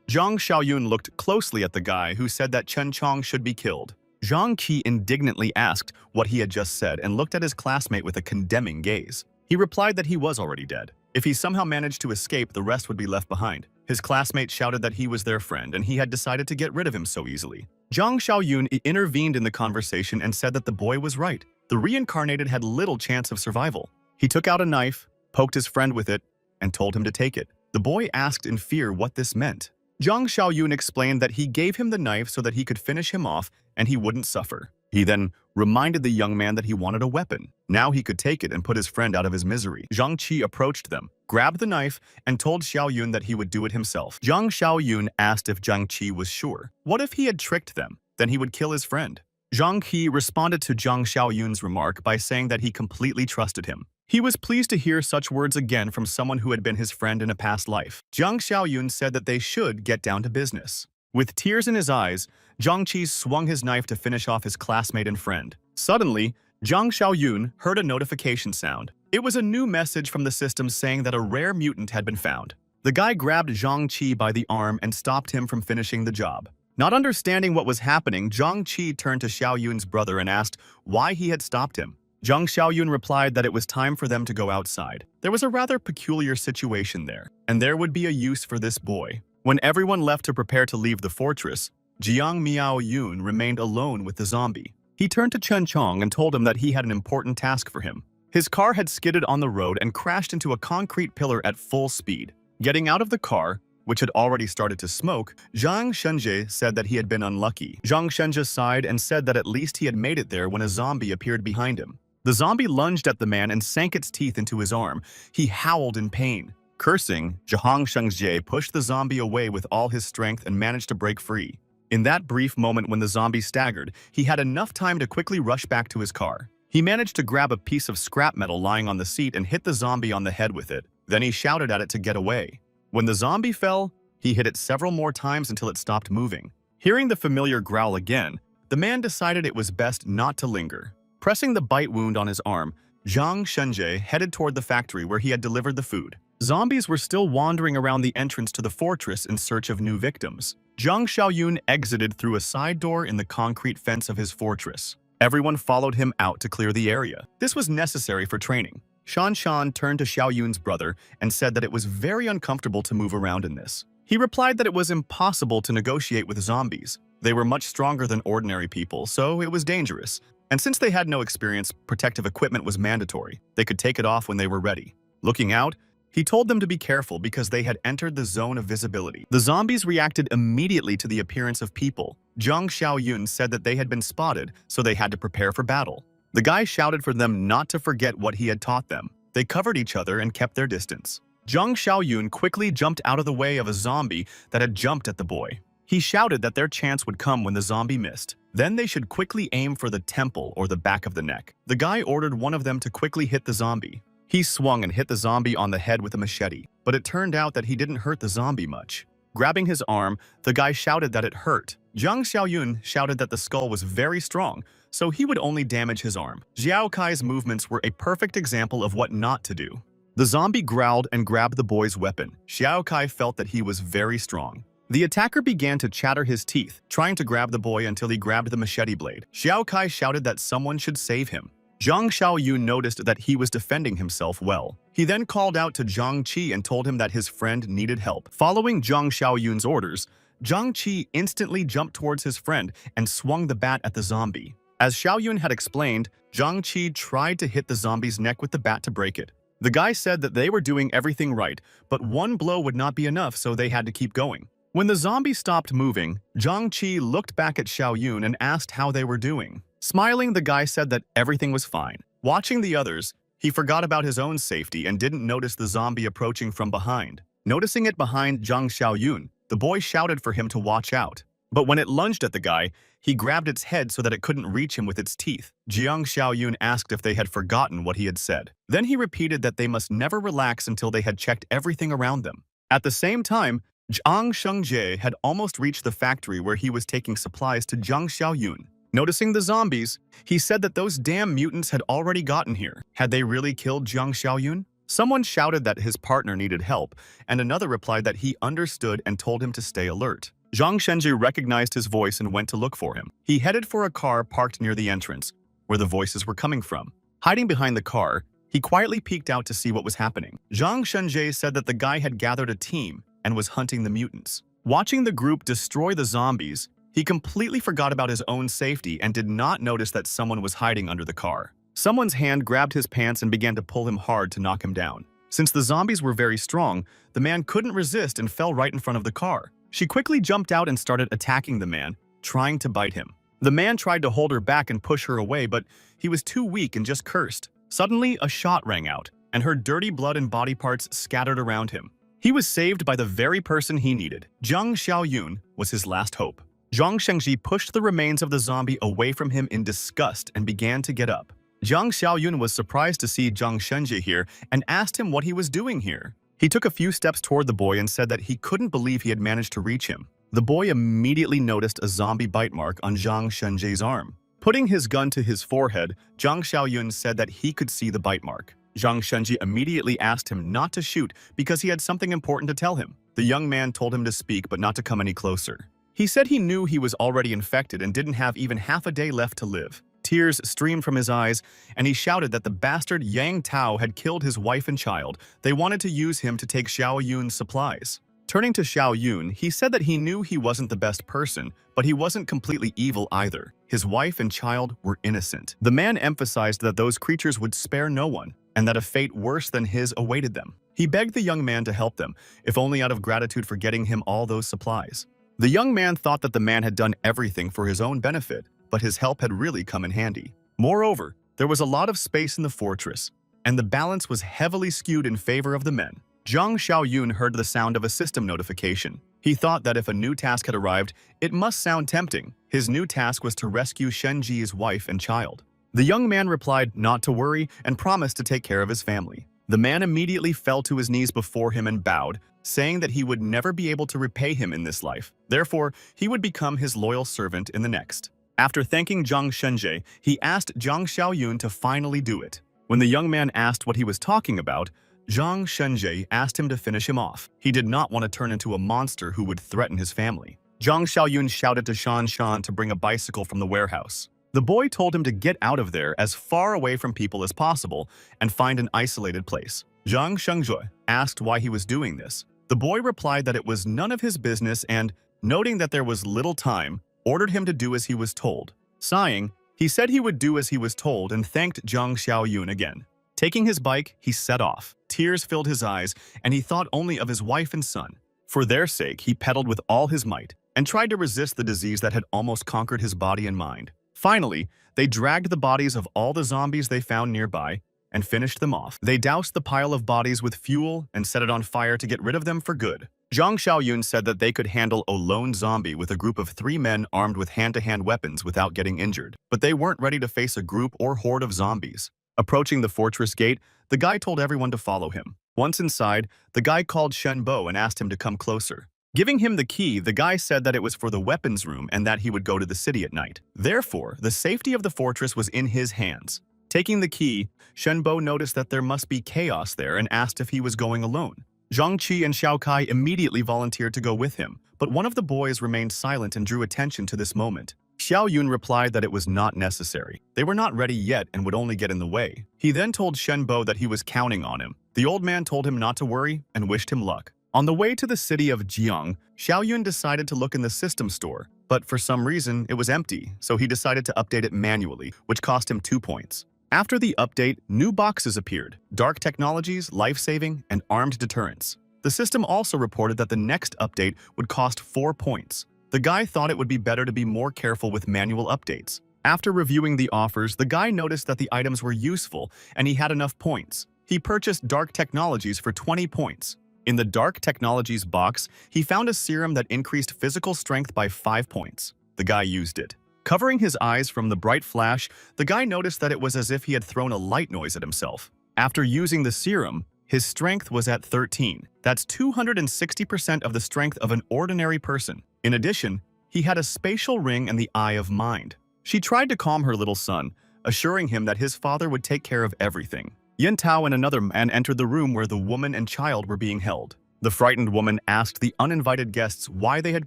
Zhang Xiaoyun looked closely at the guy who said that Chen Chong should be killed. Zhang Qi indignantly asked what he had just said and looked at his classmate with a condemning gaze. He replied that he was already dead. If he somehow managed to escape, the rest would be left behind. His classmate shouted that he was their friend and he had decided to get rid of him so easily. Zhang Xiaoyun intervened in the conversation and said that the boy was right. The reincarnated had little chance of survival. He took out a knife, poked his friend with it, and told him to take it. The boy asked in fear what this meant. Zhang Xiaoyun explained that he gave him the knife so that he could finish him off and he wouldn't suffer. He then reminded the young man that he wanted a weapon. Now he could take it and put his friend out of his misery. Zhang Qi approached them, grabbed the knife, and told Xiaoyun that he would do it himself. Zhang Xiaoyun asked if Zhang Qi was sure. What if he had tricked them? Then he would kill his friend. Zhang Qi responded to Zhang Xiaoyun's remark by saying that he completely trusted him. He was pleased to hear such words again from someone who had been his friend in a past life. Zhang Xiaoyun said that they should get down to business. With tears in his eyes, Zhang Qi swung his knife to finish off his classmate and friend. Suddenly, Zhang Xiaoyun heard a notification sound. It was a new message from the system saying that a rare mutant had been found. The guy grabbed Zhang Qi by the arm and stopped him from finishing the job. Not understanding what was happening, Zhang Qi turned to Xiaoyun's brother and asked why he had stopped him. Zhang Xiaoyun replied that it was time for them to go outside. There was a rather peculiar situation there, and there would be a use for this boy. When everyone left to prepare to leave the fortress, Jiang Miaoyun remained alone with the zombie. He turned to Chen Chong and told him that he had an important task for him. His car had skidded on the road and crashed into a concrete pillar at full speed. Getting out of the car, which had already started to smoke, Zhang Shenzhe said that he had been unlucky. Zhang Shenzhe sighed and said that at least he had made it there when a zombie appeared behind him. The zombie lunged at the man and sank its teeth into his arm. He howled in pain. Cursing, Zhang Shengzhi pushed the zombie away with all his strength and managed to break free. In that brief moment when the zombie staggered, he had enough time to quickly rush back to his car. He managed to grab a piece of scrap metal lying on the seat and hit the zombie on the head with it. Then he shouted at it to get away. When the zombie fell, he hit it several more times until it stopped moving. Hearing the familiar growl again, the man decided it was best not to linger. Pressing the bite wound on his arm, Zhang Shenzhe headed toward the factory where he had delivered the food. Zombies were still wandering around the entrance to the fortress in search of new victims. Zhang Xiaoyun exited through a side door in the concrete fence of his fortress. Everyone followed him out to clear the area. This was necessary for training. Shan Shan turned to Xiaoyun's brother and said that it was very uncomfortable to move around in this. He replied that it was impossible to negotiate with zombies. They were much stronger than ordinary people, so it was dangerous. And since they had no experience, protective equipment was mandatory. They could take it off when they were ready. Looking out, he told them to be careful because they had entered the zone of visibility. The zombies reacted immediately to the appearance of people. Zhang Xiaoyun said that they had been spotted, so they had to prepare for battle. The guy shouted for them not to forget what he had taught them. They covered each other and kept their distance. Zhang Xiaoyun quickly jumped out of the way of a zombie that had jumped at the boy. He shouted that their chance would come when the zombie missed. Then they should quickly aim for the temple or the back of the neck. The guy ordered one of them to quickly hit the zombie. He swung and hit the zombie on the head with a machete, but it turned out that he didn't hurt the zombie much. Grabbing his arm, the guy shouted that it hurt. Zhang Xiaoyun shouted that the skull was very strong, so he would only damage his arm. Xiao Kai's movements were a perfect example of what not to do. The zombie growled and grabbed the boy's weapon. Xiao Kai felt that he was very strong. The attacker began to chatter his teeth, trying to grab the boy until he grabbed the machete blade. Xiao Kai shouted that someone should save him. Zhang Xiaoyun noticed that he was defending himself well. He then called out to Zhang Qi and told him that his friend needed help. Following Zhang Xiaoyun's orders, Zhang Qi instantly jumped towards his friend and swung the bat at the zombie. As Xiaoyun had explained, Zhang Qi tried to hit the zombie's neck with the bat to break it. The guy said that they were doing everything right, but one blow would not be enough, so they had to keep going. When the zombie stopped moving, Zhang Qi looked back at Xiao Yun and asked how they were doing. Smiling, the guy said that everything was fine. Watching the others, he forgot about his own safety and didn't notice the zombie approaching from behind. Noticing it behind Zhang Xiaoyun, the boy shouted for him to watch out. But when it lunged at the guy, he grabbed its head so that it couldn't reach him with its teeth. Jiang Xiaoyun asked if they had forgotten what he had said. Then he repeated that they must never relax until they had checked everything around them. At the same time, Zhang Shengjie had almost reached the factory where he was taking supplies to Zhang Xiaoyun. Noticing the zombies, he said that those damn mutants had already gotten here. Had they really killed Zhang Xiaoyun? Someone shouted that his partner needed help, and another replied that he understood and told him to stay alert. Zhang Shenji recognized his voice and went to look for him. He headed for a car parked near the entrance, where the voices were coming from. Hiding behind the car, he quietly peeked out to see what was happening. Zhang Shenji said that the guy had gathered a team and was hunting the mutants. Watching the group destroy the zombies, he completely forgot about his own safety and did not notice that someone was hiding under the car. Someone's hand grabbed his pants and began to pull him hard to knock him down. Since the zombies were very strong, the man couldn't resist and fell right in front of the car. She quickly jumped out and started attacking the man, trying to bite him. The man tried to hold her back and push her away, but he was too weak and just cursed. Suddenly, a shot rang out, and her dirty blood and body parts scattered around him. He was saved by the very person he needed. Zhang Xiaoyun was his last hope. Zhang Shengji pushed the remains of the zombie away from him in disgust and began to get up. Zhang Xiaoyun was surprised to see Zhang Shenji here and asked him what he was doing here. He took a few steps toward the boy and said that he couldn't believe he had managed to reach him. The boy immediately noticed a zombie bite mark on Zhang Shenji's arm. Putting his gun to his forehead, Zhang Xiaoyun said that he could see the bite mark. Zhang Shenji immediately asked him not to shoot because he had something important to tell him. The young man told him to speak but not to come any closer. He said he knew he was already infected and didn't have even half a day left to live. Tears streamed from his eyes, and he shouted that the bastard Yang Tao had killed his wife and child. They wanted to use him to take Xiao Yun's supplies. Turning to Xiao Yun, he said that he knew he wasn't the best person, but he wasn't completely evil either. His wife and child were innocent. The man emphasized that those creatures would spare no one, and that a fate worse than his awaited them. He begged the young man to help them, if only out of gratitude for getting him all those supplies. The young man thought that the man had done everything for his own benefit, but his help had really come in handy. Moreover, there was a lot of space in the fortress, and the balance was heavily skewed in favor of the men. Zhang Xiaoyun heard the sound of a system notification. He thought that if a new task had arrived, it must sound tempting. His new task was to rescue Shenji's wife and child. The young man replied not to worry and promised to take care of his family. The man immediately fell to his knees before him and bowed, saying that he would never be able to repay him in this life. Therefore, he would become his loyal servant in the next. After thanking Zhang Shenji, he asked Zhang Xiaoyun to finally do it. When the young man asked what he was talking about, Zhang Shenji asked him to finish him off. He did not want to turn into a monster who would threaten his family. Zhang Xiaoyun shouted to Shan Shan to bring a bicycle from the warehouse. The boy told him to get out of there as far away from people as possible and find an isolated place. Zhang Shengzhui asked why he was doing this. The boy replied that it was none of his business and, noting that there was little time, ordered him to do as he was told. Sighing, he said he would do as he was told and thanked Zhang Xiaoyun again. Taking his bike, he set off. Tears filled his eyes, and he thought only of his wife and son. For their sake, he pedaled with all his might and tried to resist the disease that had almost conquered his body and mind. Finally, they dragged the bodies of all the zombies they found nearby and finished them off. They doused the pile of bodies with fuel and set it on fire to get rid of them for good. Zhang Xiaoyun said that they could handle a lone zombie with a group of 3 men armed with hand-to-hand weapons without getting injured, but they weren't ready to face a group or horde of zombies. Approaching the fortress gate, the guy told everyone to follow him. Once inside, the guy called Shen Bo and asked him to come closer. Giving him the key, the guy said that it was for the weapons room and that he would go to the city at night. Therefore, the safety of the fortress was in his hands. Taking the key, Shen Bo noticed that there must be chaos there and asked if he was going alone. Zhang Qi and Xiao Kai immediately volunteered to go with him, but one of the boys remained silent and drew attention to this moment. Xiao Yun replied that it was not necessary. They were not ready yet and would only get in the way. He then told Shen Bo that he was counting on him. The old man told him not to worry and wished him luck. On the way to the city of Jiang, Xiao Yun decided to look in the system store, but for some reason it was empty, so he decided to update it manually, which cost him 2 points. After the update, new boxes appeared: dark technologies, life-saving, and armed deterrence. The system also reported that the next update would cost 4 points. The guy thought it would be better to be more careful with manual updates. After reviewing the offers, the guy noticed that the items were useful and he had enough points. He purchased Dark Technologies for 20 points. In the Dark Technologies box, he found a serum that increased physical strength by 5 points. The guy used it. Covering his eyes from the bright flash, the guy noticed that it was as if he had thrown a light noise at himself. After using the serum, his strength was at 13. That's 260% of the strength of an ordinary person. In addition, he had a spatial ring and the eye of mind. She tried to calm her little son, assuring him that his father would take care of everything. Yin Tao and another man entered the room where the woman and child were being held. The frightened woman asked the uninvited guests why they had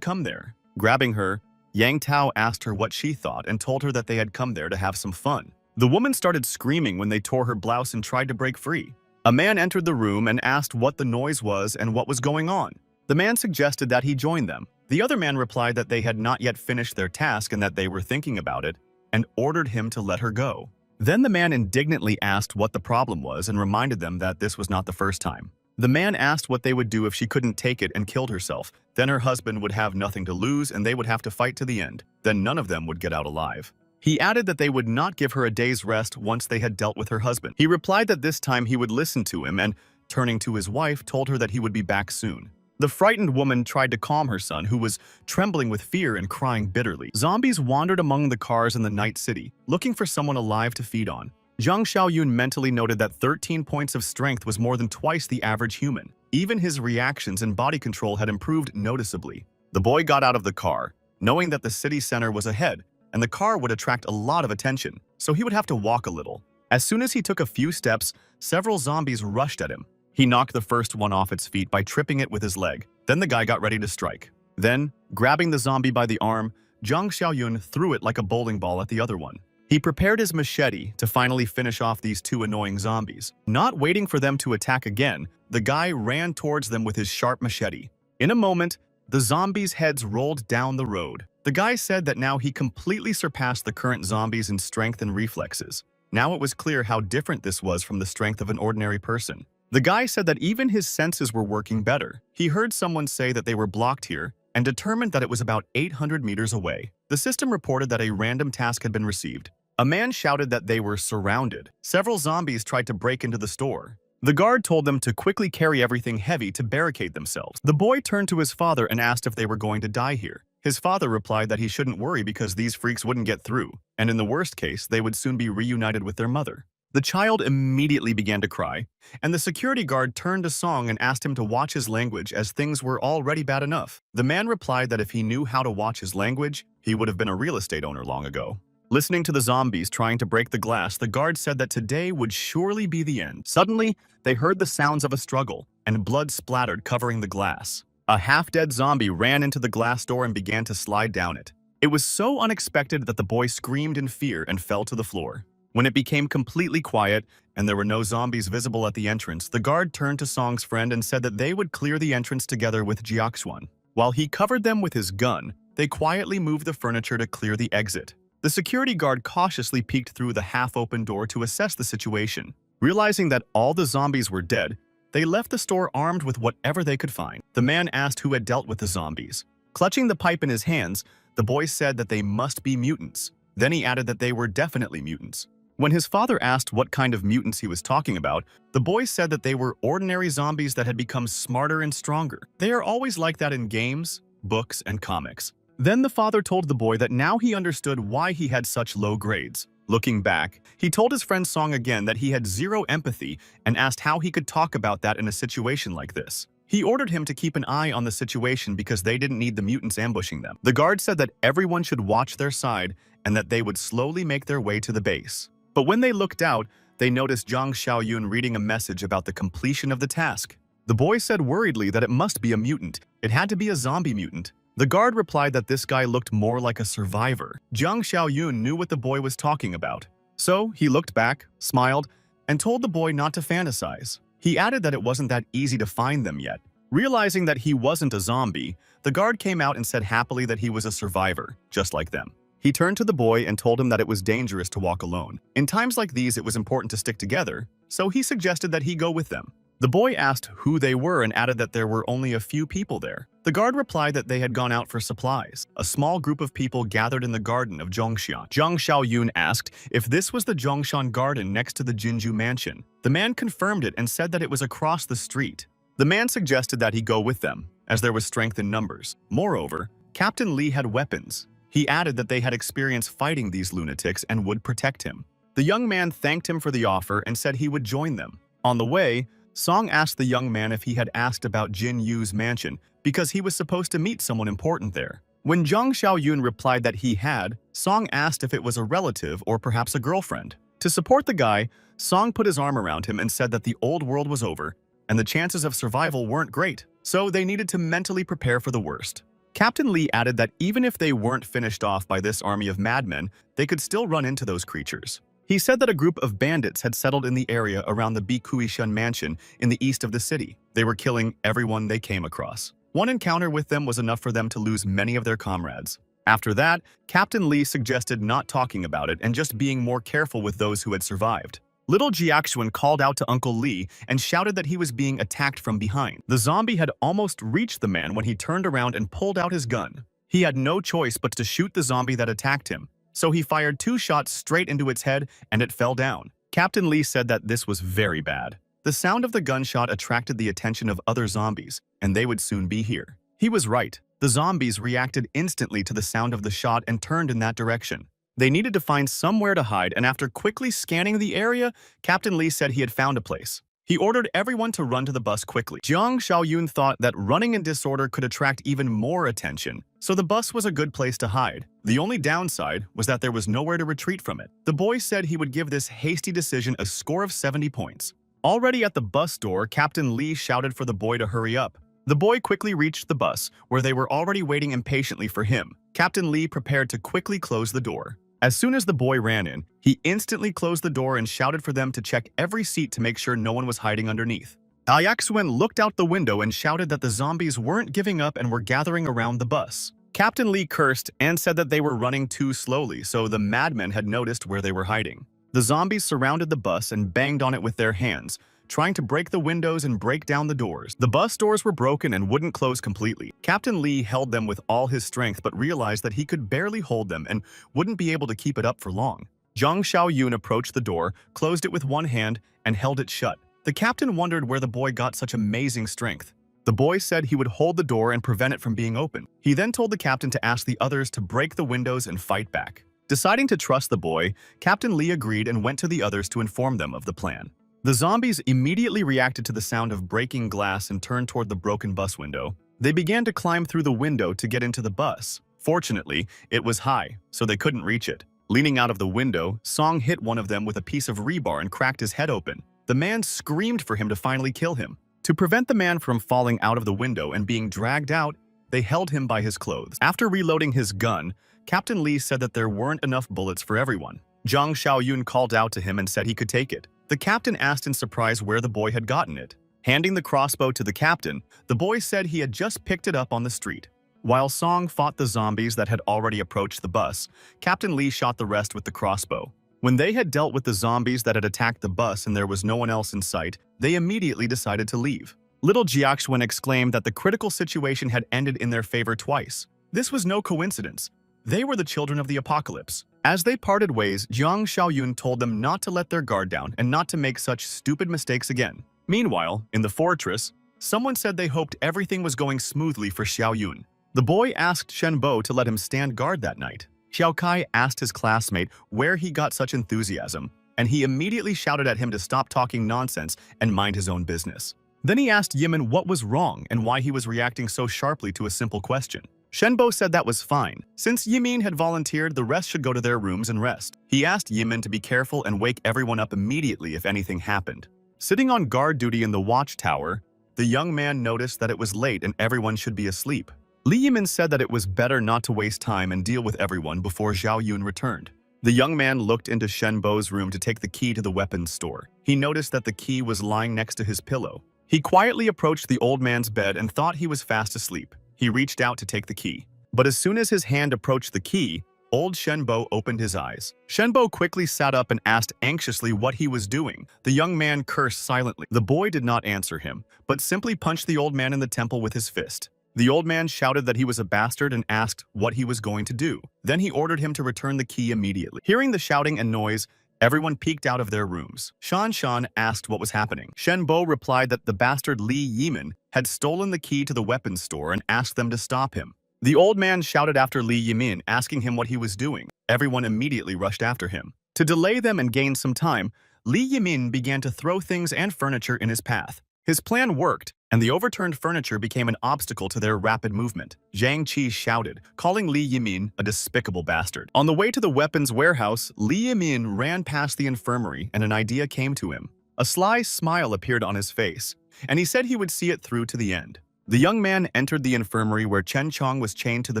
come there. Grabbing her, Yang Tao asked her what she thought and told her that they had come there to have some fun. The woman started screaming when they tore her blouse and tried to break free. A man entered the room and asked what the noise was and what was going on. The man suggested that he join them. The other man replied that they had not yet finished their task and that they were thinking about it, and ordered him to let her go. Then the man indignantly asked what the problem was and reminded them that this was not the first time. The man asked what they would do if she couldn't take it and killed herself. Then her husband would have nothing to lose and they would have to fight to the end. Then none of them would get out alive. He added that they would not give her a day's rest once they had dealt with her husband. He replied that this time he would listen to him and, turning to his wife, told her that he would be back soon. The frightened woman tried to calm her son, who was trembling with fear and crying bitterly. Zombies wandered among the cars in the night city, looking for someone alive to feed on. Zhang Xiaoyun mentally noted that 13 points of strength was more than twice the average human. Even his reactions and body control had improved noticeably. The boy got out of the car, knowing that the city center was ahead, and the car would attract a lot of attention, so he would have to walk a little. As soon as he took a few steps, several zombies rushed at him. He knocked the first one off its feet by tripping it with his leg. Then the guy got ready to strike. Then, grabbing the zombie by the arm, Zhang Xiaoyun threw it like a bowling ball at the other one. He prepared his machete to finally finish off these two annoying zombies. Not waiting for them to attack again, the guy ran towards them with his sharp machete. In a moment, the zombies' heads rolled down the road. The guy said that now he completely surpassed the current zombies in strength and reflexes. Now it was clear how different this was from the strength of an ordinary person. The guy said that even his senses were working better. He heard someone say that they were blocked here and determined that it was about 800 meters away. The system reported that a random task had been received. A man shouted that they were surrounded. Several zombies tried to break into the store. The guard told them to quickly carry everything heavy to barricade themselves. The boy turned to his father and asked if they were going to die here. His father replied that he shouldn't worry because these freaks wouldn't get through, and in the worst case, they would soon be reunited with their mother. The child immediately began to cry, and the security guard turned to Song and asked him to watch his language as things were already bad enough. The man replied that if he knew how to watch his language, he would have been a real estate owner long ago. Listening to the zombies trying to break the glass, the guard said that today would surely be the end. Suddenly, they heard the sounds of a struggle, and blood splattered covering the glass. A half-dead zombie ran into the glass door and began to slide down it. It was so unexpected that the boy screamed in fear and fell to the floor. When it became completely quiet and there were no zombies visible at the entrance, the guard turned to Song's friend and said that they would clear the entrance together with Jiaxuan. While he covered them with his gun, they quietly moved the furniture to clear the exit. The security guard cautiously peeked through the half-open door to assess the situation. Realizing that all the zombies were dead, they left the store armed with whatever they could find. The man asked who had dealt with the zombies. Clutching the pipe in his hands, the boy said that they must be mutants. Then he added that they were definitely mutants. When his father asked what kind of mutants he was talking about, the boy said that they were ordinary zombies that had become smarter and stronger. They are always like that in games, books, and comics. Then the father told the boy that now he understood why he had such low grades. Looking back, he told his friend Song again that he had zero empathy and asked how he could talk about that in a situation like this. He ordered him to keep an eye on the situation because they didn't need the mutants ambushing them. The guard said that everyone should watch their side and that they would slowly make their way to the base. But when they looked out, they noticed Zhang Xiaoyun reading a message about the completion of the task. The boy said worriedly that it must be a mutant. It had to be a zombie mutant. The guard replied that this guy looked more like a survivor. Zhang Xiaoyun knew what the boy was talking about. So he looked back, smiled, and told the boy not to fantasize. He added that it wasn't that easy to find them yet. Realizing that he wasn't a zombie, the guard came out and said happily that he was a survivor, just like them. He turned to the boy and told him that it was dangerous to walk alone. In times like these, it was important to stick together, so he suggested that he go with them. The boy asked who they were and added that there were only a few people there. The guard replied that they had gone out for supplies. A small group of people gathered in the garden of Zhongshan. Zhang Xiaoyun asked if this was the Zhongshan garden next to the Jinju mansion. The man confirmed it and said that it was across the street. The man suggested that he go with them, as there was strength in numbers. Moreover, Captain Li had weapons. He added that they had experience fighting these lunatics and would protect him. The young man thanked him for the offer and said he would join them. On the way, Song asked the young man if he had asked about Jin Yu's mansion because he was supposed to meet someone important there. When Zhang Xiaoyun replied that he had, Song asked if it was a relative or perhaps a girlfriend. To support the guy, Song put his arm around him and said that the old world was over and the chances of survival weren't great, so they needed to mentally prepare for the worst. Captain Li added that even if they weren't finished off by this army of madmen, they could still run into those creatures. He said that a group of bandits had settled in the area around the Bikuishan mansion in the east of the city. They were killing everyone they came across. One encounter with them was enough for them to lose many of their comrades. After that, Captain Li suggested not talking about it and just being more careful with those who had survived. Little Jiaxuan called out to Uncle Li and shouted that he was being attacked from behind. The zombie had almost reached the man when he turned around and pulled out his gun. He had no choice but to shoot the zombie that attacked him. So he fired 2 shots straight into its head and it fell down. Captain Li said that this was very bad. The sound of the gunshot attracted the attention of other zombies, and they would soon be here. He was right. The zombies reacted instantly to the sound of the shot and turned in that direction. They needed to find somewhere to hide, and after quickly scanning the area, Captain Li said he had found a place. He ordered everyone to run to the bus quickly. Zhang Xiaoyun thought that running in disorder could attract even more attention, so the bus was a good place to hide. The only downside was that there was nowhere to retreat from it. The boy said he would give this hasty decision a score of 70 points. Already at the bus door, Captain Li shouted for the boy to hurry up. The boy quickly reached the bus, where they were already waiting impatiently for him. Captain Li prepared to quickly close the door. As soon as the boy ran in, he instantly closed the door and shouted for them to check every seat to make sure no one was hiding underneath. Jiaxuan looked out the window and shouted that the zombies weren't giving up and were gathering around the bus. Captain Li cursed and said that they were running too slowly, so the madmen had noticed where they were hiding. The zombies surrounded the bus and banged on it with their hands, trying to break the windows and break down the doors. The bus doors were broken and wouldn't close completely. Captain Li held them with all his strength but realized that he could barely hold them and wouldn't be able to keep it up for long. Zhang Xiaoyun approached the door, closed it with one hand, and held it shut. The captain wondered where the boy got such amazing strength. The boy said he would hold the door and prevent it from being opened. He then told the captain to ask the others to break the windows and fight back. Deciding to trust the boy, Captain Li agreed and went to the others to inform them of the plan. The zombies immediately reacted to the sound of breaking glass and turned toward the broken bus window. They began to climb through the window to get into the bus. Fortunately, it was high, so they couldn't reach it. Leaning out of the window, Song hit one of them with a piece of rebar and cracked his head open. The man screamed for him to finally kill him. To prevent the man from falling out of the window and being dragged out, they held him by his clothes. After reloading his gun, Captain Li said that there weren't enough bullets for everyone. Zhang Xiaoyun called out to him and said he could take it. The captain asked in surprise where the boy had gotten it. Handing the crossbow to the captain, the boy said he had just picked it up on the street. While Song fought the zombies that had already approached the bus, Captain Li shot the rest with the crossbow. When they had dealt with the zombies that had attacked the bus and there was no one else in sight, they immediately decided to leave. Little Jiaxuan exclaimed that the critical situation had ended in their favor twice. This was no coincidence. They were the children of the apocalypse. As they parted ways, Zhang Xiaoyun told them not to let their guard down and not to make such stupid mistakes again. Meanwhile, in the fortress, someone said they hoped everything was going smoothly for Xiaoyun. The boy asked Shenbo to let him stand guard that night. Xiao Kai asked his classmate where he got such enthusiasm, and he immediately shouted at him to stop talking nonsense and mind his own business. Then he asked Yimin what was wrong and why he was reacting so sharply to a simple question. Shenbo said that was fine. Since Yimin had volunteered, the rest should go to their rooms and rest. He asked Yimin to be careful and wake everyone up immediately if anything happened. Sitting on guard duty in the watchtower, the young man noticed that it was late and everyone should be asleep. Li Yimin said that it was better not to waste time and deal with everyone before Zhao Yun returned. The young man looked into Shenbo's room to take the key to the weapons store. He noticed that the key was lying next to his pillow. He quietly approached the old man's bed and thought he was fast asleep. He reached out to take the key. But as soon as his hand approached the key, Old Shenbo opened his eyes. Shenbo quickly sat up and asked anxiously what he was doing. The young man cursed silently. The boy did not answer him, but simply punched the old man in the temple with his fist. The old man shouted that he was a bastard and asked what he was going to do. Then he ordered him to return the key immediately. Hearing the shouting and noise, everyone peeked out of their rooms. Shan asked what was happening. Shenbo replied that the bastard Li Yimin had stolen the key to the weapons store and asked them to stop him. The old man shouted after Li Yimin, asking him what he was doing. Everyone immediately rushed after him. To delay them and gain some time, Li Yimin began to throw things and furniture in his path. His plan worked, and the overturned furniture became an obstacle to their rapid movement. Zhang Qi shouted, calling Li Yimin a despicable bastard. On the way to the weapons warehouse, Li Yimin ran past the infirmary and an idea came to him. A sly smile appeared on his face, and he said he would see it through to the end. The young man entered the infirmary where Chen Chong was chained to the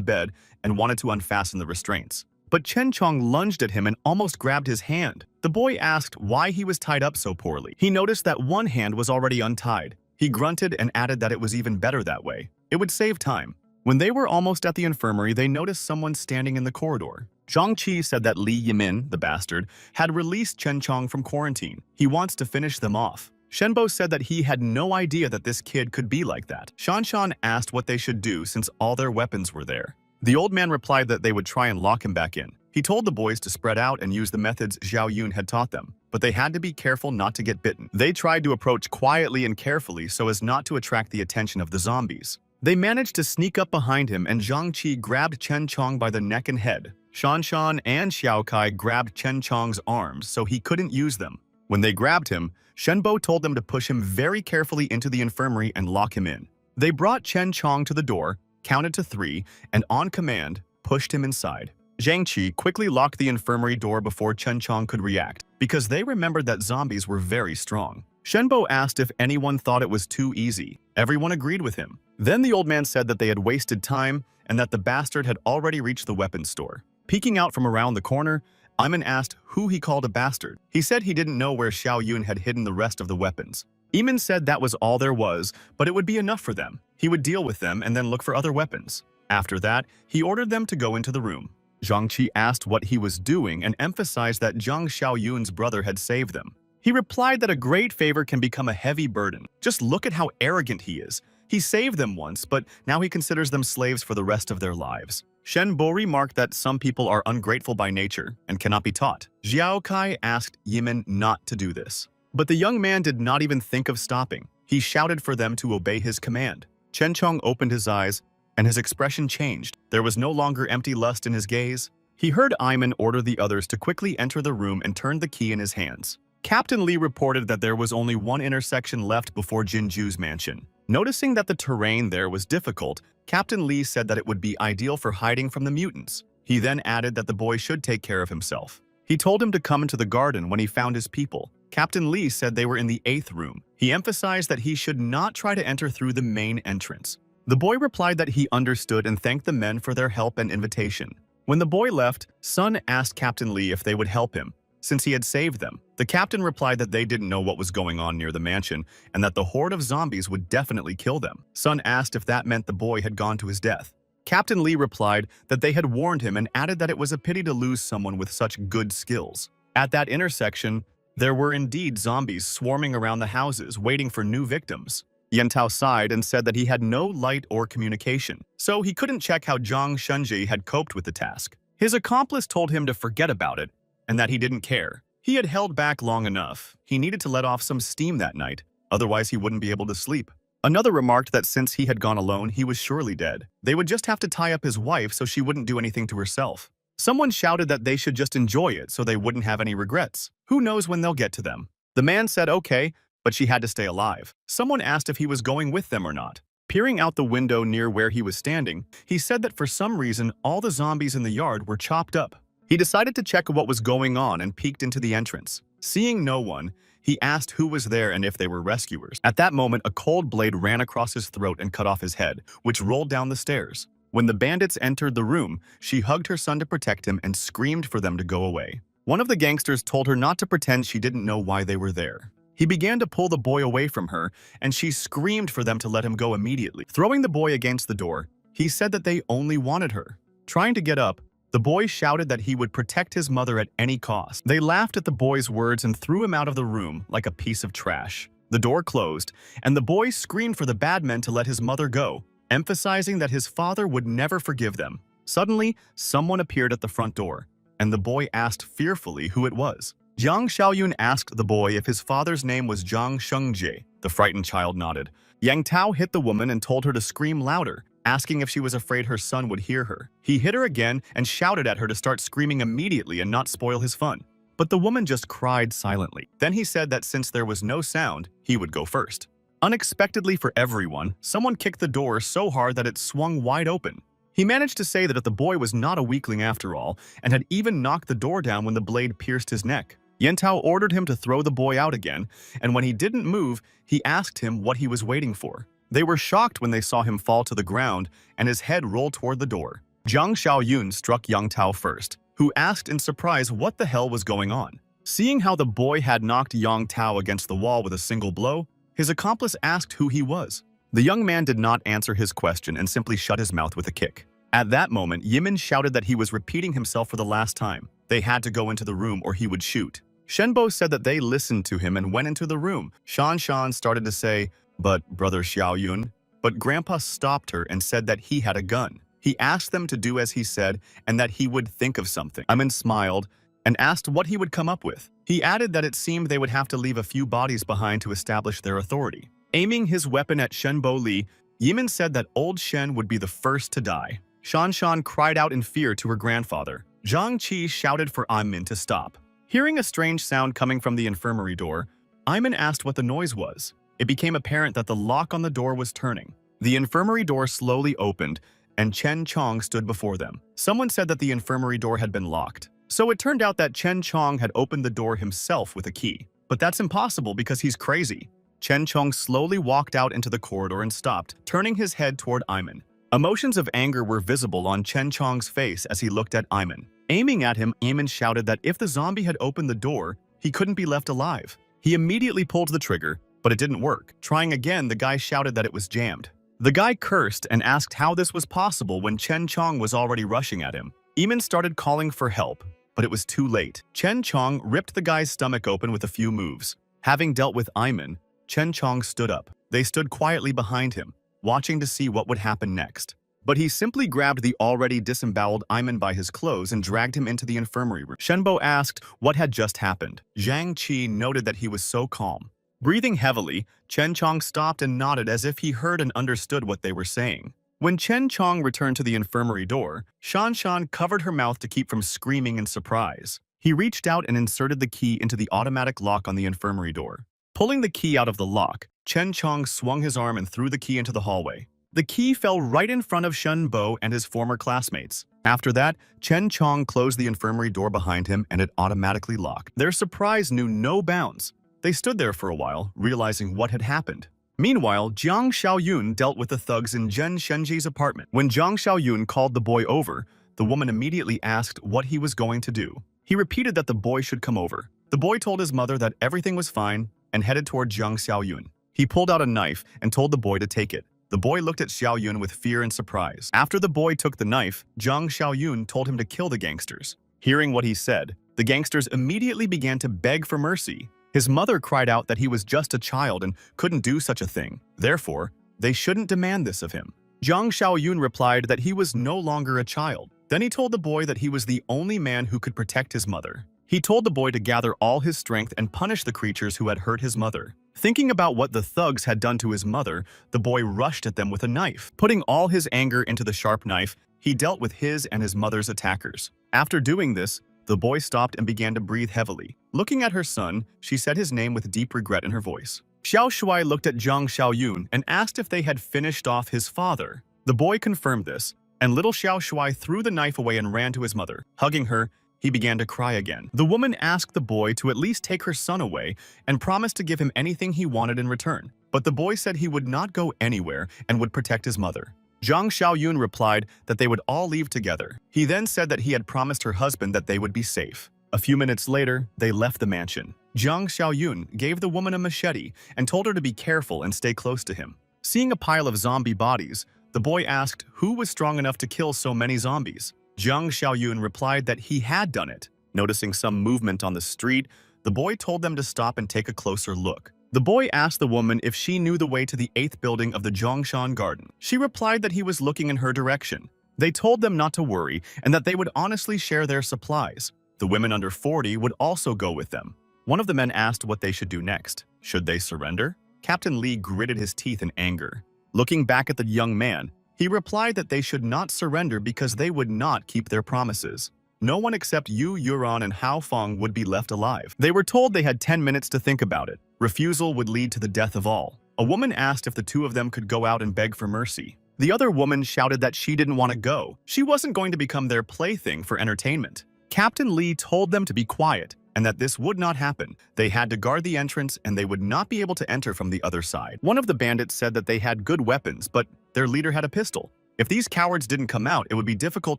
bed and wanted to unfasten the restraints. But Chen Chong lunged at him and almost grabbed his hand. The boy asked why he was tied up so poorly. He noticed that one hand was already untied. He grunted and added that it was even better that way. It would save time. When they were almost at the infirmary, they noticed someone standing in the corridor. Zhang Qi said that Li Yimin, the bastard, had released Chen Chong from quarantine. He wants to finish them off. Shenbo said that he had no idea that this kid could be like that. Shan asked what they should do since all their weapons were there. The old man replied that they would try and lock him back in. He told the boys to spread out and use the methods Zhao Yun had taught them, but they had to be careful not to get bitten. They tried to approach quietly and carefully so as not to attract the attention of the zombies. They managed to sneak up behind him and Zhang Qi grabbed Chen Chong by the neck and head. Shan and Xiao Kai grabbed Chen Chong's arms so he couldn't use them. When they grabbed him, Shenbo told them to push him very carefully into the infirmary and lock him in. They brought Chen Chong to the door, counted to 3, and on command, pushed him inside. Zhang Qi quickly locked the infirmary door before Chen Chong could react, because they remembered that zombies were very strong. Shenbo asked if anyone thought it was too easy. Everyone agreed with him. Then the old man said that they had wasted time and that the bastard had already reached the weapons store. Peeking out from around the corner, Iman asked who he called a bastard. He said he didn't know where Xiao Yun had hidden the rest of the weapons. Iman said that was all there was, but it would be enough for them. He would deal with them and then look for other weapons. After that, he ordered them to go into the room. Zhang Qi asked what he was doing and emphasized that Zhang Xiaoyun's brother had saved them. He replied that a great favor can become a heavy burden. Just look at how arrogant he is. He saved them once, but now he considers them slaves for the rest of their lives. Shen Bo remarked that some people are ungrateful by nature and cannot be taught. Xiao Kai asked Yimin not to do this. But the young man did not even think of stopping. He shouted for them to obey his command. Chen Chong opened his eyes, and his expression changed. There was no longer empty lust in his gaze. He heard Iman order the others to quickly enter the room and turned the key in his hands. Captain Lee reported that there was only one intersection left before Jinju's mansion. Noticing that the terrain there was difficult, Captain Lee said that it would be ideal for hiding from the mutants. He then added that the boy should take care of himself. He told him to come into the garden when he found his people. Captain Lee said they were in the 8th room. He emphasized that he should not try to enter through the main entrance. The boy replied that he understood and thanked the men for their help and invitation. When the boy left, Sun asked Captain Lee if they would help him, since he had saved them. The captain replied that they didn't know what was going on near the mansion and that the horde of zombies would definitely kill them. Sun asked if that meant the boy had gone to his death. Captain Lee replied that they had warned him and added that it was a pity to lose someone with such good skills. At that intersection, there were indeed zombies swarming around the houses, waiting for new victims. Yentao sighed and said that he had no light or communication, so he couldn't check how Zhang Shunji had coped with the task. His accomplice told him to forget about it and that he didn't care. He had held back long enough. He needed to let off some steam that night, otherwise he wouldn't be able to sleep. Another remarked that since he had gone alone, he was surely dead. They would just have to tie up his wife so she wouldn't do anything to herself. Someone shouted that they should just enjoy it so they wouldn't have any regrets. Who knows when they'll get to them? The man said okay, but she had to stay alive. Someone asked if he was going with them or not. Peering out the window near where he was standing, he said that for some reason all the zombies in the yard were chopped up. He decided to check what was going on and peeked into the entrance. Seeing no one, he asked who was there and if they were rescuers. At that moment, a cold blade ran across his throat and cut off his head, which rolled down the stairs. When the bandits entered the room, she hugged her son to protect him and screamed for them to go away. One of the gangsters told her not to pretend she didn't know why they were there. He began to pull the boy away from her, and she screamed for them to let him go immediately. Throwing the boy against the door, he said that they only wanted her. Trying to get up, The boy shouted that he would protect his mother at any cost. They laughed at the boy's words and threw him out of the room like a piece of trash. The door closed, and the boy screamed for the bad men to let his mother go, emphasizing that his father would never forgive them. Suddenly, someone appeared at the front door, and the boy asked fearfully who it was. Jiang Xiaoyun asked the boy if his father's name was Zhang Shengji. The frightened child nodded. Yang Tao hit the woman and told her to scream louder, asking if she was afraid her son would hear her. He hit her again and shouted at her to start screaming immediately and not spoil his fun. But the woman just cried silently. Then he said that since there was no sound, he would go first. Unexpectedly for everyone, someone kicked the door so hard that it swung wide open. He managed to say that the boy was not a weakling after all, and had even knocked the door down when the blade pierced his neck. Yentao ordered him to throw the boy out again, and when he didn't move, he asked him what he was waiting for. They were shocked when they saw him fall to the ground and his head roll toward the door. Jiang Xiaoyun struck Yang Tao first, who asked in surprise what the hell was going on. Seeing how the boy had knocked Yang Tao against the wall with a single blow, his accomplice asked who he was. The young man did not answer his question and simply shut his mouth with a kick. At that moment, Yimin shouted that he was repeating himself for the last time. They had to go into the room or he would shoot. Shenbo said that they listened to him and went into the room. Shan started to say, "But Brother Xiaoyun." But Grandpa stopped her and said that he had a gun. He asked them to do as he said and that he would think of something. Yimin smiled and asked what he would come up with. He added that it seemed they would have to leave a few bodies behind to establish their authority. Aiming his weapon at Shenbo Li, Yimin said that old Shen would be the first to die. Shan cried out in fear to her grandfather. Zhang Qi shouted for Yimin to stop. Hearing a strange sound coming from the infirmary door, Yimin asked what the noise was. It became apparent that the lock on the door was turning. The infirmary door slowly opened, and Chen Chong stood before them. Someone said that the infirmary door had been locked. So it turned out that Chen Chong had opened the door himself with a key. But that's impossible because he's crazy. Chen Chong slowly walked out into the corridor and stopped, turning his head toward Yimin. Emotions of anger were visible on Chen Chong's face as he looked at Yimin. Aiming at him, Yimin shouted that if the zombie had opened the door, he couldn't be left alive. He immediately pulled the trigger, but it didn't work. Trying again, the guy shouted that it was jammed. The guy cursed and asked how this was possible when Chen Chong was already rushing at him. Yimin started calling for help, but it was too late. Chen Chong ripped the guy's stomach open with a few moves. Having dealt with Yimin, Chen Chong stood up. They stood quietly behind him, watching to see what would happen next. But he simply grabbed the already disemboweled Yimin by his clothes and dragged him into the infirmary room. Shenbo asked what had just happened. Zhang Qi noted that he was so calm. Breathing heavily, Chen Chong stopped and nodded as if he heard and understood what they were saying. When Chen Chong returned to the infirmary door, Shan covered her mouth to keep from screaming in surprise. He reached out and inserted the key into the automatic lock on the infirmary door. Pulling the key out of the lock, Chen Chong swung his arm and threw the key into the hallway. The key fell right in front of Shen Bo and his former classmates. After that, Chen Chong closed the infirmary door behind him and it automatically locked. Their surprise knew no bounds. They stood there for a while, realizing what had happened. Meanwhile, Jiang Xiaoyun dealt with the thugs in Zhen Shenji's apartment. When Jiang Xiaoyun called the boy over, the woman immediately asked what he was going to do. He repeated that the boy should come over. The boy told his mother that everything was fine and headed toward Jiang Xiaoyun. He pulled out a knife and told the boy to take it. The boy looked at Xiaoyun with fear and surprise. After the boy took the knife, Jiang Xiaoyun told him to kill the gangsters. Hearing what he said, the gangsters immediately began to beg for mercy. His mother cried out that he was just a child and couldn't do such a thing. Therefore, they shouldn't demand this of him. Jiang Xiaoyun replied that he was no longer a child. Then he told the boy that he was the only man who could protect his mother. He told the boy to gather all his strength and punish the creatures who had hurt his mother. Thinking about what the thugs had done to his mother, the boy rushed at them with a knife. Putting all his anger into the sharp knife, he dealt with his and his mother's attackers. After doing this, the boy stopped and began to breathe heavily. Looking at her son, she said his name with deep regret in her voice. Xiao Shuai looked at Jiang Xiaoyun and asked if they had finished off his father. The boy confirmed this, and little Xiao Shuai threw the knife away and ran to his mother. Hugging her, he began to cry again. The woman asked the boy to at least take her son away and promised to give him anything he wanted in return. But the boy said he would not go anywhere and would protect his mother. Jiang Xiaoyun replied that they would all leave together. He then said that he had promised her husband that they would be safe. A few minutes later, they left the mansion. Jiang Xiaoyun gave the woman a machete and told her to be careful and stay close to him. Seeing a pile of zombie bodies, the boy asked who was strong enough to kill so many zombies. Jiang Xiaoyun replied that he had done it. Noticing some movement on the street, the boy told them to stop and take a closer look. The boy asked the woman if she knew the way to the 8th building of the Zhongshan Garden. She replied that he was looking in her direction. They told them not to worry and that they would honestly share their supplies. The women under 40 would also go with them. One of the men asked what they should do next. Should they surrender? Captain Lee gritted his teeth in anger. Looking back at the young man, he replied that they should not surrender because they would not keep their promises. No one except Yu Yuran and Hao Feng would be left alive. They were told they had 10 minutes to think about it. Refusal would lead to the death of all. A woman asked if the two of them could go out and beg for mercy. The other woman shouted that she didn't want to go. She wasn't going to become their plaything for entertainment. Captain Lee told them to be quiet and that this would not happen. They had to guard the entrance and they would not be able to enter from the other side. One of the bandits said that they had good weapons, but their leader had a pistol. If these cowards didn't come out, it would be difficult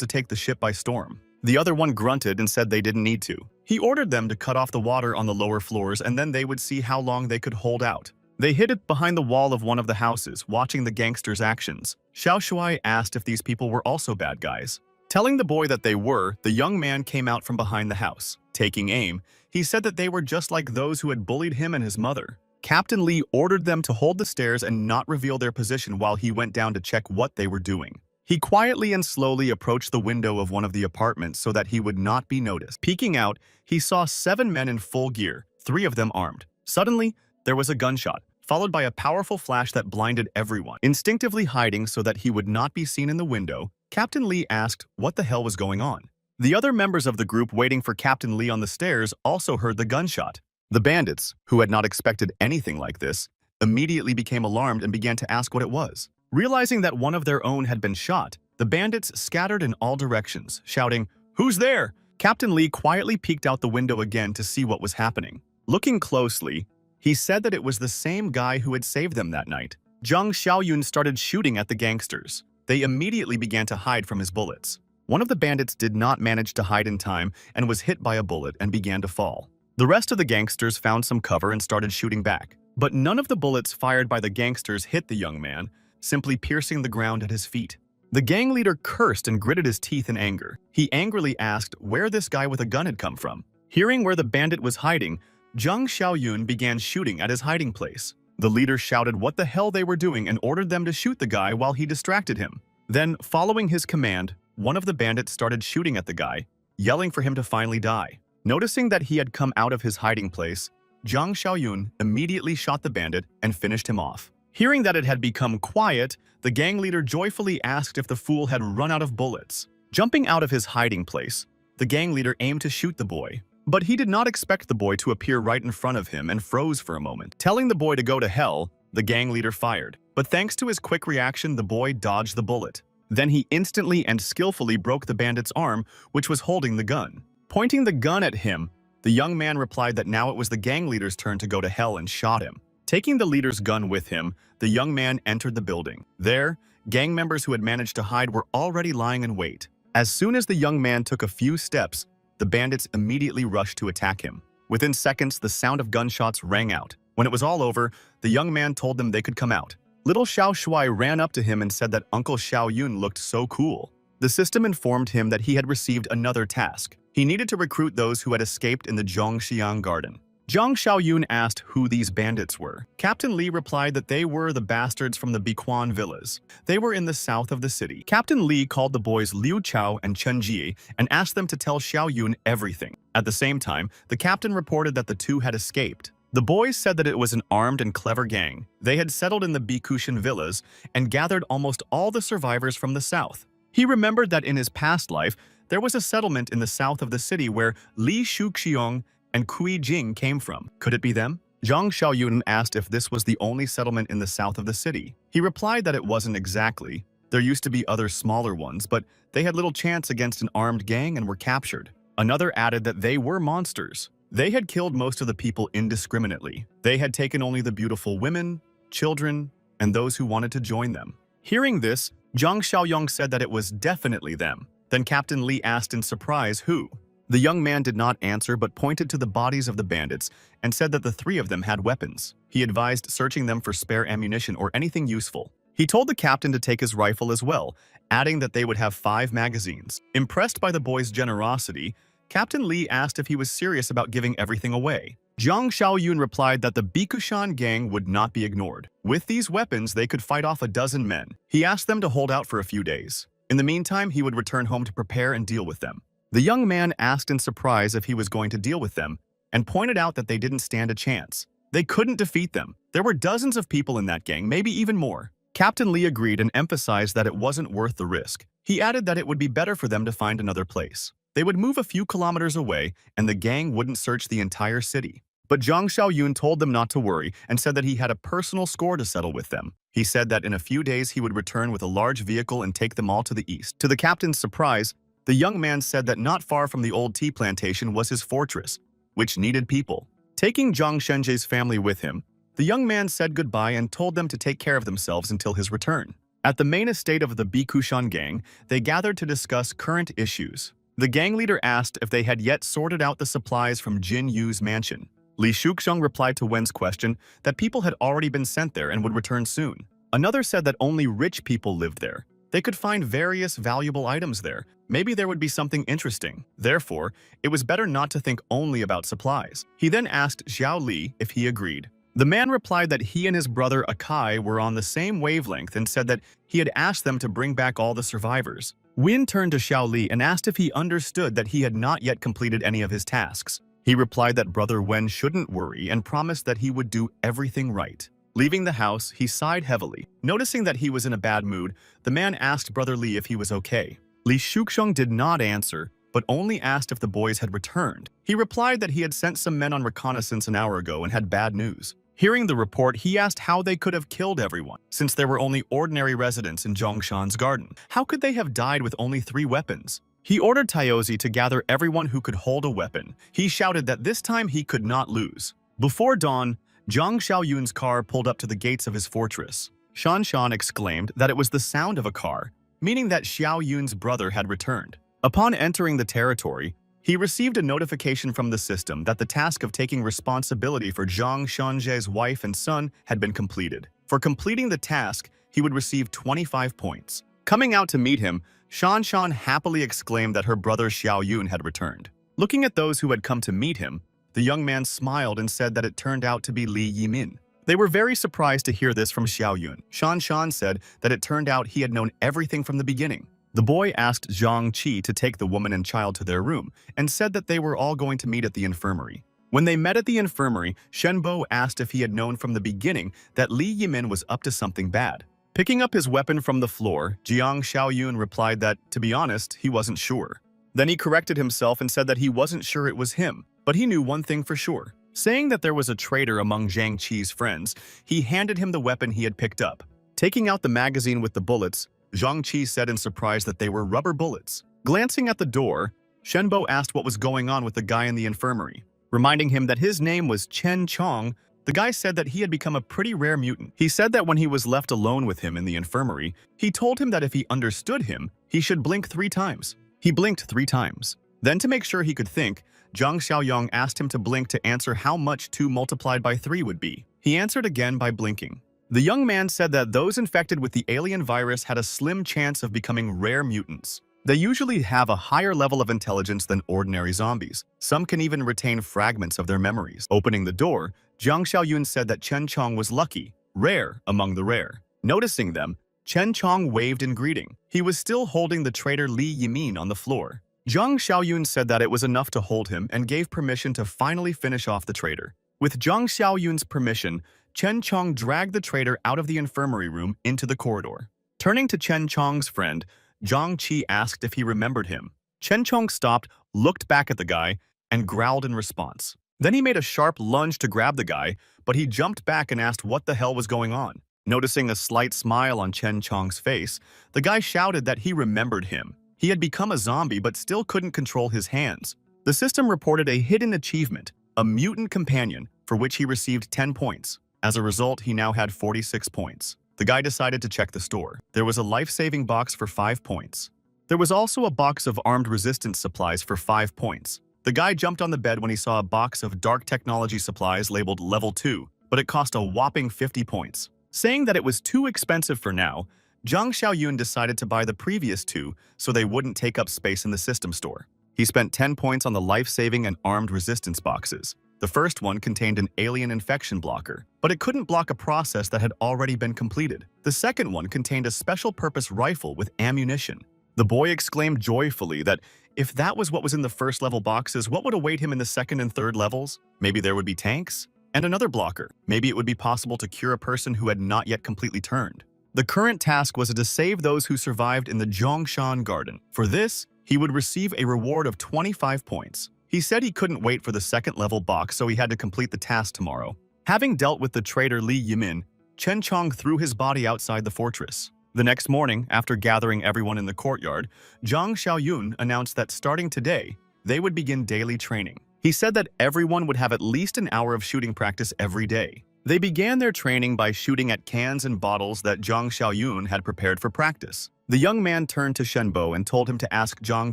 to take the ship by storm. The other one grunted and said they didn't need to. He ordered them to cut off the water on the lower floors and then they would see how long they could hold out. They hid it behind the wall of one of the houses, watching the gangsters' actions. Xiao Shuai asked if these people were also bad guys. Telling the boy that they were, the young man came out from behind the house. Taking aim, he said that they were just like those who had bullied him and his mother. Captain Lee ordered them to hold the stairs and not reveal their position while he went down to check what they were doing. He quietly and slowly approached the window of one of the apartments so that he would not be noticed. Peeking out, he saw 7 men in full gear, 3 of them armed. Suddenly, there was a gunshot, followed by a powerful flash that blinded everyone. Instinctively hiding so that he would not be seen in the window, Captain Lee asked what the hell was going on. The other members of the group waiting for Captain Lee on the stairs also heard the gunshot. The bandits, who had not expected anything like this, immediately became alarmed and began to ask what it was. Realizing that one of their own had been shot, the bandits scattered in all directions, shouting, "Who's there?" Captain Lee quietly peeked out the window again to see what was happening. Looking closely, he said that it was the same guy who had saved them that night. Jiang Xiaoyun started shooting at the gangsters. They immediately began to hide from his bullets. One of the bandits did not manage to hide in time and was hit by a bullet and began to fall. The rest of the gangsters found some cover and started shooting back. But none of the bullets fired by the gangsters hit the young man, simply piercing the ground at his feet. The gang leader cursed and gritted his teeth in anger. He angrily asked where this guy with a gun had come from. Hearing where the bandit was hiding, Jiang Xiaoyun began shooting at his hiding place. The leader shouted what the hell they were doing and ordered them to shoot the guy while he distracted him. Then, following his command, one of the bandits started shooting at the guy, yelling for him to finally die. Noticing that he had come out of his hiding place, Jiang Xiaoyun immediately shot the bandit and finished him off. Hearing that it had become quiet, the gang leader joyfully asked if the fool had run out of bullets. Jumping out of his hiding place, the gang leader aimed to shoot the boy. But he did not expect the boy to appear right in front of him and froze for a moment. Telling the boy to go to hell, the gang leader fired. But thanks to his quick reaction, the boy dodged the bullet. Then he instantly and skillfully broke the bandit's arm, which was holding the gun. Pointing the gun at him, the young man replied that now it was the gang leader's turn to go to hell and shot him. Taking the leader's gun with him, the young man entered the building. There, gang members who had managed to hide were already lying in wait. As soon as the young man took a few steps, the bandits immediately rushed to attack him. Within seconds, the sound of gunshots rang out. When it was all over, the young man told them they could come out. Little Xiao Shuai ran up to him and said that Uncle Xiao Yun looked so cool. The system informed him that he had received another task. He needed to recruit those who had escaped in the Zhongshan Garden. Jiang Xiaoyun asked who these bandits were. Captain Lee replied that they were the bastards from the Biquan villas. They were in the south of the city. Captain Lee called the boys Liu Chao and Chen Jie and asked them to tell Xiaoyun everything. At the same time, the captain reported that the two had escaped. The boys said that it was an armed and clever gang. They had settled in the Bikushan villas and gathered almost all the survivors from the south. He remembered that in his past life, there was a settlement in the south of the city where Li Shuxiong and Kui Jing came from. Could it be them? Jiang Xiaoyun asked if this was the only settlement in the south of the city. He replied that it wasn't exactly. There used to be other smaller ones, but they had little chance against an armed gang and were captured. Another added that they were monsters. They had killed most of the people indiscriminately. They had taken only the beautiful women, children, and those who wanted to join them. Hearing this, Jiang Xiaoyong said that it was definitely them. Then Captain Lee asked in surprise who. The young man did not answer but pointed to the bodies of the bandits and said that the 3 of them had weapons. He advised searching them for spare ammunition or anything useful. He told the captain to take his rifle as well, adding that they would have 5 magazines. Impressed by the boy's generosity, Captain Lee asked if he was serious about giving everything away. Zhang Xiaoyun replied that the Bikushan gang would not be ignored. With these weapons, they could fight off a dozen men. He asked them to hold out for a few days. In the meantime, he would return home to prepare and deal with them. The young man asked in surprise if he was going to deal with them, and pointed out that they didn't stand a chance. They couldn't defeat them. There were dozens of people in that gang, maybe even more. Captain Lee agreed and emphasized that it wasn't worth the risk. He added that it would be better for them to find another place. They would move a few kilometers away, and the gang wouldn't search the entire city. But Zhang Xiaoyun told them not to worry and said that he had a personal score to settle with them. He said that in a few days he would return with a large vehicle and take them all to the east. To the captain's surprise, the young man said that not far from the old tea plantation was his fortress, which needed people. Taking Zhang Shenjie's family with him, the young man said goodbye and told them to take care of themselves until his return. At the main estate of the Bikushan gang, they gathered to discuss current issues. The gang leader asked if they had yet sorted out the supplies from Jin Yu's mansion. Li Shuxiang replied to Wen's question that people had already been sent there and would return soon. Another said that only rich people lived there. They could find various valuable items there. Maybe there would be something interesting. Therefore, it was better not to think only about supplies. He then asked Xiao Li if he agreed. The man replied that he and his brother Akai were on the same wavelength and said that he had asked them to bring back all the survivors. Win turned to Xiao Li and asked if he understood that he had not yet completed any of his tasks. He replied that Brother Wen shouldn't worry and promised that he would do everything right. Leaving the house, he sighed heavily. Noticing that he was in a bad mood, the man asked Brother Li if he was okay. Li Shuxiang did not answer, but only asked if the boys had returned. He replied that he had sent some men on reconnaissance an hour ago and had bad news. Hearing the report, he asked how they could have killed everyone, since there were only ordinary residents in Zhongshan's garden. How could they have died with only 3 weapons? He ordered Taozi to gather everyone who could hold a weapon. He shouted that this time he could not lose. Before dawn, Zhang Xiaoyun's car pulled up to the gates of his fortress. Shan Shan exclaimed that it was the sound of a car, meaning that Xiaoyun's brother had returned. Upon entering the territory, he received a notification from the system that the task of taking responsibility for Zhang Shanjie's wife and son had been completed. For completing the task, he would receive 25 points. Coming out to meet him, Shan Shan happily exclaimed that her brother Xiaoyun had returned. Looking at those who had come to meet him, the young man smiled and said that it turned out to be Li Yimin. They were very surprised to hear this from Xiaoyun. Shan Shan said that it turned out he had known everything from the beginning. The boy asked Zhang Qi to take the woman and child to their room and said that they were all going to meet at the infirmary. When they met at the infirmary, Shenbo asked if he had known from the beginning that Li Yimin was up to something bad. Picking up his weapon from the floor, Jiang Xiaoyun replied that, to be honest, he wasn't sure. Then he corrected himself and said that he wasn't sure it was him, but he knew one thing for sure. Saying that there was a traitor among Zhang Qi's friends, he handed him the weapon he had picked up. Taking out the magazine with the bullets, Zhang Qi said in surprise that they were rubber bullets. Glancing at the door, Shenbo asked what was going on with the guy in the infirmary. Reminding him that his name was Chen Chong, the guy said that he had become a pretty rare mutant. He said that when he was left alone with him in the infirmary, he told him that if he understood him, he should blink 3 times. He blinked 3 times. Then to make sure he could think, Zhang Xiaoyong asked him to blink to answer how much 2 multiplied by 3 would be. He answered again by blinking. The young man said that those infected with the alien virus had a slim chance of becoming rare mutants. They usually have a higher level of intelligence than ordinary zombies. Some can even retain fragments of their memories. Opening the door, Zhang Xiaoyun said that Chen Chong was lucky, rare among the rare. Noticing them, Chen Chong waved in greeting. He was still holding the traitor Li Yimin on the floor. Zhang Xiaoyun said that it was enough to hold him and gave permission to finally finish off the traitor. With Zhang Xiaoyun's permission, Chen Chong dragged the traitor out of the infirmary room into the corridor. Turning to Chen Chong's friend, Zhang Qi asked if he remembered him. Chen Chong stopped, looked back at the guy, and growled in response. Then he made a sharp lunge to grab the guy, but he jumped back and asked what the hell was going on. Noticing a slight smile on Chen Chong's face, the guy shouted that he remembered him. He had become a zombie but still couldn't control his hands. The system reported a hidden achievement, a mutant companion, for which he received 10 points. As a result, he now had 46 points. The guy decided to check the store. There was a life-saving box for 5 points. There was also a box of armed resistance supplies for 5 points. The guy jumped on the bed when he saw a box of dark technology supplies labeled Level 2, but it cost a whopping 50 points. Saying that it was too expensive for now, Zhang Xiaoyun decided to buy the previous two so they wouldn't take up space in the system store. He spent 10 points on the life-saving and armed resistance boxes. The first one contained an alien infection blocker, but it couldn't block a process that had already been completed. The second one contained a special-purpose rifle with ammunition. The boy exclaimed joyfully that if that was what was in the first-level boxes, what would await him in the second and third levels? Maybe there would be tanks? And another blocker. Maybe it would be possible to cure a person who had not yet completely turned. The current task was to save those who survived in the Zhongshan Garden. For this, he would receive a reward of 25 points. He said he couldn't wait for the second-level box, so he had to complete the task tomorrow. Having dealt with the traitor Li Yimin, Chen Chong threw his body outside the fortress. The next morning, after gathering everyone in the courtyard, Zhang Xiaoyun announced that starting today, they would begin daily training. He said that everyone would have at least an hour of shooting practice every day. They began their training by shooting at cans and bottles that Zhang Xiaoyun had prepared for practice. The young man turned to Shenbo and told him to ask Zhang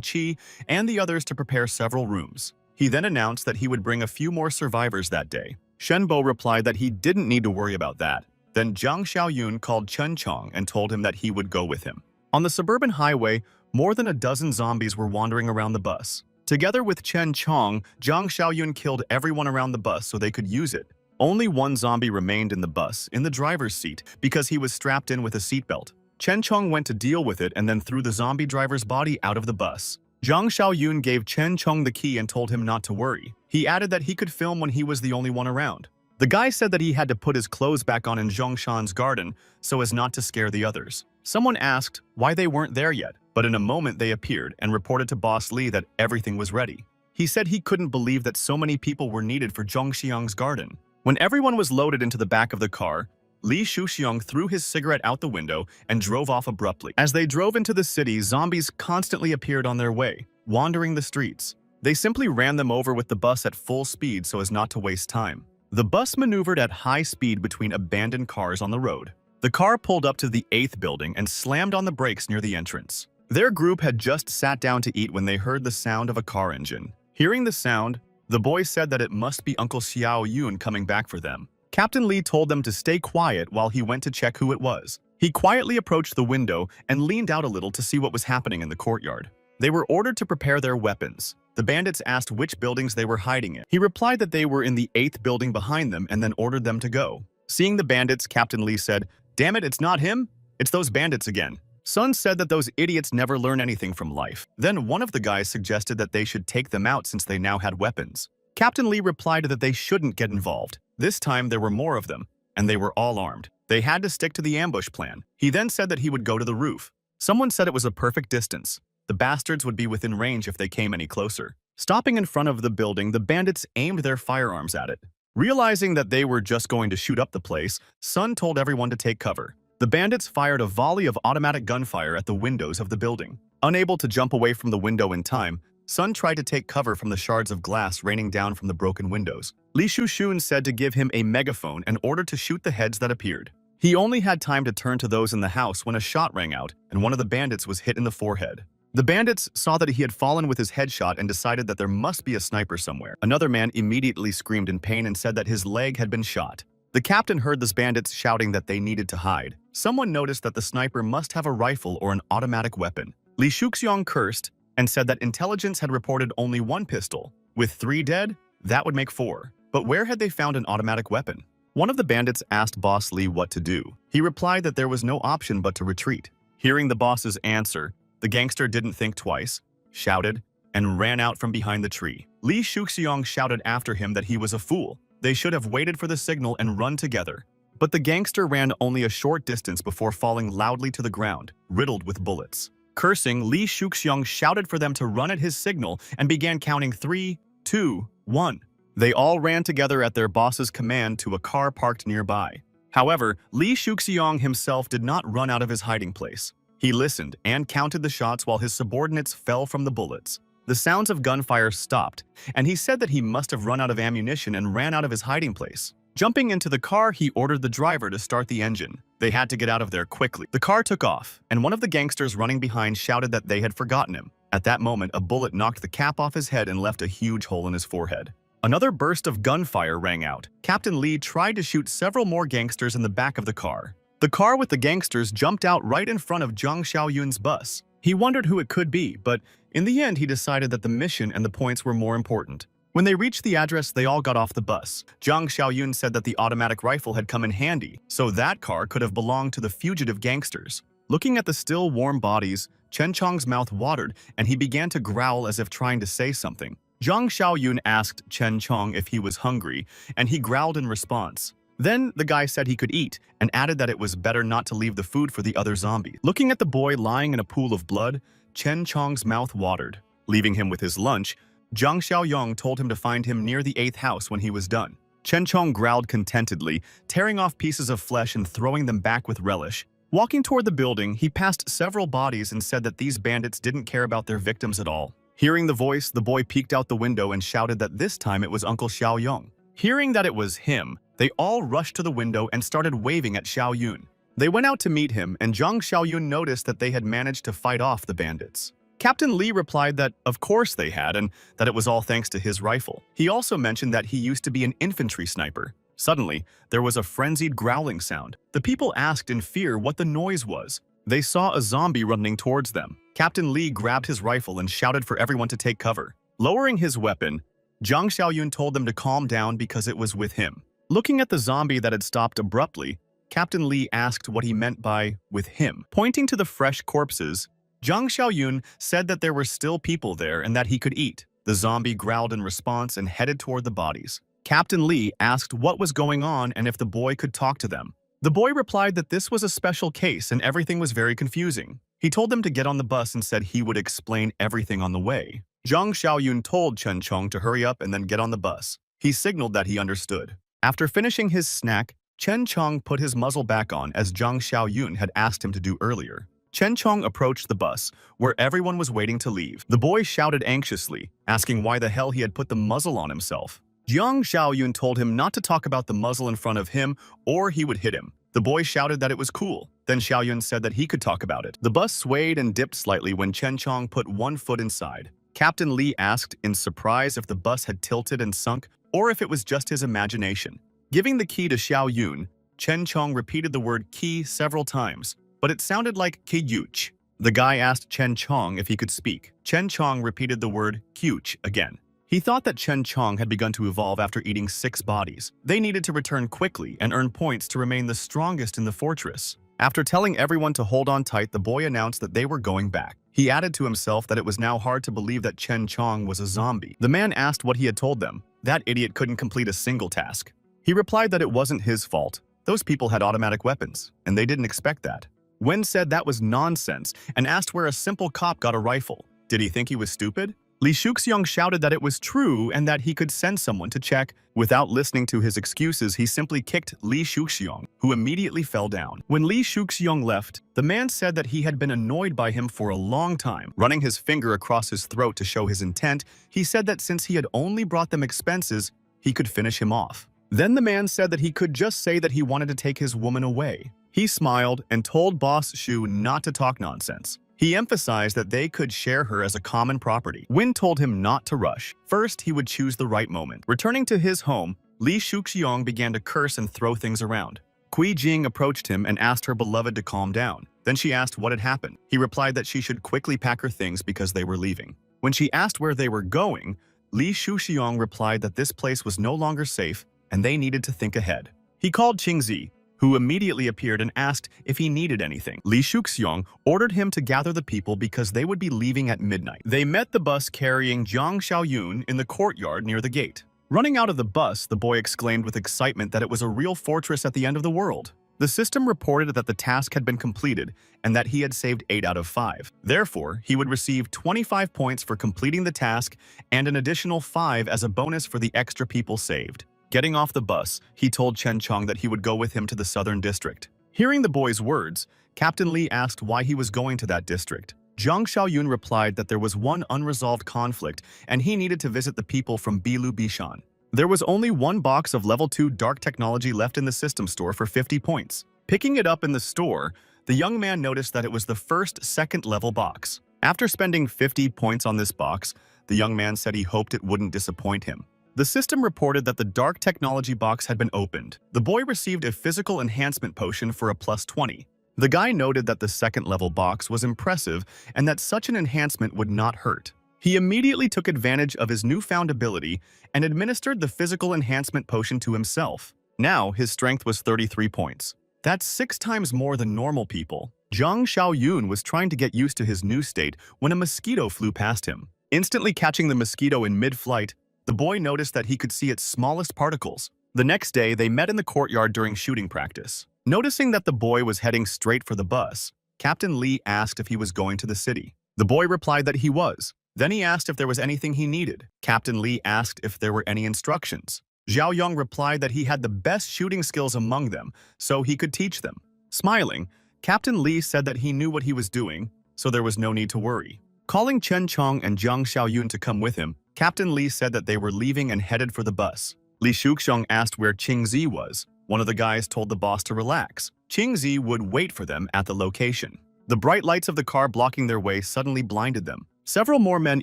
Qi and the others to prepare several rooms. He then announced that he would bring a few more survivors that day. Shenbo replied that he didn't need to worry about that. Then Zhang Xiaoyun called Chen Chong and told him that he would go with him. On the suburban highway, more than a dozen zombies were wandering around the bus. Together with Chen Chong, Zhang Xiaoyun killed everyone around the bus so they could use it. Only one zombie remained in the bus, in the driver's seat, because he was strapped in with a seatbelt. Chen Chong went to deal with it and then threw the zombie driver's body out of the bus. Zhang Xiaoyun gave Chen Chong the key and told him not to worry. He added that he could film when he was the only one around. The guy said that he had to put his clothes back on in Zhongshan's garden so as not to scare the others. Someone asked why they weren't there yet, but in a moment they appeared and reported to Boss Li that everything was ready. He said he couldn't believe that so many people were needed for Zhongxiang's garden. When everyone was loaded into the back of the car, Li Shuxiang threw his cigarette out the window and drove off abruptly. As they drove into the city, zombies constantly appeared on their way, wandering the streets. They simply ran them over with the bus at full speed so as not to waste time. The bus maneuvered at high speed between abandoned cars on the road. The car pulled up to the 8th building and slammed on the brakes near the entrance. Their group had just sat down to eat when they heard the sound of a car engine. Hearing the sound, the boys said that it must be Uncle Xiao Yun coming back for them. Captain Li told them to stay quiet while he went to check who it was. He quietly approached the window and leaned out a little to see what was happening in the courtyard. They were ordered to prepare their weapons. The bandits asked which buildings they were hiding in. He replied that they were in the 8th building behind them and then ordered them to go. Seeing the bandits, Captain Li said, "Damn it, it's not him. It's those bandits again." Sun said that those idiots never learn anything from life. Then one of the guys suggested that they should take them out since they now had weapons. Captain Li replied that they shouldn't get involved. This time there were more of them, and they were all armed. They had to stick to the ambush plan. He then said that he would go to the roof. Someone said it was a perfect distance. The bastards would be within range if they came any closer. Stopping in front of the building, the bandits aimed their firearms at it. Realizing that they were just going to shoot up the place, Sun told everyone to take cover. The bandits fired a volley of automatic gunfire at the windows of the building. Unable to jump away from the window in time, Sun tried to take cover from the shards of glass raining down from the broken windows. Li Shushun said to give him a megaphone and ordered to shoot the heads that appeared. He only had time to turn to those in the house when a shot rang out and one of the bandits was hit in the forehead. The bandits saw that he had fallen with his headshot and decided that there must be a sniper somewhere. Another man immediately screamed in pain and said that his leg had been shot. The captain heard the bandits shouting that they needed to hide. Someone noticed that the sniper must have a rifle or an automatic weapon. Li Shuxiang cursed and said that intelligence had reported only one pistol. With 3 dead, that would make 4. But where had they found an automatic weapon? One of the bandits asked Boss Li what to do. He replied that there was no option but to retreat. Hearing the boss's answer, the gangster didn't think twice, shouted, and ran out from behind the tree. Li Shuxiang shouted after him that he was a fool. They should have waited for the signal and run together. But the gangster ran only a short distance before falling loudly to the ground, riddled with bullets. Cursing, Li Shuxiang shouted for them to run at his signal and began counting 3, 2, 1. They all ran together at their boss's command to a car parked nearby. However, Li Shuxiang himself did not run out of his hiding place. He listened and counted the shots while his subordinates fell from the bullets. The sounds of gunfire stopped, and he said that he must have run out of ammunition and ran out of his hiding place. Jumping into the car, he ordered the driver to start the engine. They had to get out of there quickly. The car took off, and one of the gangsters running behind shouted that they had forgotten him. At that moment, a bullet knocked the cap off his head and left a huge hole in his forehead. Another burst of gunfire rang out. Captain Lee tried to shoot several more gangsters in the back of the car. The car with the gangsters jumped out right in front of Zhang Xiaoyun's bus. He wondered who it could be, but in the end he decided that the mission and the points were more important. When they reached the address, they all got off the bus. Zhang Xiaoyun said that the automatic rifle had come in handy, so that car could have belonged to the fugitive gangsters. Looking at the still warm bodies, Chen Chong's mouth watered and he began to growl as if trying to say something. Zhang Xiaoyun asked Chen Chong if he was hungry, and he growled in response. Then the guy said he could eat and added that it was better not to leave the food for the other zombies. Looking at the boy lying in a pool of blood, Chen Chong's mouth watered. Leaving him with his lunch, Zhang Xiaoyong told him to find him near the 8th house when he was done. Chen Chong growled contentedly, tearing off pieces of flesh and throwing them back with relish. Walking toward the building, he passed several bodies and said that these bandits didn't care about their victims at all. Hearing the voice, the boy peeked out the window and shouted that this time it was Uncle Xiaoyong. Hearing that it was him, they all rushed to the window and started waving at Xiaoyun. They went out to meet him, and Zhang Xiaoyun noticed that they had managed to fight off the bandits. Captain Lee replied that of course they had and that it was all thanks to his rifle. He also mentioned that he used to be an infantry sniper. Suddenly, there was a frenzied growling sound. The people asked in fear what the noise was. They saw a zombie running towards them. Captain Lee grabbed his rifle and shouted for everyone to take cover. Lowering his weapon, Zhang Xiaoyun told them to calm down because it was with him. Looking at the zombie that had stopped abruptly, Captain Lee asked what he meant by "with him." Pointing to the fresh corpses, Zhang Xiaoyun said that there were still people there and that he could eat. The zombie growled in response and headed toward the bodies. Captain Lee asked what was going on and if the boy could talk to them. The boy replied that this was a special case and everything was very confusing. He told them to get on the bus and said he would explain everything on the way. Zhang Xiaoyun told Chen Chong to hurry up and then get on the bus. He signaled that he understood. After finishing his snack, Chen Chong put his muzzle back on as Zhang Xiaoyun had asked him to do earlier. Chen Chong approached the bus, where everyone was waiting to leave. The boy shouted anxiously, asking why the hell he had put the muzzle on himself. Zhang Xiaoyun told him not to talk about the muzzle in front of him or he would hit him. The boy shouted that it was cool. Then Xiaoyun said that he could talk about it. The bus swayed and dipped slightly when Chen Chong put one foot inside. Captain Lee asked in surprise if the bus had tilted and sunk or if it was just his imagination. Giving the key to Xiaoyun, Chen Chong repeated the word key several times, but it sounded like kiyuch. The guy asked Chen Chong if he could speak. Chen Chong repeated the word kyuch again. He thought that Chen Chong had begun to evolve after eating 6 bodies. They needed to return quickly and earn points to remain the strongest in the fortress. After telling everyone to hold on tight, the boy announced that they were going back. He added to himself that it was now hard to believe that Chen Chong was a zombie. The man asked what he had told them. That idiot couldn't complete a single task. He replied that it wasn't his fault. Those people had automatic weapons, and they didn't expect that. Wen said that was nonsense and asked where a simple cop got a rifle. Did he think he was stupid? Li Shuxiong shouted that it was true and that he could send someone to check. Without listening to his excuses, he simply kicked Li Shuxiong, who immediately fell down. When Li Shuxiong left, the man said that he had been annoyed by him for a long time. Running his finger across his throat to show his intent, he said that since he had only brought them expenses, he could finish him off. Then the man said that he could just say that he wanted to take his woman away. He smiled and told Boss Shu not to talk nonsense. He emphasized that they could share her as a common property. Win told him not to rush. First, he would choose the right moment. Returning to his home, Li Shuxiong began to curse and throw things around. Kui Jing approached him and asked her beloved to calm down. Then she asked what had happened. He replied that she should quickly pack her things because they were leaving. When she asked where they were going, Li Shuxiong replied that this place was no longer safe and they needed to think ahead. He called Qingzi, who immediately appeared and asked if he needed anything. Li Shuxiong ordered him to gather the people because they would be leaving at midnight. They met the bus carrying Zhang Xiaoyun in the courtyard near the gate. Running out of the bus, the boy exclaimed with excitement that it was a real fortress at the end of the world. The system reported that the task had been completed and that he had saved 8 out of 5. Therefore, he would receive 25 points for completing the task and an additional 5 as a bonus for the extra people saved. Getting off the bus, he told Chen Chong that he would go with him to the southern district. Hearing the boy's words, Captain Lee asked why he was going to that district. Zhang Xiaoyun replied that there was one unresolved conflict and he needed to visit the people from Bilu Bishan. There was only one box of level 2 dark technology left in the system store for 50 points. Picking it up in the store, the young man noticed that it was the first second-level box. After spending 50 points on this box, the young man said he hoped it wouldn't disappoint him. The system reported that the dark technology box had been opened. The boy received a physical enhancement potion for a +20. The guy noted that the second-level box was impressive and that such an enhancement would not hurt. He immediately took advantage of his newfound ability and administered the physical enhancement potion to himself. Now, his strength was 33 points. That's 6 times more than normal people. Zhang Xiaoyun was trying to get used to his new state when a mosquito flew past him. Instantly catching the mosquito in mid-flight, the boy noticed that he could see its smallest particles. The next day, they met in the courtyard during shooting practice. Noticing that the boy was heading straight for the bus, Captain Li asked if he was going to the city. The boy replied that he was. Then he asked if there was anything he needed. Captain Li asked if there were any instructions. Zhao Yong replied that he had the best shooting skills among them, so he could teach them. Smiling, Captain Li said that he knew what he was doing, so there was no need to worry. Calling Chen Chong and Zhang Xiaoyun to come with him, Captain Li said that they were leaving and headed for the bus. Li Shuxiong asked where Qingzi was. One of the guys told the boss to relax. Qingzi would wait for them at the location. The bright lights of the car blocking their way suddenly blinded them. Several more men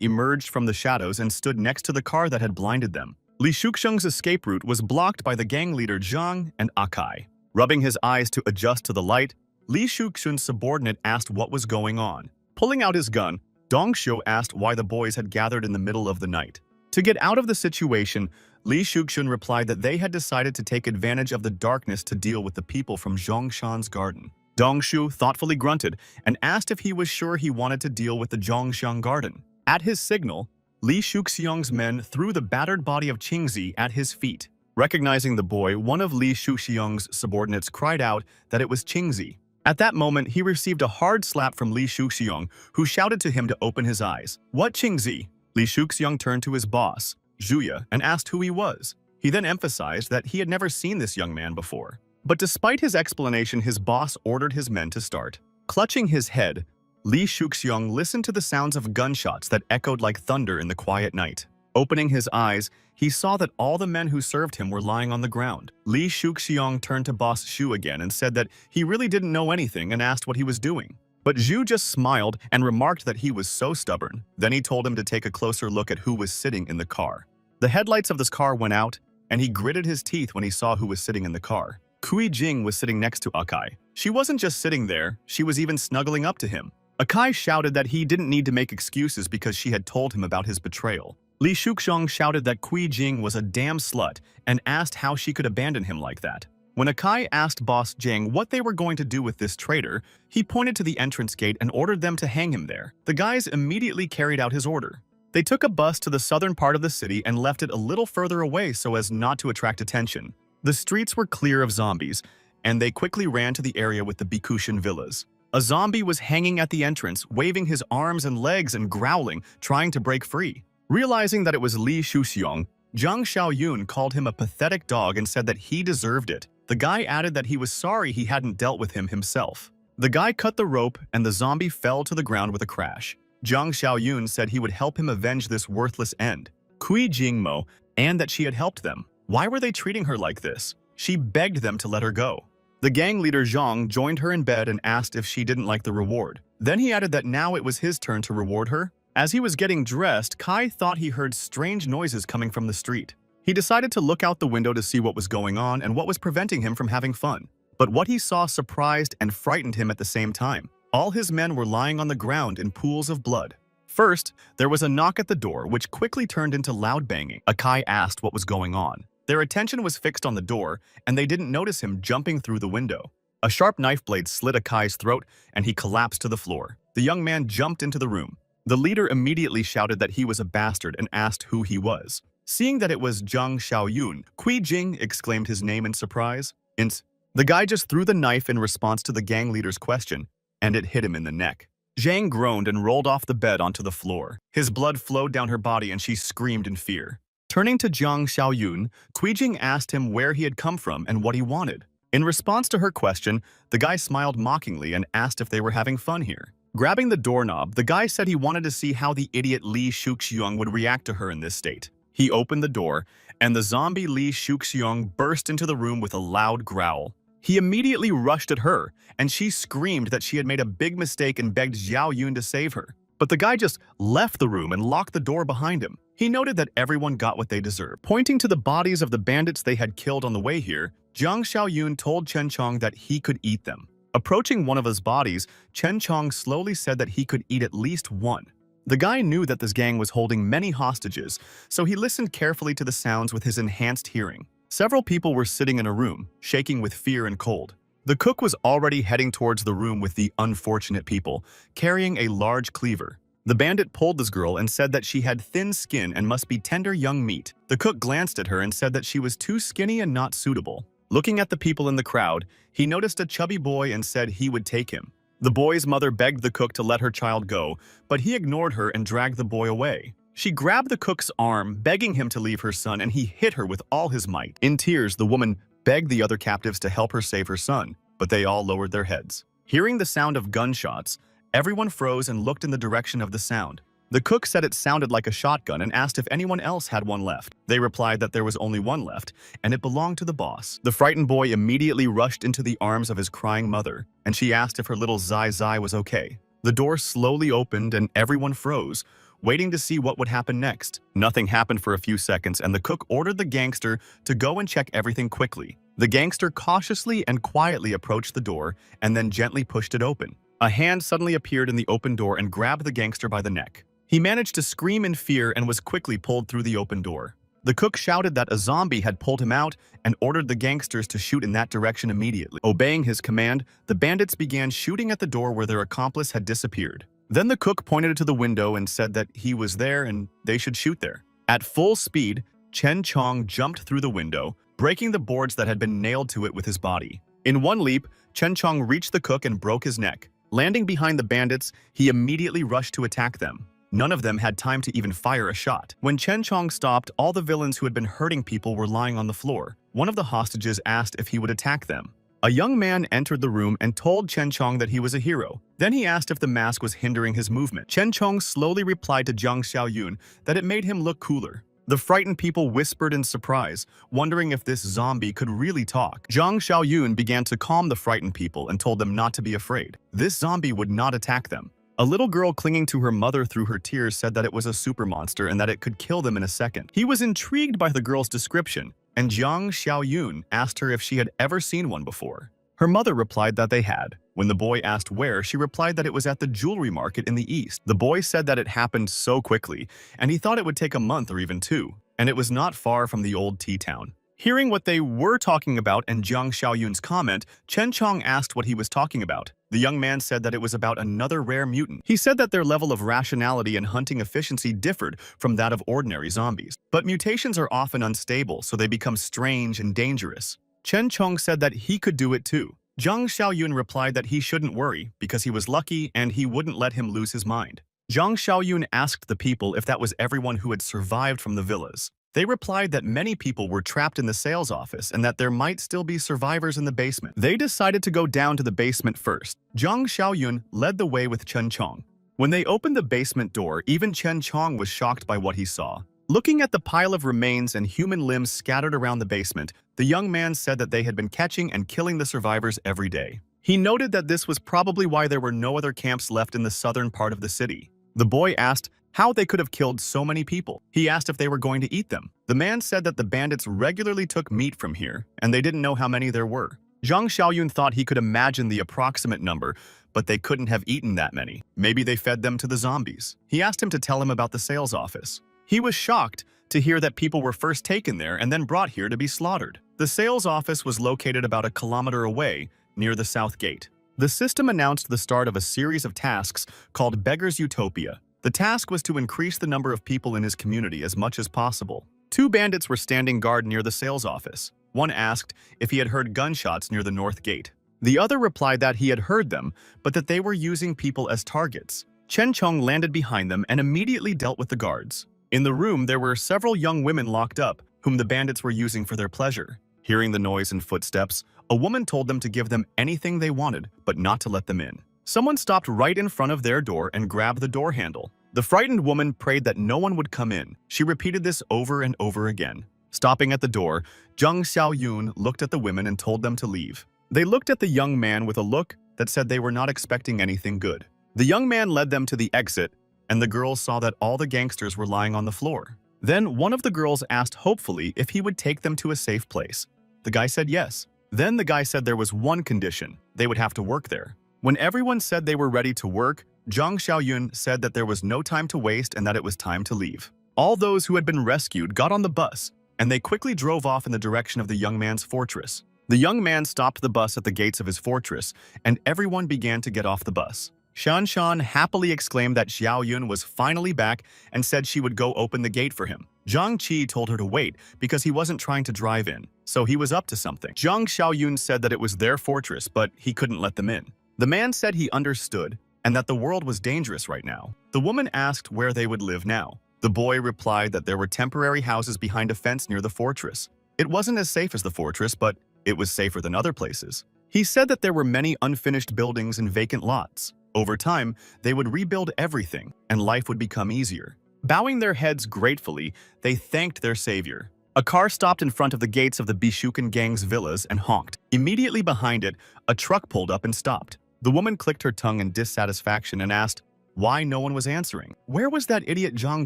emerged from the shadows and stood next to the car that had blinded them. Li Shuxiong's escape route was blocked by the gang leader Zhang and Akai. Rubbing his eyes to adjust to the light, Li Shuxiong's subordinate asked what was going on. Pulling out his gun, Dong Xiu asked why the boys had gathered in the middle of the night. To get out of the situation, Li Shuxiong replied that they had decided to take advantage of the darkness to deal with the people from Zhongshan's garden. Dong Xiu thoughtfully grunted and asked if he was sure he wanted to deal with the Zhongshan garden. At his signal, Li Shuxiong's men threw the battered body of Qingzi at his feet. Recognizing the boy, one of Li Shuxiong's subordinates cried out that it was Qingzi. At that moment, he received a hard slap from Li Shuxiong, who shouted to him to open his eyes. "What Qingzi?" Li Shuxiong turned to his boss, Zhuya, and asked who he was. He then emphasized that he had never seen this young man before. But despite his explanation, his boss ordered his men to start. Clutching his head, Li Shuxiong listened to the sounds of gunshots that echoed like thunder in the quiet night. Opening his eyes, he saw that all the men who served him were lying on the ground. Li Shuxiong turned to Boss Zhu again and said that he really didn't know anything and asked what he was doing. But Zhu just smiled and remarked that he was so stubborn. Then he told him to take a closer look at who was sitting in the car. The headlights of this car went out, and he gritted his teeth when he saw who was sitting in the car. Kui Jing was sitting next to Akai. She wasn't just sitting there, she was even snuggling up to him. Akai shouted that he didn't need to make excuses because she had told him about his betrayal. Li Shuxiong shouted that Kui Jing was a damn slut and asked how she could abandon him like that. When Akai asked Boss Jing what they were going to do with this traitor, he pointed to the entrance gate and ordered them to hang him there. The guys immediately carried out his order. They took a bus to the southern part of the city and left it a little further away so as not to attract attention. The streets were clear of zombies, and they quickly ran to the area with the Bikushin villas. A zombie was hanging at the entrance, waving his arms and legs and growling, trying to break free. Realizing that it was Li Shuxiong, Zhang Xiaoyun called him a pathetic dog and said that he deserved it. The guy added that he was sorry he hadn't dealt with him himself. The guy cut the rope and the zombie fell to the ground with a crash. Zhang Xiaoyun said he would help him avenge this worthless end. Kui Jingmo, and that she had helped them. Why were they treating her like this? She begged them to let her go. The gang leader Zhang joined her in bed and asked if she didn't like the reward. Then he added that now it was his turn to reward her. As he was getting dressed, Kai thought he heard strange noises coming from the street. He decided to look out the window to see what was going on and what was preventing him from having fun. But what he saw surprised and frightened him at the same time. All his men were lying on the ground in pools of blood. First, there was a knock at the door, which quickly turned into loud banging. Akai asked what was going on. Their attention was fixed on the door, and they didn't notice him jumping through the window. A sharp knife blade slit Akai's throat, and he collapsed to the floor. The young man jumped into the room. The leader immediately shouted that he was a bastard and asked who he was. Seeing that it was Zhang Xiaoyun, Kui Jing exclaimed his name in surprise. The guy just threw the knife in response to the gang leader's question, and it hit him in the neck. Zhang groaned and rolled off the bed onto the floor. His blood flowed down her body and she screamed in fear. Turning to Zhang Xiaoyun, Kui Jing asked him where he had come from and what he wanted. In response to her question, the guy smiled mockingly and asked if they were having fun here. Grabbing the doorknob, the guy said he wanted to see how the idiot Li Shuxiong would react to her in this state. He opened the door, and the zombie Li Shuxiong burst into the room with a loud growl. He immediately rushed at her, and she screamed that she had made a big mistake and begged Xiao Yun to save her. But the guy just left the room and locked the door behind him. He noted that everyone got what they deserved. Pointing to the bodies of the bandits they had killed on the way here, Jiang Xiaoyun told Chen Chong that he could eat them. Approaching one of his bodies, Chen Chong slowly said that he could eat at least one. The guy knew that this gang was holding many hostages, so he listened carefully to the sounds with his enhanced hearing. Several people were sitting in a room, shaking with fear and cold. The cook was already heading towards the room with the unfortunate people, carrying a large cleaver. The bandit pulled this girl and said that she had thin skin and must be tender young meat. The cook glanced at her and said that she was too skinny and not suitable. Looking at the people in the crowd, he noticed a chubby boy and said he would take him. The boy's mother begged the cook to let her child go, but he ignored her and dragged the boy away. She grabbed the cook's arm, begging him to leave her son, and he hit her with all his might. In tears, the woman begged the other captives to help her save her son, but they all lowered their heads. Hearing the sound of gunshots, everyone froze and looked in the direction of the sound. The cook said it sounded like a shotgun and asked if anyone else had one left. They replied that there was only one left, and it belonged to the boss. The frightened boy immediately rushed into the arms of his crying mother, and she asked if her little Zai Zai was okay. The door slowly opened and everyone froze, waiting to see what would happen next. Nothing happened for a few seconds, and the cook ordered the gangster to go and check everything quickly. The gangster cautiously and quietly approached the door and then gently pushed it open. A hand suddenly appeared in the open door and grabbed the gangster by the neck. He managed to scream in fear and was quickly pulled through the open door. The cook shouted that a zombie had pulled him out and ordered the gangsters to shoot in that direction immediately. Obeying his command, the bandits began shooting at the door where their accomplice had disappeared. Then the cook pointed to the window and said that he was there and they should shoot there. At full speed, Chen Chong jumped through the window, breaking the boards that had been nailed to it with his body. In one leap, Chen Chong reached the cook and broke his neck. Landing behind the bandits, he immediately rushed to attack them. None of them had time to even fire a shot. When Chen Chong stopped, all the villains who had been hurting people were lying on the floor. One of the hostages asked if he would attack them. A young man entered the room and told Chen Chong that he was a hero. Then he asked if the mask was hindering his movement. Chen Chong slowly replied to Jiang Xiaoyun that it made him look cooler. The frightened people whispered in surprise, wondering if this zombie could really talk. Jiang Xiaoyun began to calm the frightened people and told them not to be afraid. This zombie would not attack them. A little girl clinging to her mother through her tears said that it was a super monster and that it could kill them in a second. He was intrigued by the girl's description, and Jiang Xiaoyun asked her if she had ever seen one before. Her mother replied that they had. When the boy asked where, she replied that it was at the jewelry market in the east. The boy said that it happened so quickly, and he thought it would take a month or even two, and it was not far from the old tea town. Hearing what they were talking about and Jiang Xiaoyun's comment, Chen Chong asked what he was talking about. The young man said that it was about another rare mutant. He said that their level of rationality and hunting efficiency differed from that of ordinary zombies. But mutations are often unstable, so they become strange and dangerous. Chen Chong said that he could do it too. Jiang Xiaoyun replied that he shouldn't worry because he was lucky and he wouldn't let him lose his mind. Jiang Xiaoyun asked the people if that was everyone who had survived from the villas. They replied that many people were trapped in the sales office and that there might still be survivors in the basement. They decided to go down to the basement first. Jiang Xiaoyun led the way with Chen Chong. When they opened the basement door, even Chen Chong was shocked by what he saw. Looking at the pile of remains and human limbs scattered around the basement, the young man said that they had been catching and killing the survivors every day. He noted that this was probably why there were no other camps left in the southern part of the city. The boy asked how they could have killed so many people. He asked if they were going to eat them. The man said that the bandits regularly took meat from here, and they didn't know how many there were. Jiang Xiaoyun thought he could imagine the approximate number, but they couldn't have eaten that many. Maybe they fed them to the zombies. He asked him to tell him about the sales office. He was shocked to hear that people were first taken there and then brought here to be slaughtered. The sales office was located about a kilometer away, near the south gate. The system announced the start of a series of tasks called Beggar's Utopia. The task was to increase the number of people in his community as much as possible. Two bandits were standing guard near the sales office. One asked if he had heard gunshots near the north gate. The other replied that he had heard them, but that they were using people as targets. Chen Chong landed behind them and immediately dealt with the guards. In the room, there were several young women locked up, whom the bandits were using for their pleasure. Hearing the noise and footsteps, a woman told them to give them anything they wanted, but not to let them in. Someone stopped right in front of their door and grabbed the door handle. The frightened woman prayed that no one would come in. She repeated this over and over again. Stopping at the door, Jiang Xiaoyun looked at the women and told them to leave. They looked at the young man with a look that said they were not expecting anything good. The young man led them to the exit, and the girls saw that all the gangsters were lying on the floor. Then one of the girls asked hopefully if he would take them to a safe place. The guy said yes. Then the guy said there was one condition: they would have to work there. When everyone said they were ready to work, Zhang Xiaoyun said that there was no time to waste and that it was time to leave. All those who had been rescued got on the bus, and they quickly drove off in the direction of the young man's fortress. The young man stopped the bus at the gates of his fortress, and everyone began to get off the bus. Shan happily exclaimed that Xiaoyun was finally back and said she would go open the gate for him. Zhang Qi told her to wait because he wasn't trying to drive in, so he was up to something. Zhang Xiaoyun said that it was their fortress, but he couldn't let them in. The man said he understood and that the world was dangerous right now. The woman asked where they would live now. The boy replied that there were temporary houses behind a fence near the fortress. It wasn't as safe as the fortress, but it was safer than other places. He said that there were many unfinished buildings and vacant lots. Over time, they would rebuild everything, and life would become easier. Bowing their heads gratefully, they thanked their savior. A car stopped in front of the gates of the Bishukan gang's villas and honked. Immediately behind it, a truck pulled up and stopped. The woman clicked her tongue in dissatisfaction and asked why no one was answering. Where was that idiot Zhang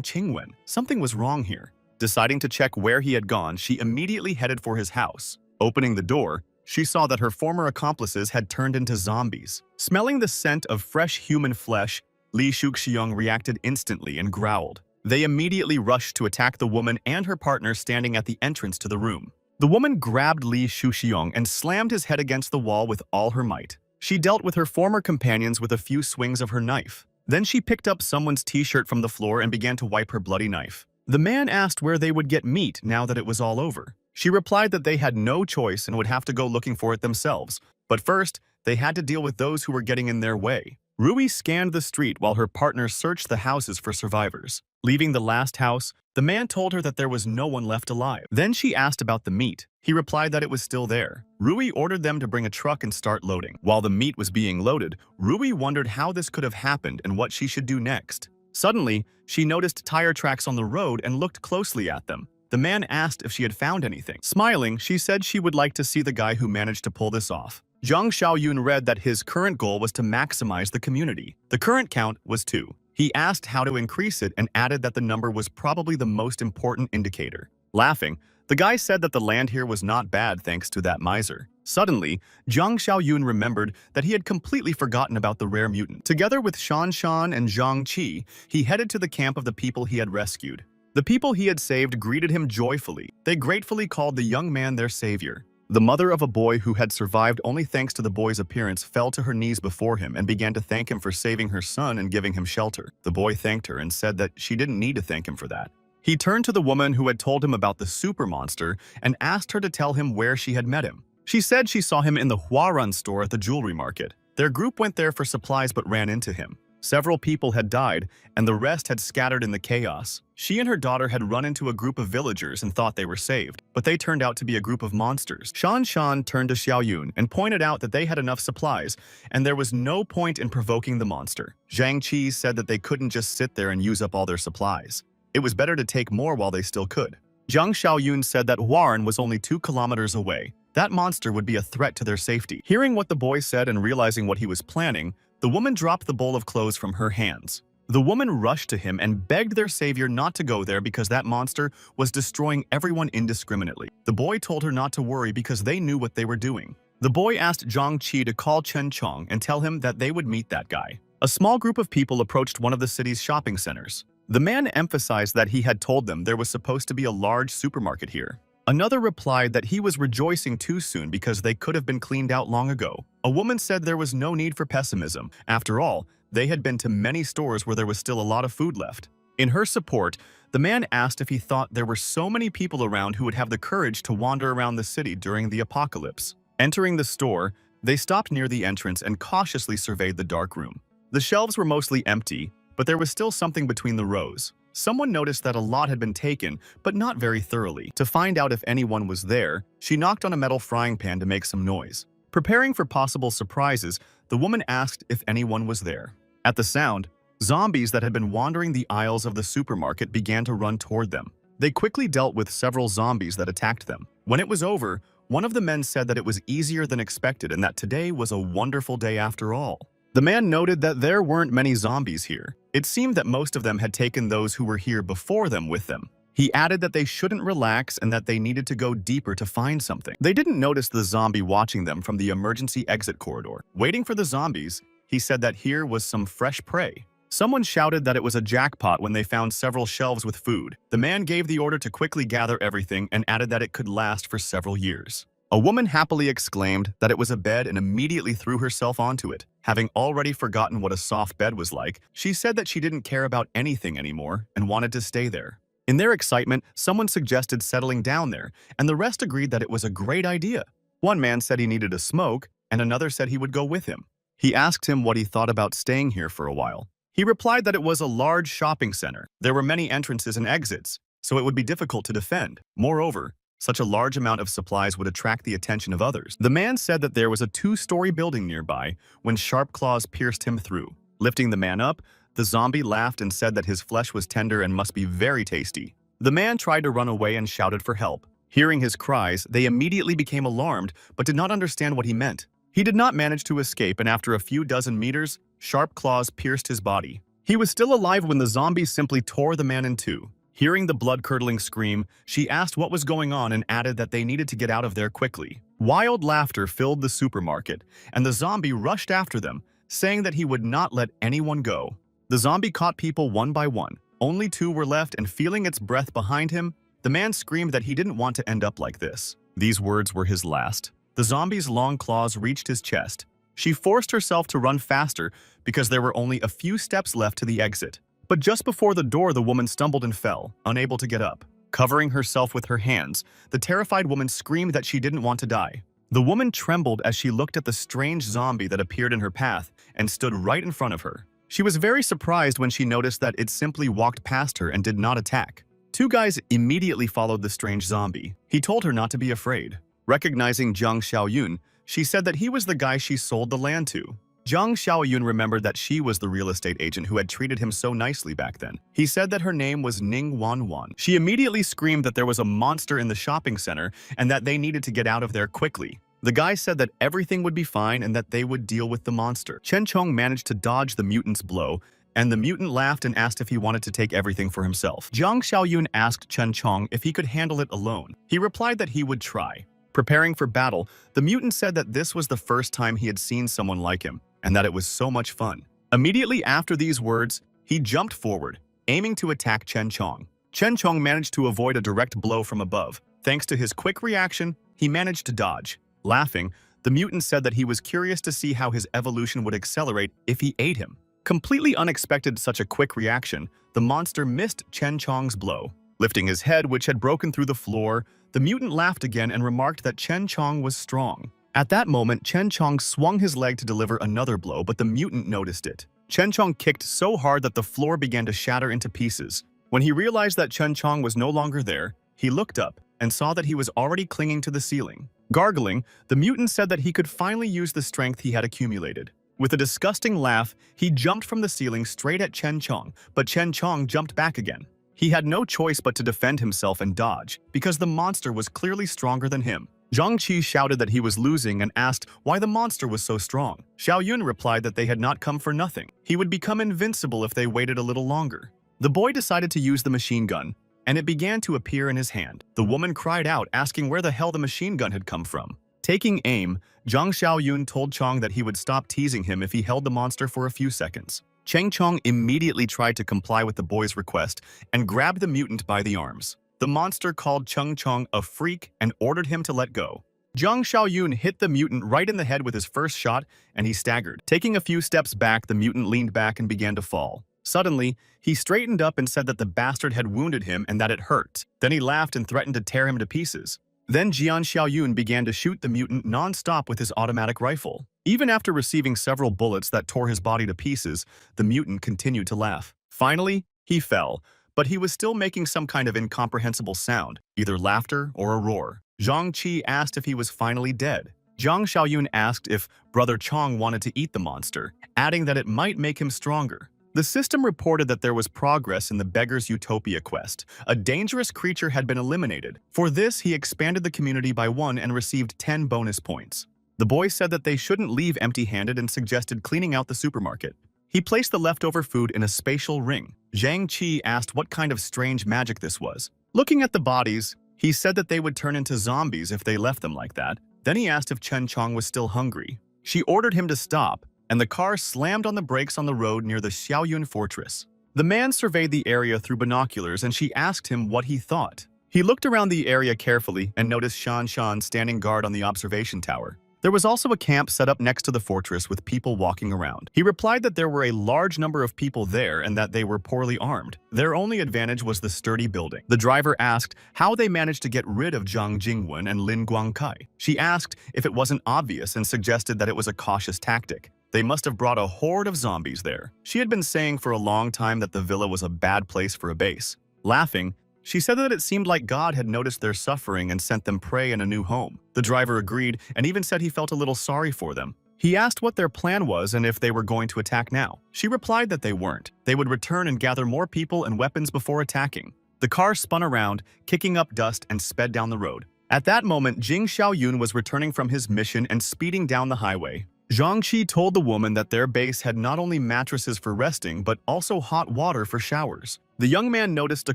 Qingwen? Something was wrong here. Deciding to check where he had gone, she immediately headed for his house. Opening the door, she saw that her former accomplices had turned into zombies. Smelling the scent of fresh human flesh, Li Shuxiong reacted instantly and growled. They immediately rushed to attack the woman and her partner standing at the entrance to the room. The woman grabbed Li Shuxiong and slammed his head against the wall with all her might. She dealt with her former companions with a few swings of her knife. Then she picked up someone's t-shirt from the floor and began to wipe her bloody knife. The man asked where they would get meat now that it was all over. She replied that they had no choice and would have to go looking for it themselves. But first, they had to deal with those who were getting in their way. Rui scanned the street while her partner searched the houses for survivors. Leaving the last house, the man told her that there was no one left alive. Then she asked about the meat. He replied that it was still there. Rui ordered them to bring a truck and start loading. While the meat was being loaded, Rui wondered how this could have happened and what she should do next. Suddenly, she noticed tire tracks on the road and looked closely at them. The man asked if she had found anything. Smiling, she said she would like to see the guy who managed to pull this off. Zhang Xiaoyun read that his current goal was to maximize the community. The current count was 2. He asked how to increase it and added that the number was probably the most important indicator. Laughing, the guy said that the land here was not bad thanks to that miser. Suddenly, Zhang Xiaoyun remembered that he had completely forgotten about the rare mutant. Together with Shan and Zhang Qi, he headed to the camp of the people he had rescued. The people he had saved greeted him joyfully. They gratefully called the young man their savior. The mother of a boy who had survived only thanks to the boy's appearance fell to her knees before him and began to thank him for saving her son and giving him shelter. The boy thanked her and said that she didn't need to thank him for that. He turned to the woman who had told him about the super monster and asked her to tell him where she had met him. She said she saw him in the Huarun store at the jewelry market. Their group went there for supplies but ran into him. Several people had died, and the rest had scattered in the chaos. She and her daughter had run into a group of villagers and thought they were saved, but they turned out to be a group of monsters. Shan turned to Xiaoyun and pointed out that they had enough supplies, and there was no point in provoking the monster. Zhang Qi said that they couldn't just sit there and use up all their supplies. It was better to take more while they still could. Zhang Xiaoyun said that Huarun was only 2 kilometers away. That monster would be a threat to their safety. Hearing what the boy said and realizing what he was planning, the woman dropped the bowl of clothes from her hands. The woman rushed to him and begged their savior not to go there because that monster was destroying everyone indiscriminately. The boy told her not to worry because they knew what they were doing. The boy asked Zhang Qi to call Chen Chong and tell him that they would meet that guy. A small group of people approached one of the city's shopping centers. The man emphasized that he had told them there was supposed to be a large supermarket here. Another replied that he was rejoicing too soon because they could have been cleaned out long ago. A woman said there was no need for pessimism. After all, they had been to many stores where there was still a lot of food left. In her support, the man asked if he thought there were so many people around who would have the courage to wander around the city during the apocalypse. Entering the store, they stopped near the entrance and cautiously surveyed the dark room. The shelves were mostly empty, but there was still something between the rows. Someone noticed that a lot had been taken, but not very thoroughly. To find out if anyone was there, she knocked on a metal frying pan to make some noise. Preparing for possible surprises, the woman asked if anyone was there. At the sound, zombies that had been wandering the aisles of the supermarket began to run toward them. They quickly dealt with several zombies that attacked them. When it was over, one of the men said that it was easier than expected and that today was a wonderful day after all. The man noted that there weren't many zombies here. It seemed that most of them had taken those who were here before them with them. He added that they shouldn't relax and that they needed to go deeper to find something. They didn't notice the zombie watching them from the emergency exit corridor. Waiting for the zombies, he said that here was some fresh prey. Someone shouted that it was a jackpot when they found several shelves with food. The man gave the order to quickly gather everything and added that it could last for several years. A woman happily exclaimed that it was a bed and immediately threw herself onto it. Having already forgotten what a soft bed was like, she said that she didn't care about anything anymore and wanted to stay there. In their excitement, someone suggested settling down there, and the rest agreed that it was a great idea. One man said he needed a smoke, and another said he would go with him. He asked him what he thought about staying here for a while. He replied that it was a large shopping center. There were many entrances and exits, so it would be difficult to defend. Moreover, such a large amount of supplies would attract the attention of others. The man said that there was a two-story building nearby when sharp claws pierced him through. Lifting the man up, the zombie laughed and said that his flesh was tender and must be very tasty. The man tried to run away and shouted for help. Hearing his cries, they immediately became alarmed but did not understand what he meant. He did not manage to escape, and after a few dozen meters, sharp claws pierced his body. He was still alive when the zombie simply tore the man in two. Hearing the blood-curdling scream, she asked what was going on and added that they needed to get out of there quickly. Wild laughter filled the supermarket, and the zombie rushed after them, saying that he would not let anyone go. The zombie caught people one by one. Only two were left, and feeling its breath behind him, the man screamed that he didn't want to end up like this. These words were his last. The zombie's long claws reached his chest. She forced herself to run faster because there were only a few steps left to the exit. But just before the door, the woman stumbled and fell, unable to get up. Covering herself with her hands, the terrified woman screamed that she didn't want to die. The woman trembled as she looked at the strange zombie that appeared in her path and stood right in front of her. She was very surprised when she noticed that it simply walked past her and did not attack. Two guys immediately followed the strange zombie. He told her not to be afraid. Recognizing Zhang Xiaoyun, she said that he was the guy she sold the land to. Zhang Xiaoyun remembered that she was the real estate agent who had treated him so nicely back then. He said that her name was Ning Wanwan. She immediately screamed that there was a monster in the shopping center and that they needed to get out of there quickly. The guy said that everything would be fine and that they would deal with the monster. Chen Chong managed to dodge the mutant's blow, and the mutant laughed and asked if he wanted to take everything for himself. Zhang Xiaoyun asked Chen Chong if he could handle it alone. He replied that he would try. Preparing for battle, the mutant said that this was the first time he had seen someone like him, and that it was so much fun. Immediately after these words, he jumped forward, aiming to attack Chen Chong. Chen Chong managed to avoid a direct blow from above. Thanks to his quick reaction, he managed to dodge. Laughing, the mutant said that he was curious to see how his evolution would accelerate if he ate him. Completely unexpected such a quick reaction, the monster missed Chen Chong's blow. Lifting his head, which had broken through the floor, the mutant laughed again and remarked that Chen Chong was strong. At that moment, Chen Chong swung his leg to deliver another blow, but the mutant noticed it. Chen Chong kicked so hard that the floor began to shatter into pieces. When he realized that Chen Chong was no longer there, he looked up and saw that he was already clinging to the ceiling. Gargling, the mutant said that he could finally use the strength he had accumulated. With a disgusting laugh, he jumped from the ceiling straight at Chen Chong, but Chen Chong jumped back again. He had no choice but to defend himself and dodge, because the monster was clearly stronger than him. Zhang Qi shouted that he was losing and asked why the monster was so strong. Xiao Yun replied that they had not come for nothing. He would become invincible if they waited a little longer. The boy decided to use the machine gun, and it began to appear in his hand. The woman cried out, asking where the hell the machine gun had come from. Taking aim, Zhang Xiaoyun told Chong that he would stop teasing him if he held the monster for a few seconds. Cheng Chong immediately tried to comply with the boy's request and grabbed the mutant by the arms. The monster called Cheng Chong a freak and ordered him to let go. Zhang Xiaoyun hit the mutant right in the head with his first shot, and he staggered. Taking a few steps back, the mutant leaned back and began to fall. Suddenly, he straightened up and said that the bastard had wounded him and that it hurt. Then he laughed and threatened to tear him to pieces. Then Jian Xiaoyun began to shoot the mutant non-stop with his automatic rifle. Even after receiving several bullets that tore his body to pieces, the mutant continued to laugh. Finally, he fell, but he was still making some kind of incomprehensible sound, either laughter or a roar. Zhang Qi asked if he was finally dead. Zhang Xiaoyun asked if Brother Chong wanted to eat the monster, adding that it might make him stronger. The system reported that there was progress in the Beggar's Utopia quest. A dangerous creature had been eliminated. For this, he expanded the community by 1 and received 10 bonus points. The boy said that they shouldn't leave empty-handed and suggested cleaning out the supermarket. He placed the leftover food in a spatial ring. Zhang Qi asked what kind of strange magic this was. Looking at the bodies, he said that they would turn into zombies if they left them like that. Then he asked if Chen Chong was still hungry. She ordered him to stop, and the car slammed on the brakes on the road near the Xiaoyun fortress. The man surveyed the area through binoculars and she asked him what he thought. He looked around the area carefully and noticed Shan Shan standing guard on the observation tower. There was also a camp set up next to the fortress with people walking around. He replied that there were a large number of people there and that they were poorly armed. Their only advantage was the sturdy building. The driver asked how they managed to get rid of Zhang Jingwen and Lin Guangkai. She asked if it wasn't obvious and suggested that it was a cautious tactic. They must have brought a horde of zombies there. She had been saying for a long time that the villa was a bad place for a base. Laughing, she said that it seemed like God had noticed their suffering and sent them prey and a new home. The driver agreed and even said he felt a little sorry for them. He asked what their plan was and if they were going to attack now. She replied that they weren't. They would return and gather more people and weapons before attacking. The car spun around, kicking up dust and sped down the road. At that moment, Jing Xiaoyun was returning from his mission and speeding down the highway. Zhang Qi told the woman that their base had not only mattresses for resting but also hot water for showers. The young man noticed a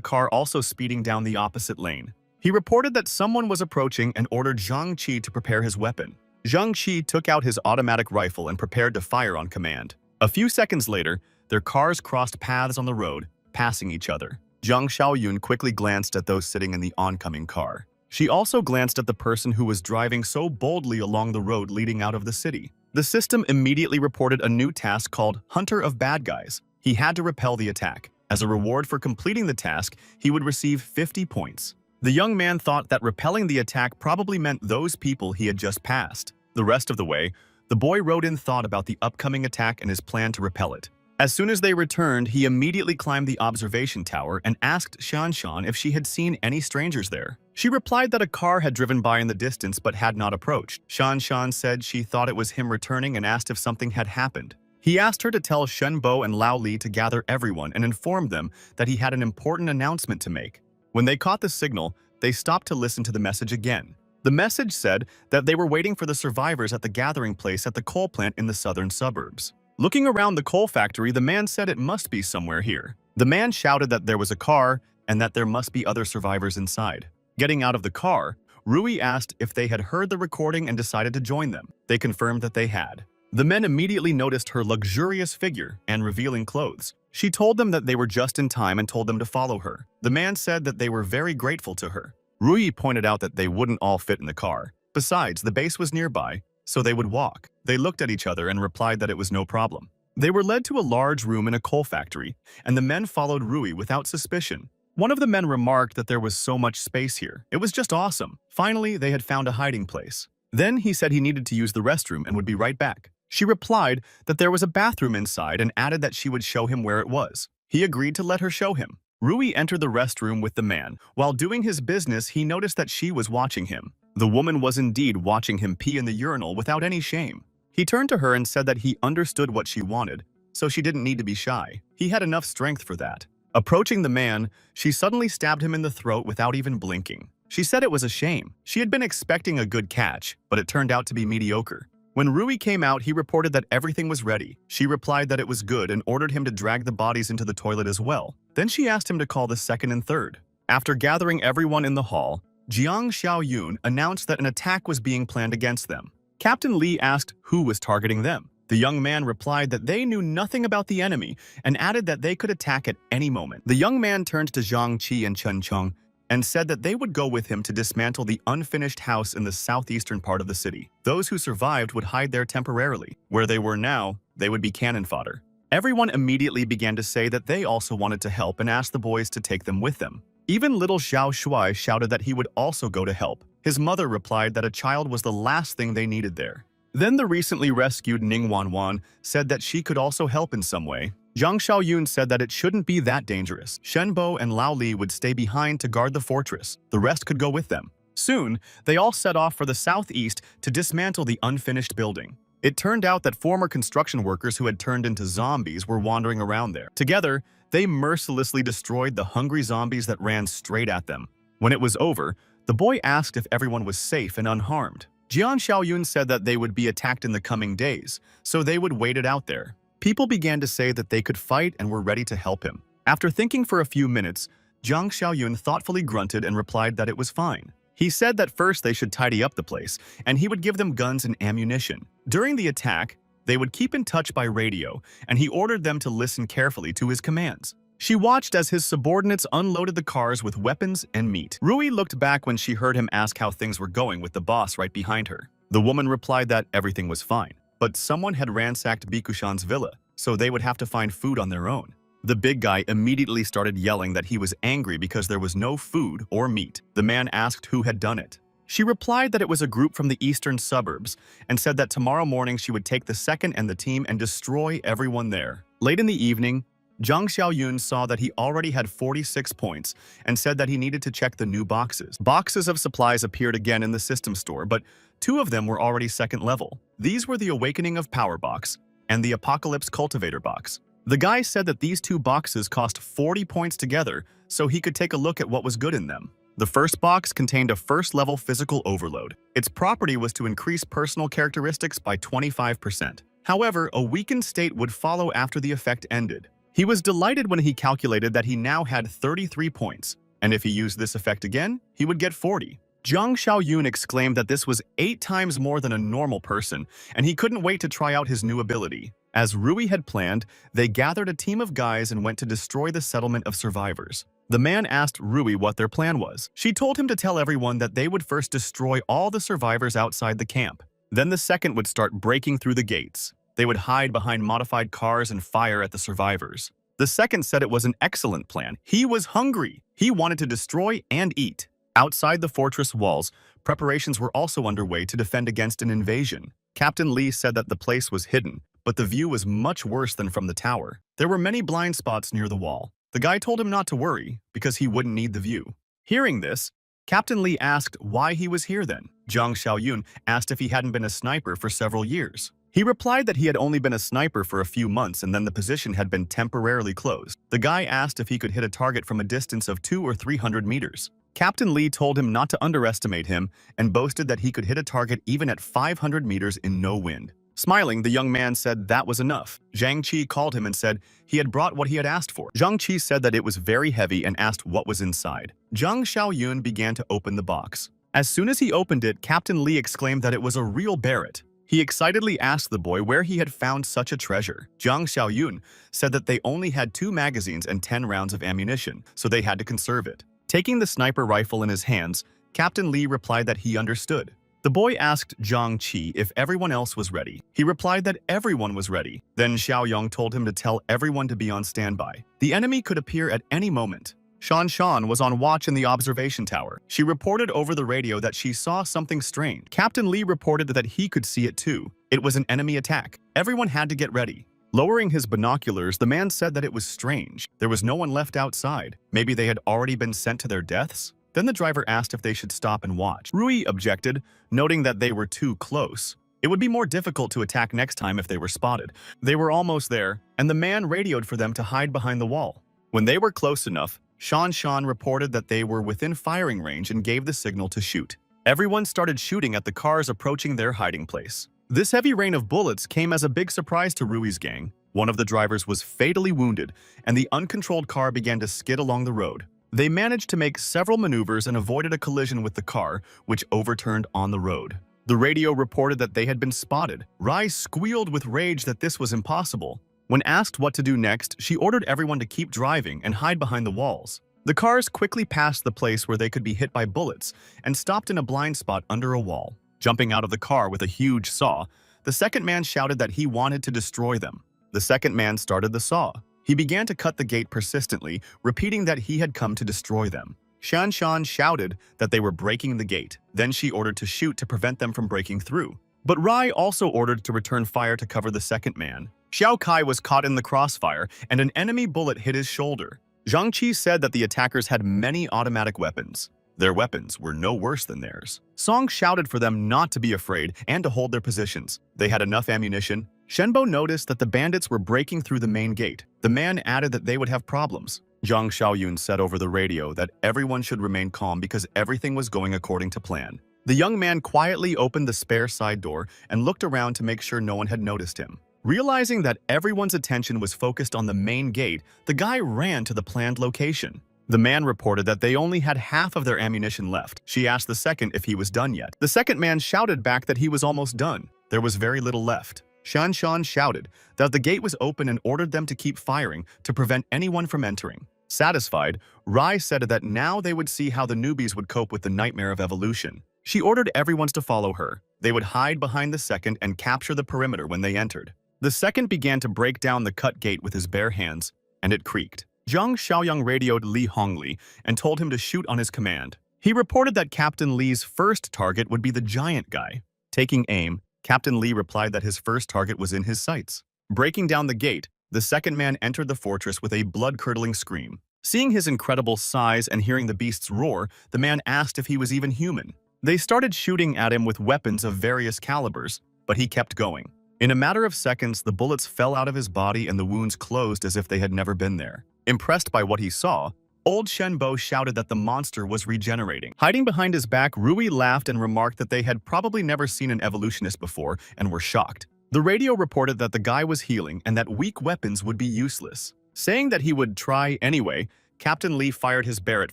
car also speeding down the opposite lane. He reported that someone was approaching and ordered Zhang Qi to prepare his weapon. Zhang Qi took out his automatic rifle and prepared to fire on command. A few seconds later, their cars crossed paths on the road, passing each other. Zhang Xiaoyun quickly glanced at those sitting in the oncoming car. She also glanced at the person who was driving so boldly along the road leading out of the city. The system immediately reported a new task called Hunter of Bad Guys. He had to repel the attack. As a reward for completing the task, he would receive 50 points. The young man thought that repelling the attack probably meant those people he had just passed. The rest of the way, the boy rode in thought about the upcoming attack and his plan to repel it. As soon as they returned, he immediately climbed the observation tower and asked Shan Shan if she had seen any strangers there. She replied that a car had driven by in the distance but had not approached. Shan Shan said she thought it was him returning and asked if something had happened. He asked her to tell Shen Bo and Lao Li to gather everyone and informed them that he had an important announcement to make. When they caught the signal, they stopped to listen to the message again. The message said that they were waiting for the survivors at the gathering place at the coal plant in the southern suburbs. Looking around the coal factory, the man said it must be somewhere here. The man shouted that there was a car and that there must be other survivors inside. Getting out of the car, Rui asked if they had heard the recording and decided to join them. They confirmed that they had. The men immediately noticed her luxurious figure and revealing clothes. She told them that they were just in time and told them to follow her. The man said that they were very grateful to her. Rui pointed out that they wouldn't all fit in the car. Besides, the base was nearby, so they would walk. They looked at each other and replied that it was no problem. They were led to a large room in a coal factory, and the men followed Rui without suspicion. One of the men remarked that there was so much space here. It was just awesome. Finally, they had found a hiding place. Then he said he needed to use the restroom and would be right back. She replied that there was a bathroom inside and added that she would show him where it was. He agreed to let her show him. Rui entered the restroom with the man. While doing his business, he noticed that she was watching him. The woman was indeed watching him pee in the urinal without any shame. He turned to her and said that he understood what she wanted, so she didn't need to be shy. He had enough strength for that. Approaching the man, she suddenly stabbed him in the throat without even blinking. She said it was a shame. She had been expecting a good catch, but it turned out to be mediocre. When Rui came out, he reported that everything was ready. She replied that it was good and ordered him to drag the bodies into the toilet as well. Then she asked him to call the second and third. After gathering everyone in the hall, Jiang Xiaoyun announced that an attack was being planned against them. Captain Li asked who was targeting them. The young man replied that they knew nothing about the enemy and added that they could attack at any moment. The young man turned to Zhang Qi and Chen Chong and said that they would go with him to dismantle the unfinished house in the southeastern part of the city. Those who survived would hide there temporarily. Where they were now, they would be cannon fodder. Everyone immediately began to say that they also wanted to help and asked the boys to take them with them. Even little Xiao Shuai shouted that he would also go to help. His mother replied that a child was the last thing they needed there. Then the recently rescued Ning Wanwan said that she could also help in some way. Zhang Xiaoyun said that it shouldn't be that dangerous. Shen Bo and Lao Li would stay behind to guard the fortress. The rest could go with them. Soon, they all set off for the southeast to dismantle the unfinished building. It turned out that former construction workers who had turned into zombies were wandering around there. Together, they mercilessly destroyed the hungry zombies that ran straight at them. When it was over, the boy asked if everyone was safe and unharmed. Jian Xiaoyun said that they would be attacked in the coming days, so they would wait it out there. People began to say that they could fight and were ready to help him. After thinking for a few minutes, Zhang Xiaoyun thoughtfully grunted and replied that it was fine. He said that first they should tidy up the place, and he would give them guns and ammunition. During the attack, they would keep in touch by radio, and he ordered them to listen carefully to his commands. She watched as his subordinates unloaded the cars with weapons and meat. Rui looked back when she heard him ask how things were going with the boss right behind her. The woman replied that everything was fine, but someone had ransacked Bikushan's villa, so they would have to find food on their own. The big guy immediately started yelling that he was angry because there was no food or meat. The man asked who had done it. She replied that it was a group from the eastern suburbs and said that tomorrow morning she would take the second and the team and destroy everyone there. Late in the evening, Zhang Xiaoyun saw that he already had 46 points and said that he needed to check the new boxes. Boxes of supplies appeared again in the system store, but 2 of them were already second level. These were the Awakening of Power box and the Apocalypse Cultivator box. The guy said that these 2 boxes cost 40 points together, so he could take a look at what was good in them. The first box contained a first-level physical overload. Its property was to increase personal characteristics by 25%. However, a weakened state would follow after the effect ended. He was delighted when he calculated that he now had 33 points, and if he used this effect again, he would get 40. Zhang Xiaoyun exclaimed that this was 8 times more than a normal person, and he couldn't wait to try out his new ability. As Rui had planned, they gathered a team of guys and went to destroy the settlement of survivors. The man asked Rui what their plan was. She told him to tell everyone that they would first destroy all the survivors outside the camp. Then the second would start breaking through the gates. They would hide behind modified cars and fire at the survivors. The second said it was an excellent plan. He was hungry. He wanted to destroy and eat. Outside the fortress walls, preparations were also underway to defend against an invasion. Captain Lee said that the place was hidden, but the view was much worse than from the tower. There were many blind spots near the wall. The guy told him not to worry, because he wouldn't need the view. Hearing this, Captain Lee asked why he was here then. Zhang Xiaoyun asked if he hadn't been a sniper for several years. He replied that he had only been a sniper for a few months and then the position had been temporarily closed. The guy asked if he could hit a target from a distance of 200 or 300 meters. Captain Lee told him not to underestimate him and boasted that he could hit a target even at 500 meters in no wind. Smiling, the young man said that was enough. Zhang Qi called him and said he had brought what he had asked for. Zhang Qi said that it was very heavy and asked what was inside. Zhang Xiaoyun began to open the box. As soon as he opened it, Captain Lee exclaimed that it was a real Barrett. He excitedly asked the boy where he had found such a treasure. Zhang Xiaoyun said that they only had 2 magazines and 10 rounds of ammunition, so they had to conserve it. Taking the sniper rifle in his hands, Captain Lee replied that he understood. The boy asked Zhang Qi if everyone else was ready. He replied that everyone was ready. Then Xiaoyong told him to tell everyone to be on standby. The enemy could appear at any moment. Shan was on watch in the observation tower. She reported over the radio that she saw something strange. Captain Lee reported that he could see it too. It was an enemy attack. Everyone had to get ready. Lowering his binoculars, the man said that it was strange. There was no one left outside. Maybe they had already been sent to their deaths? Then the driver asked if they should stop and watch. Rui objected, noting that they were too close. It would be more difficult to attack next time if they were spotted. They were almost there, and the man radioed for them to hide behind the wall. When they were close enough, Shan reported that they were within firing range and gave the signal to shoot. Everyone started shooting at the cars approaching their hiding place. This heavy rain of bullets came as a big surprise to Rui's gang. One of the drivers was fatally wounded, and the uncontrolled car began to skid along the road. They managed to make several maneuvers and avoided a collision with the car, which overturned on the road. The radio reported that they had been spotted. Rai squealed with rage that this was impossible. When asked what to do next, she ordered everyone to keep driving and hide behind the walls. The cars quickly passed the place where they could be hit by bullets and stopped in a blind spot under a wall. Jumping out of the car with a huge saw, the second man shouted that he wanted to destroy them. The second man started the saw. He began to cut the gate persistently, repeating that he had come to destroy them. Shan shouted that they were breaking the gate. Then she ordered to shoot to prevent them from breaking through. But Rai also ordered to return fire to cover the second man. Xiao Kai was caught in the crossfire, and an enemy bullet hit his shoulder. Zhang Qi said that the attackers had many automatic weapons. Their weapons were no worse than theirs. Song shouted for them not to be afraid and to hold their positions. They had enough ammunition. Shenbo noticed that the bandits were breaking through the main gate. The man added that they would have problems. Zhang Xiaoyun said over the radio that everyone should remain calm because everything was going according to plan. The young man quietly opened the spare side door and looked around to make sure no one had noticed him. Realizing that everyone's attention was focused on the main gate, the guy ran to the planned location. The man reported that they only had half of their ammunition left. She asked the second if he was done yet. The second man shouted back that he was almost done. There was very little left. Shan shouted that the gate was open and ordered them to keep firing to prevent anyone from entering. Satisfied, Rai said that now they would see how the newbies would cope with the nightmare of evolution. She ordered everyone to follow her. They would hide behind the second and capture the perimeter when they entered. The second began to break down the cut gate with his bare hands, and it creaked. Zhang Xiaoyang radioed Li Hongli and told him to shoot on his command. He reported that Captain Li's first target would be the giant guy. Taking aim, Captain Li replied that his first target was in his sights. Breaking down the gate, the second man entered the fortress with a blood-curdling scream. Seeing his incredible size and hearing the beast's roar, the man asked if he was even human. They started shooting at him with weapons of various calibers, but he kept going. In a matter of seconds, the bullets fell out of his body and the wounds closed as if they had never been there. Impressed by what he saw, old Shenbo shouted that the monster was regenerating. Hiding behind his back, Rui laughed and remarked that they had probably never seen an evolutionist before and were shocked. The radio reported that the guy was healing and that weak weapons would be useless. Saying that he would try anyway, Captain Li fired his Barrett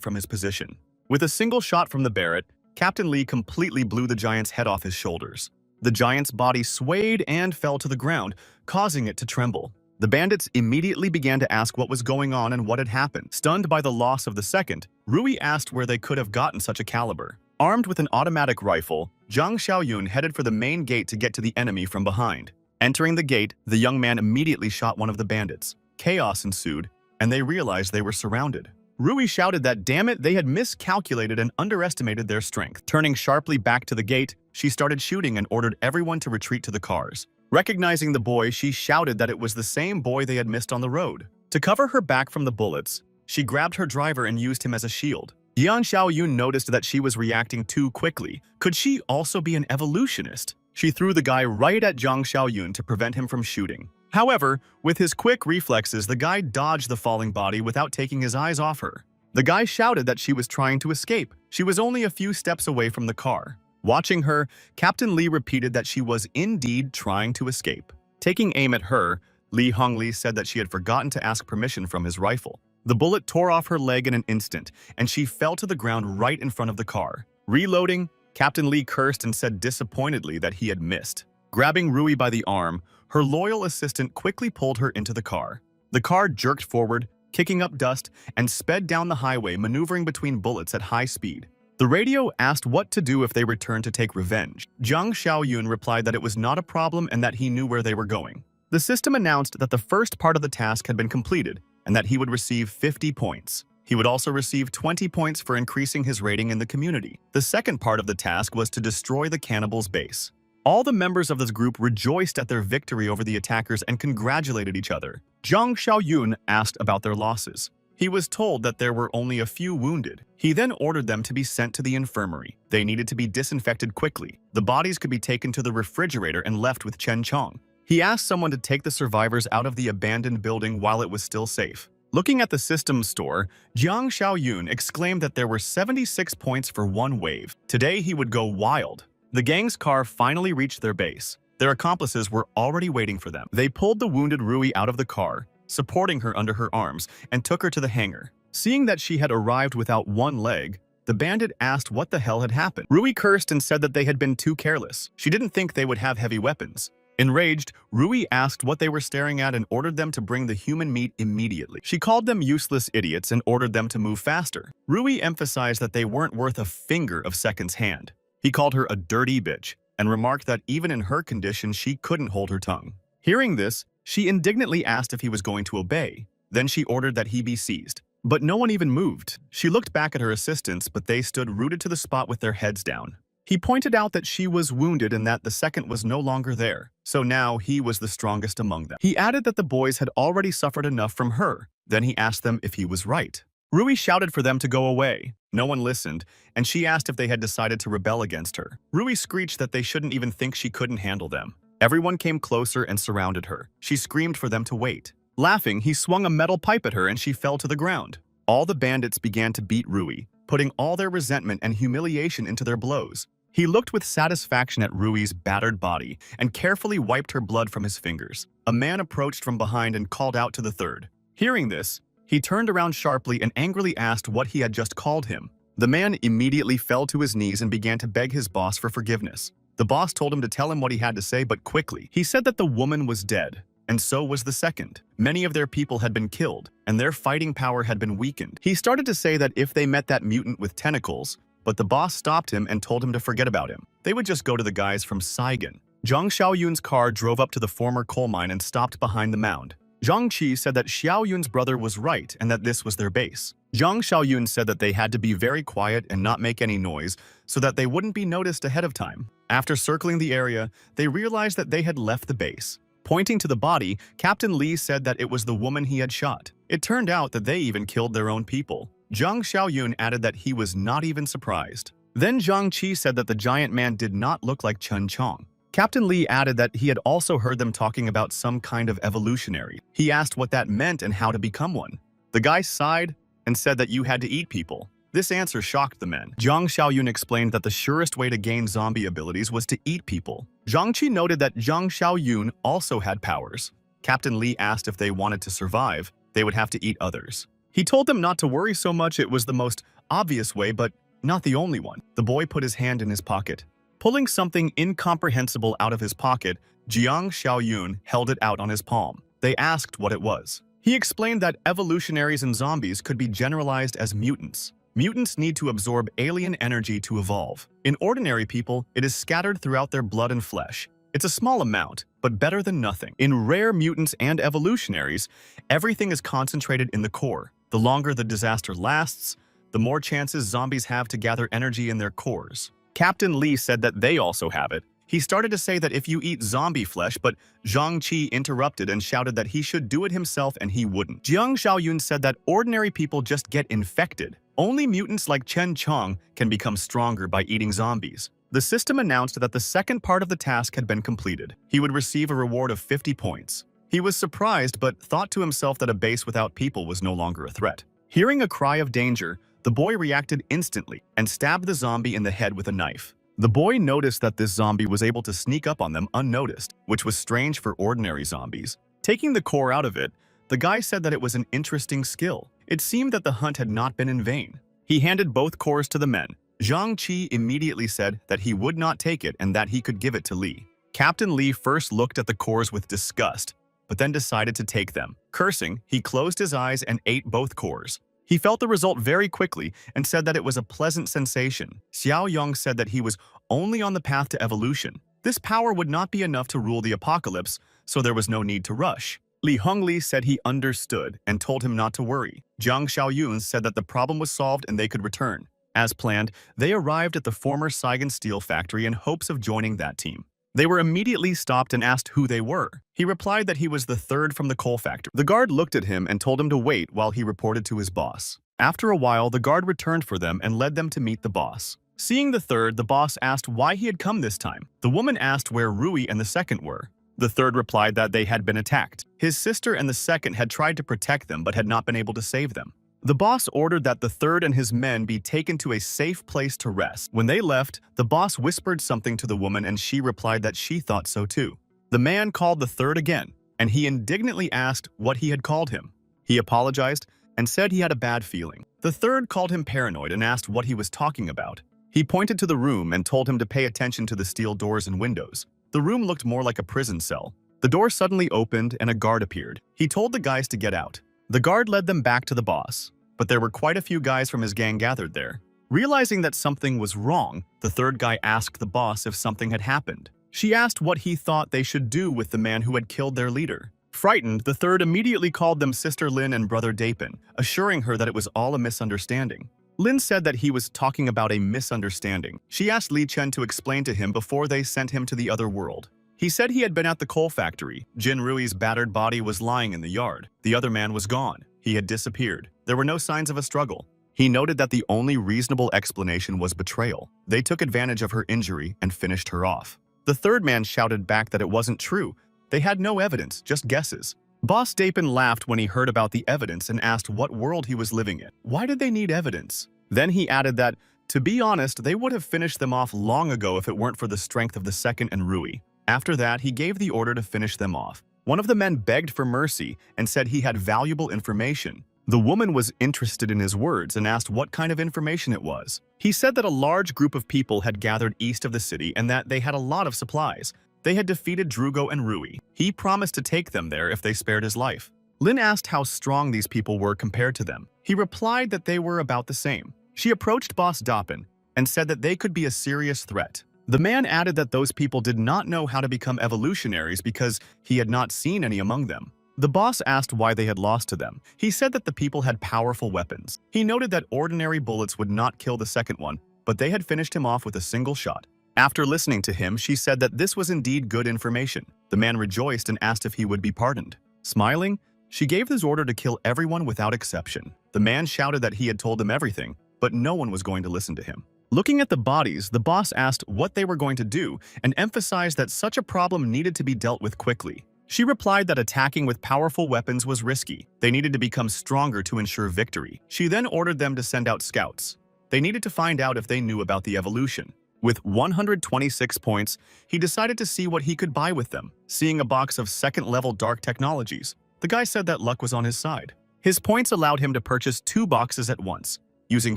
from his position. With a single shot from the Barrett, Captain Li completely blew the giant's head off his shoulders. The giant's body swayed and fell to the ground, causing it to tremble. The bandits immediately began to ask what was going on and what had happened. Stunned by the loss of the second, Rui asked where they could have gotten such a caliber. Armed with an automatic rifle, Zhang Xiaoyun headed for the main gate to get to the enemy from behind. Entering the gate, the young man immediately shot one of the bandits. Chaos ensued, and they realized they were surrounded. Rui shouted that, damn it, they had miscalculated and underestimated their strength. Turning sharply back to the gate, she started shooting and ordered everyone to retreat to the cars. Recognizing the boy, she shouted that it was the same boy they had missed on the road. To cover her back from the bullets, she grabbed her driver and used him as a shield. Yan Xiaoyun noticed that she was reacting too quickly. Could she also be an evolutionist? She threw the guy right at Zhang Xiaoyun to prevent him from shooting. However, with his quick reflexes, the guy dodged the falling body without taking his eyes off her. The guy shouted that she was trying to escape. She was only a few steps away from the car. Watching her, Captain Li repeated that she was indeed trying to escape. Taking aim at her, Li Hongli said that she had forgotten to ask permission from his rifle. The bullet tore off her leg in an instant, and she fell to the ground right in front of the car. Reloading, Captain Li cursed and said disappointedly that he had missed. Grabbing Rui by the arm, her loyal assistant quickly pulled her into the car. The car jerked forward, kicking up dust, and sped down the highway, maneuvering between bullets at high speed. The radio asked what to do if they returned to take revenge. Zhang Xiaoyun replied that it was not a problem and that he knew where they were going. The system announced that the first part of the task had been completed and that he would receive 50 points. He would also receive 20 points for increasing his rating in the community. The second part of the task was to destroy the cannibals' base. All the members of this group rejoiced at their victory over the attackers and congratulated each other. Zhang Xiaoyun asked about their losses. He was told that there were only a few wounded. He then ordered them to be sent to the infirmary. They needed to be disinfected quickly. The bodies could be taken to the refrigerator and left with Chen Chong. He asked someone to take the survivors out of the abandoned building while it was still safe. Looking at the systems store, Zhang Xiaoyun exclaimed that there were 76 points for one wave. Today he would go wild. The gang's car finally reached their base. Their accomplices were already waiting for them. They pulled the wounded Rui out of the car, supporting her under her arms, and took her to the hangar. Seeing that she had arrived without one leg, the bandit asked what the hell had happened. Rui cursed and said that they had been too careless. She didn't think they would have heavy weapons. Enraged, Rui asked what they were staring at and ordered them to bring the human meat immediately. She called them useless idiots and ordered them to move faster. Rui emphasized that they weren't worth a finger of Second's hand. He called her a dirty bitch and remarked that even in her condition, she couldn't hold her tongue. Hearing this, she indignantly asked if he was going to obey. Then she ordered that he be seized. But no one even moved. She looked back at her assistants, but they stood rooted to the spot with their heads down. He pointed out that she was wounded and that the second was no longer there, so now he was the strongest among them. He added that the boys had already suffered enough from her. Then he asked them if he was right. Rui shouted for them to go away. No one listened, and she asked if they had decided to rebel against her. Rui screeched that they shouldn't even think she couldn't handle them. Everyone came closer and surrounded her. She screamed for them to wait. Laughing, he swung a metal pipe at her and she fell to the ground. All the bandits began to beat Rui, putting all their resentment and humiliation into their blows. He looked with satisfaction at Rui's battered body and carefully wiped her blood from his fingers. A man approached from behind and called out to the third. Hearing this, he turned around sharply and angrily asked what he had just called him. The man immediately fell to his knees and began to beg his boss for forgiveness. The boss told him to tell him what he had to say, but quickly. He said that the woman was dead, and so was the second. Many of their people had been killed, and their fighting power had been weakened. He started to say that if they met that mutant with tentacles, but the boss stopped him and told him to forget about him. They would just go to the guys from Saigon. Zhang Xiaoyun's car drove up to the former coal mine and stopped behind the mound. Zhang Qi said that Xiaoyun's brother was right and that this was their base. Zhang Xiaoyun said that they had to be very quiet and not make any noise so that they wouldn't be noticed ahead of time. After circling the area, they realized that they had left the base. Pointing to the body, Captain Li said that it was the woman he had shot. It turned out that they even killed their own people. Zhang Xiaoyun added that he was not even surprised. Then Zhang Qi said that the giant man did not look like Chen Chong. Captain Li added that he had also heard them talking about some kind of evolutionary. He asked what that meant and how to become one. The guy sighed and said that you had to eat people. This answer shocked the men. Zhang Xiaoyun explained that the surest way to gain zombie abilities was to eat people. Zhang Qi noted that Zhang Xiaoyun also had powers. Captain Li asked if they wanted to survive, they would have to eat others. He told them not to worry so much. It was the most obvious way, but not the only one. The boy put his hand in his pocket. Pulling something incomprehensible out of his pocket, Jiang Xiaoyun held it out on his palm. They asked what it was. He explained that evolutionaries and zombies could be generalized as mutants. Mutants need to absorb alien energy to evolve. In ordinary people, it is scattered throughout their blood and flesh. It's a small amount, but better than nothing. In rare mutants and evolutionaries, everything is concentrated in the core. The longer the disaster lasts, the more chances zombies have to gather energy in their cores. Captain Li said that they also have it. He started to say that if you eat zombie flesh, but Zhang Qi interrupted and shouted that he should do it himself and he wouldn't. Jiang Xiaoyun said that ordinary people just get infected. Only mutants like Chen Chong can become stronger by eating zombies. The system announced that the second part of the task had been completed. He would receive a reward of 50 points. He was surprised but thought to himself that a base without people was no longer a threat. Hearing a cry of danger, the boy reacted instantly and stabbed the zombie in the head with a knife. The boy noticed that this zombie was able to sneak up on them unnoticed, which was strange for ordinary zombies. Taking the core out of it, the guy said that it was an interesting skill. It seemed that the hunt had not been in vain. He handed both cores to the men. Zhang Qi immediately said that he would not take it and that he could give it to Li. Captain Li first looked at the cores with disgust, but then decided to take them. Cursing, he closed his eyes and ate both cores. He felt the result very quickly and said that it was a pleasant sensation. Xiao Yong said that he was only on the path to evolution. This power would not be enough to rule the apocalypse, so there was no need to rush. Li Hongli said he understood and told him not to worry. Jiang Xiaoyun said that the problem was solved and they could return. As planned, they arrived at the former Saigon steel factory in hopes of joining that team. They were immediately stopped and asked who they were. He replied that he was the third from the coal factory. The guard looked at him and told him to wait while he reported to his boss. After a while, the guard returned for them and led them to meet the boss. Seeing the third, the boss asked why he had come this time. The woman asked where Rui and the second were. The third replied that they had been attacked. His sister and the second had tried to protect them but had not been able to save them. The boss ordered that the third and his men be taken to a safe place to rest. When they left, the boss whispered something to the woman and she replied that she thought so too. The man called the third again, and he indignantly asked what he had called him. He apologized and said he had a bad feeling. The third called him paranoid and asked what he was talking about. He pointed to the room and told him to pay attention to the steel doors and windows. The room looked more like a prison cell. The door suddenly opened and a guard appeared. He told the guys to get out. The guard led them back to the boss, but there were quite a few guys from his gang gathered there. Realizing that something was wrong, the third guy asked the boss if something had happened. She asked what he thought they should do with the man who had killed their leader. Frightened, the third immediately called them Sister Lin and Brother Dapin, assuring her that it was all a misunderstanding. Lin said that he was talking about a misunderstanding. She asked Li Chen to explain to him before they sent him to the other world. He said he had been at the coal factory. Jin Rui's battered body was lying in the yard. The other man was gone. He had disappeared. There were no signs of a struggle. He noted that the only reasonable explanation was betrayal. They took advantage of her injury and finished her off. The third man shouted back that it wasn't true. They had no evidence, just guesses. Boss Dapin laughed when he heard about the evidence and asked what world he was living in. Why did they need evidence? Then he added that To be honest, they would have finished them off long ago if it weren't for the strength of the second enrui. After that, he gave the order to finish them off. One of the men begged for mercy and said he had valuable information. The woman was interested in his words and asked what kind of information it was. He said that a large group of people had gathered east of the city and that they had a lot of supplies. They had defeated Drugo and Rui. He promised to take them there if they spared his life. Lin asked how strong these people were compared to them. He replied that they were about the same. She approached Boss Doppin and said that they could be a serious threat. The man added that those people did not know how to become evolutionaries because he had not seen any among them. The boss asked why they had lost to them. He said that the people had powerful weapons. He noted that ordinary bullets would not kill the second one, but they had finished him off with a single shot. After listening to him, she said that this was indeed good information. The man rejoiced and asked if he would be pardoned. Smiling, she gave this order to kill everyone without exception. The man shouted that he had told them everything, but no one was going to listen to him. Looking at the bodies, the boss asked what they were going to do and emphasized that such a problem needed to be dealt with quickly. She replied that attacking with powerful weapons was risky. They needed to become stronger to ensure victory. She then ordered them to send out scouts. They needed to find out if they knew about the evolution. With 126 points, he decided to see what he could buy with them. Seeing a box of second-level dark technologies, the guy said that luck was on his side. His points allowed him to purchase 2 boxes at once, using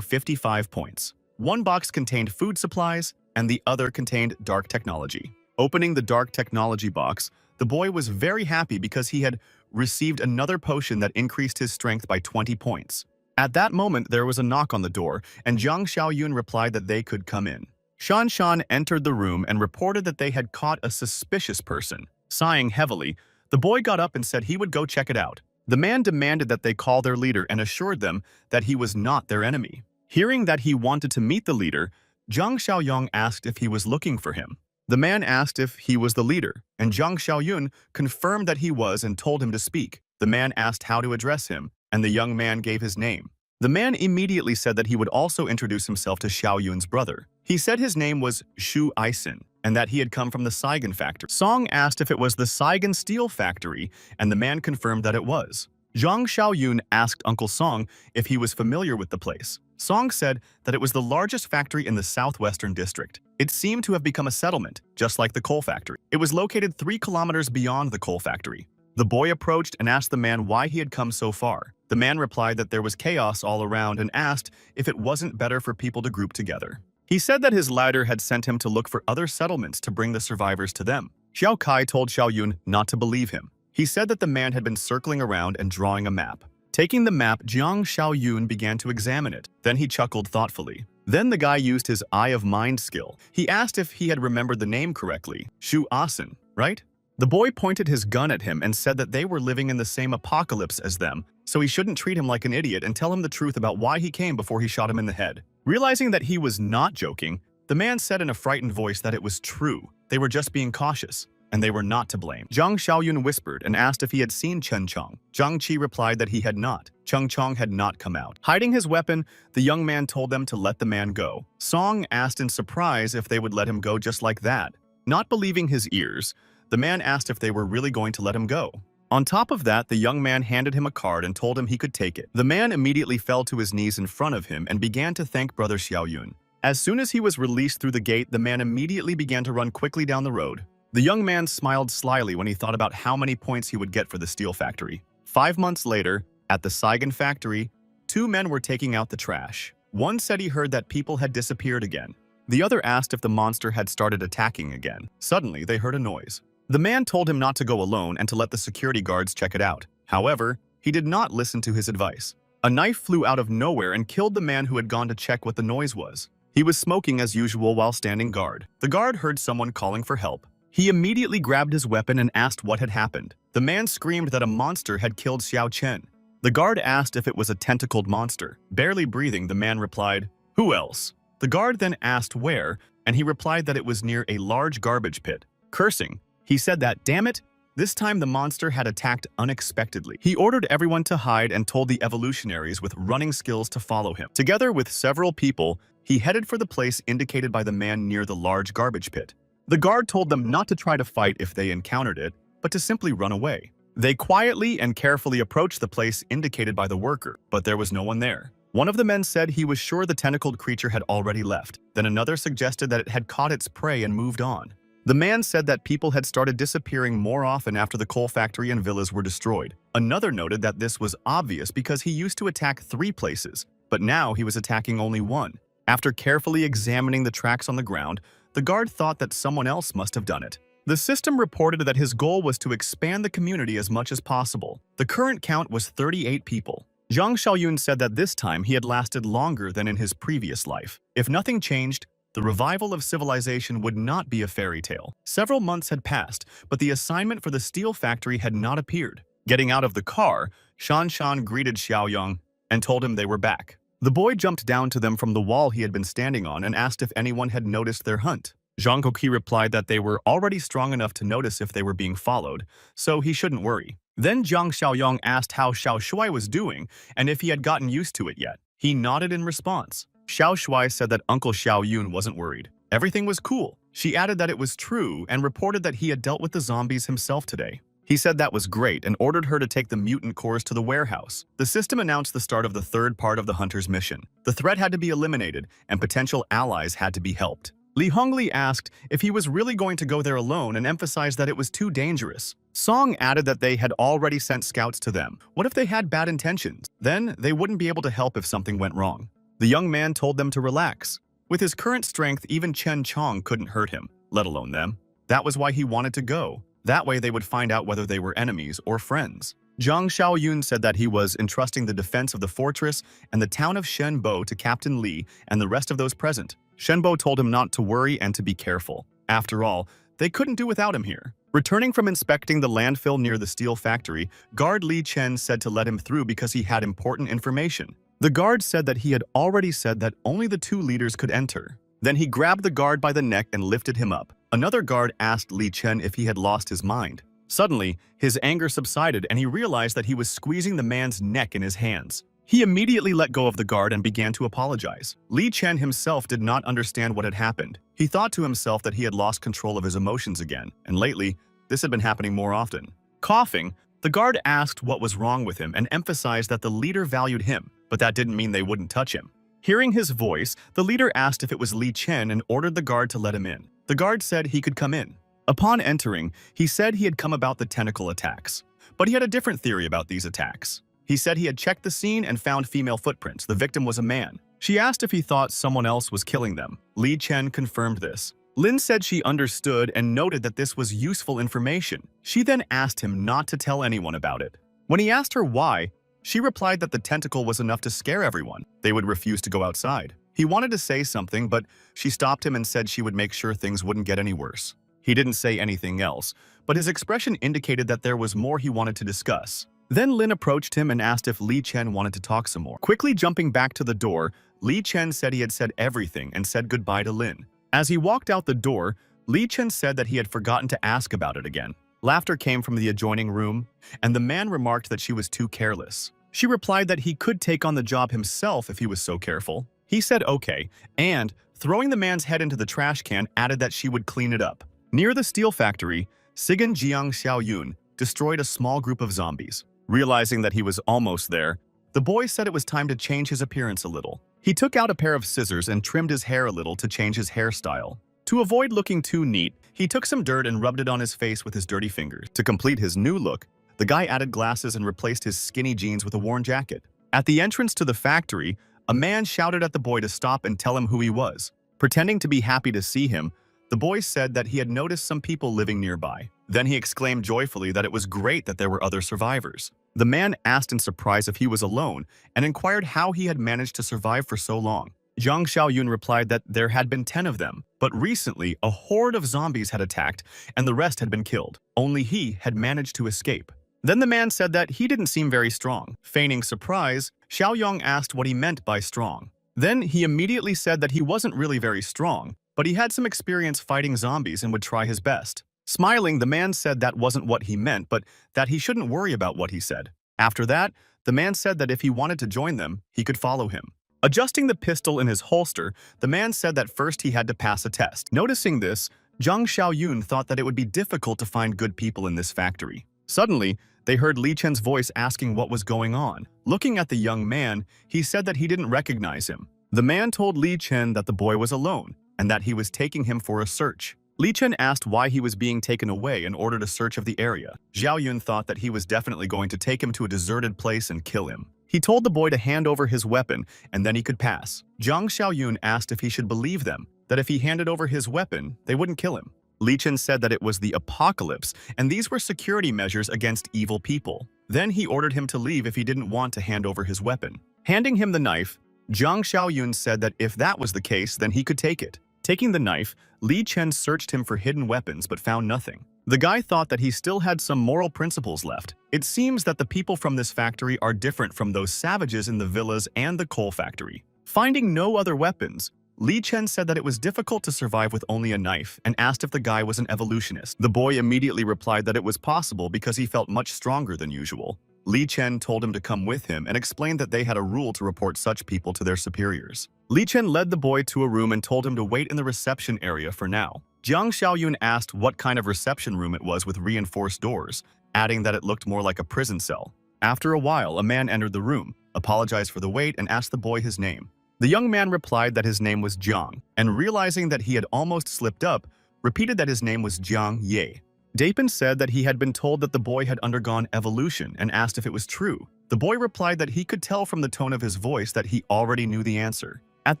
55 points. One box contained food supplies, and the other contained dark technology. Opening the dark technology box, the boy was very happy because he had received another potion that increased his strength by 20 points. At that moment, there was a knock on the door, and Zhang Xiaoyun replied that they could come in. Shan Shan entered the room and reported that they had caught a suspicious person. Sighing heavily, the boy got up and said he would go check it out. The man demanded that they call their leader and assured them that he was not their enemy. Hearing that he wanted to meet the leader, Zhang Xiaoyong asked if he was looking for him. The man asked if he was the leader, and Zhang Xiaoyun confirmed that he was and told him to speak. The man asked how to address him, and the young man gave his name. The man immediately said that he would also introduce himself to Xiaoyun's brother. He said his name was Shu Aisin, and that he had come from the Saigon factory. Song asked if it was the Saigon steel factory, and the man confirmed that it was. Zhang Xiaoyun asked Uncle Song if he was familiar with the place. Song said that it was the largest factory in the southwestern district. It seemed to have become a settlement, just like the coal factory. It was located 3 kilometers beyond the coal factory. The boy approached and asked the man why he had come so far. The man replied that there was chaos all around and asked if it wasn't better for people to group together. He said that his leader had sent him to look for other settlements to bring the survivors to them. Xiao Kai told Xiaoyun not to believe him. He said that the man had been circling around and drawing a map. Taking the map, Zhang Xiaoyun began to examine it. Then he chuckled thoughtfully. Then the guy used his Eye of Mind skill. He asked if he had remembered the name correctly. Shu Asin, right? The boy pointed his gun at him and said that they were living in the same apocalypse as them, so he shouldn't treat him like an idiot and tell him the truth about why he came before he shot him in the head. Realizing that he was not joking, the man said in a frightened voice that it was true. They were just being cautious, and they were not to blame. Zhang Xiaoyun whispered and asked if he had seen Chen Chong. Zhang Qi replied that he had not. Cheng Chong had not come out. Hiding his weapon, the young man told them to let the man go. Song asked in surprise if they would let him go just like that. Not believing his ears, the man asked if they were really going to let him go. On top of that, the young man handed him a card and told him he could take it. The man immediately fell to his knees in front of him and began to thank Brother Xiaoyun. As soon as he was released through the gate, the man immediately began to run quickly down the road. The young man smiled slyly when he thought about how many points he would get for the steel factory. 5 months later, at the Saigon factory, 2 men were taking out the trash. One said he heard that people had disappeared again. The other asked if the monster had started attacking again. Suddenly, they heard a noise. The man told him not to go alone and to let the security guards check it out. However, he did not listen to his advice. A knife flew out of nowhere and killed the man who had gone to check what the noise was. He was smoking as usual while standing guard. The guard heard someone calling for help. He immediately grabbed his weapon and asked what had happened. The man screamed that a monster had killed Xiao Chen. The guard asked if it was a tentacled monster. Barely breathing, the man replied, "Who else?" The guard then asked where, and he replied that it was near a large garbage pit. Cursing, he said that, damn it, this time the monster had attacked unexpectedly. He ordered everyone to hide and told the evolutionaries with running skills to follow him. Together with several people, he headed for the place indicated by the man near the large garbage pit. The guard told them not to try to fight if they encountered it, but to simply run away. They quietly and carefully approached the place indicated by the worker, but there was no one there. One of the men said he was sure the tentacled creature had already left. Then another suggested that it had caught its prey and moved on. The man said that people had started disappearing more often after the coal factory and villas were destroyed. Another noted that this was obvious because he used to attack 3 places, but now he was attacking only 1. After carefully examining the tracks on the ground, the guard thought that someone else must have done it. The system reported that his goal was to expand the community as much as possible. The current count was 38 people. Zhang Xiaoyun said that this time he had lasted longer than in his previous life. If nothing changed, the revival of civilization would not be a fairy tale. Several months had passed, but the assignment for the steel factory had not appeared. Getting out of the car, Shan greeted Xiaoyong and told him they were back. The boy jumped down to them from the wall he had been standing on and asked if anyone had noticed their hunt. Zhang Koqi replied that they were already strong enough to notice if they were being followed, so he shouldn't worry. Then Zhang Xiaoyong asked how Xiao Shui was doing and if he had gotten used to it yet. He nodded in response. Xiao Shui said that Uncle Xiao Yun wasn't worried. Everything was cool. She added that it was true and reported that he had dealt with the zombies himself today. He said that was great and ordered her to take the mutant cores to the warehouse. The system announced the start of the 3rd part of the hunter's mission. The threat had to be eliminated and potential allies had to be helped. Li Hongli asked if he was really going to go there alone and emphasized that it was too dangerous. Song added that they had already sent scouts to them. What if they had bad intentions? Then they wouldn't be able to help if something went wrong. The young man told them to relax. With his current strength, even Chen Chong couldn't hurt him, let alone them. That was why he wanted to go. That way they would find out whether they were enemies or friends. Zhang Xiaoyun said that he was entrusting the defense of the fortress and the town of Shenbo to Captain Li and the rest of those present. Shenbo told him not to worry and to be careful. After all, they couldn't do without him here. Returning from inspecting the landfill near the steel factory, guard Li Chen said to let him through because he had important information. The guard said that he had already said that only the 2 leaders could enter. Then he grabbed the guard by the neck and lifted him up. Another guard asked Li Chen if he had lost his mind. Suddenly, his anger subsided and he realized that he was squeezing the man's neck in his hands. He immediately let go of the guard and began to apologize. Li Chen himself did not understand what had happened. He thought to himself that he had lost control of his emotions again, and lately, this had been happening more often. Coughing, the guard asked what was wrong with him and emphasized that the leader valued him, but that didn't mean they wouldn't touch him. Hearing his voice, the leader asked if it was Li Chen and ordered the guard to let him in. The guard said he could come in. Upon entering, he said he had come about the tentacle attacks. But he had a different theory about these attacks. He said he had checked the scene and found female footprints. The victim was a man. She asked if he thought someone else was killing them. Li Chen confirmed this. Lin said she understood and noted that this was useful information. She then asked him not to tell anyone about it. When he asked her why, she replied that the tentacle was enough to scare everyone. They would refuse to go outside. He wanted to say something, but she stopped him and said she would make sure things wouldn't get any worse. He didn't say anything else, but his expression indicated that there was more he wanted to discuss. Then Lin approached him and asked if Li Chen wanted to talk some more. Quickly jumping back to the door, Li Chen said he had said everything and said goodbye to Lin. As he walked out the door, Li Chen said that he had forgotten to ask about it again. Laughter came from the adjoining room, and the man remarked that she was too careless. She replied that he could take on the job himself if he was so careful. He said okay, and, throwing the man's head into the trash can, added that she would clean it up. Near the steel factory, Sigan Jiang Xiaoyun destroyed a small group of zombies. Realizing that he was almost there, the boy said it was time to change his appearance a little. He took out a pair of scissors and trimmed his hair a little to change his hairstyle. To avoid looking too neat, he took some dirt and rubbed it on his face with his dirty fingers. To complete his new look, the guy added glasses and replaced his skinny jeans with a worn jacket. At the entrance to the factory, a man shouted at the boy to stop and tell him who he was. Pretending to be happy to see him, the boy said that he had noticed some people living nearby. Then he exclaimed joyfully that it was great that there were other survivors. The man asked in surprise if he was alone and inquired how he had managed to survive for so long. Zhang Xiaoyun replied that there had been 10 of them, but recently a horde of zombies had attacked and the rest had been killed. Only he had managed to escape. Then the man said that he didn't seem very strong. Feigning surprise, Xiaoyong asked what he meant by strong. Then he immediately said that he wasn't really very strong, but he had some experience fighting zombies and would try his best. Smiling, the man said that wasn't what he meant, but that he shouldn't worry about what he said. After that, the man said that if he wanted to join them, he could follow him. Adjusting the pistol in his holster, the man said that first he had to pass a test. Noticing this, Zhang Xiaoyun thought that it would be difficult to find good people in this factory. Suddenly, They heard Li Chen's voice asking what was going on. Looking at the young man, he said that he didn't recognize him. The man told Li Chen that the boy was alone and that he was taking him for a search. Li Chen asked why he was being taken away and ordered a search of the area. Zhao Yun thought that he was definitely going to take him to a deserted place and kill him. He told the boy to hand over his weapon and then he could pass. Zhang Xiaoyun asked if he should believe them, that if he handed over his weapon, they wouldn't kill him. Li Chen said that it was the apocalypse and these were security measures against evil people. Then he ordered him to leave if he didn't want to hand over his weapon. Handing him the knife, Zhang Xiaoyun said that if that was the case, then he could take it. Taking the knife, Li Chen searched him for hidden weapons but found nothing. The guy thought that he still had some moral principles left. It seems that the people from this factory are different from those savages in the villas and the coal factory. Finding no other weapons, Li Chen said that it was difficult to survive with only a knife and asked if the guy was an evolutionist. The boy immediately replied that it was possible because he felt much stronger than usual. Li Chen told him to come with him and explained that they had a rule to report such people to their superiors. Li Chen led the boy to a room and told him to wait in the reception area for now. Jiang Xiaoyun asked what kind of reception room it was with reinforced doors, adding that it looked more like a prison cell. After a while, a man entered the room, apologized for the wait, and asked the boy his name. The young man replied that his name was Jiang, and realizing that he had almost slipped up, repeated that his name was Jiang Ye. Dapin said that he had been told that the boy had undergone evolution and asked if it was true. The boy replied that he could tell from the tone of his voice that he already knew the answer. At